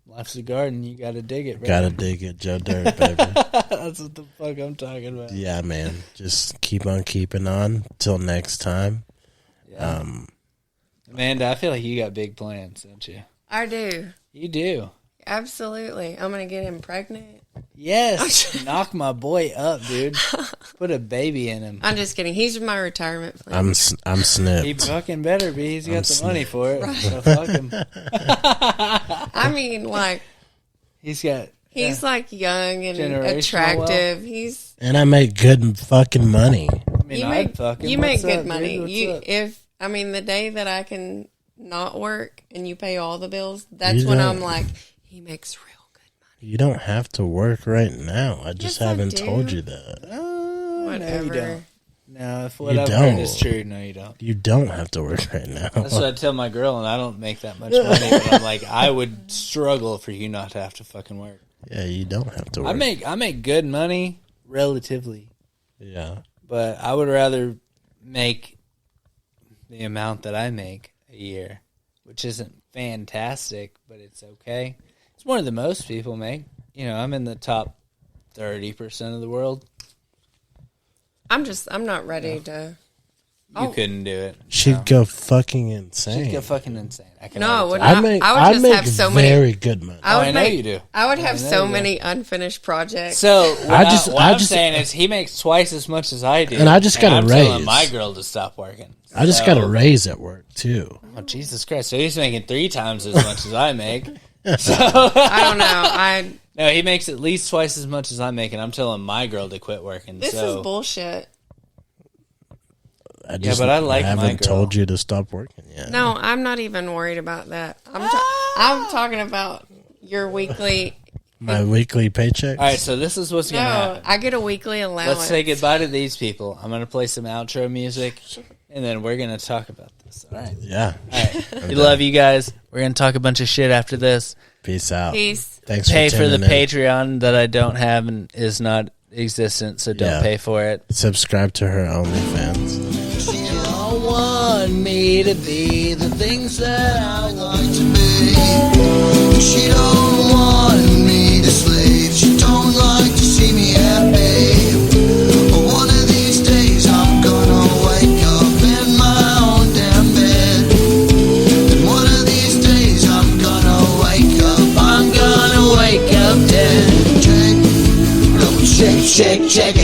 Life's a garden. You got to dig it, bro. Gotta dig it, Joe Dirt, baby. That's what the fuck I'm talking about. Yeah, man. Just keep on keeping on till next time. Yeah. Amanda, I feel like you got big plans, don't you? I do. You do. Absolutely. I'm going to get him pregnant. Yes. Knock my boy up, dude. Put a baby in him. I'm just kidding. He's my retirement plan. I'm snipped. He fucking better be. He's got the money for it. Right. So fuck him. I mean, like, He's like young and Generational attractive. wealth. And I make good fucking money. I mean, I'd fuck him. You make What's good up, money. dude? What's up? The day that I can not work and you pay all the bills, that's when I'm like, he makes real good money. You don't have to work right now. I just Yes, I haven't do. told you that. Whatever. No, you don't. No, if what You I've don't. heard is true, no, you don't. You don't have to work right now. That's what I tell my girl, and I don't make that much money. But I'm like, I would struggle for you not to have to fucking work. Yeah, you don't have to work. I make good money relatively, Yeah. but I would rather make the amount that I make a year, which isn't fantastic, but it's okay. It's more than most people make. You know, I'm in the top 30% of the world. I'm not ready to. You couldn't do it. She'd go fucking insane. She'd go fucking insane. I can No, already when tell. I would just make have so very many. good money. I know you do. I would have I know so you do. many unfinished projects. So what I'm just- saying is he makes twice as much as I do, And I just got a I'm telling raise. my girl to stop working. I just got a raise at work too. Oh, Jesus Christ! So he's making 3 times as much as I make. So I don't know. no, he makes at least twice as much as I make, and I'm telling my girl to quit working. This so is bullshit. but I like my haven't girl. told you to stop working yet. No, I'm not even worried about that. I'm talking about your weekly. My weekly paycheck. All right, so this is what's gonna No, happen. I get a weekly allowance. Let's say goodbye to these people. I'm gonna play some outro music, and then we're gonna talk about this. All right. Yeah. All right. We love you guys. We're gonna talk a bunch of shit after this. Peace out. Peace. Thanks Pay for the tuning in. Patreon that I don't have and is not existent, so don't Yeah. pay for it. Subscribe to her OnlyFans. She don't want me to be the things that I like to be. She don't want me to sleep. She don't like to see me happy. But one of these days I'm gonna wake up in my own damn bed. And one of these days I'm gonna wake up. I'm gonna wake up dead. Check, shake, shake, shake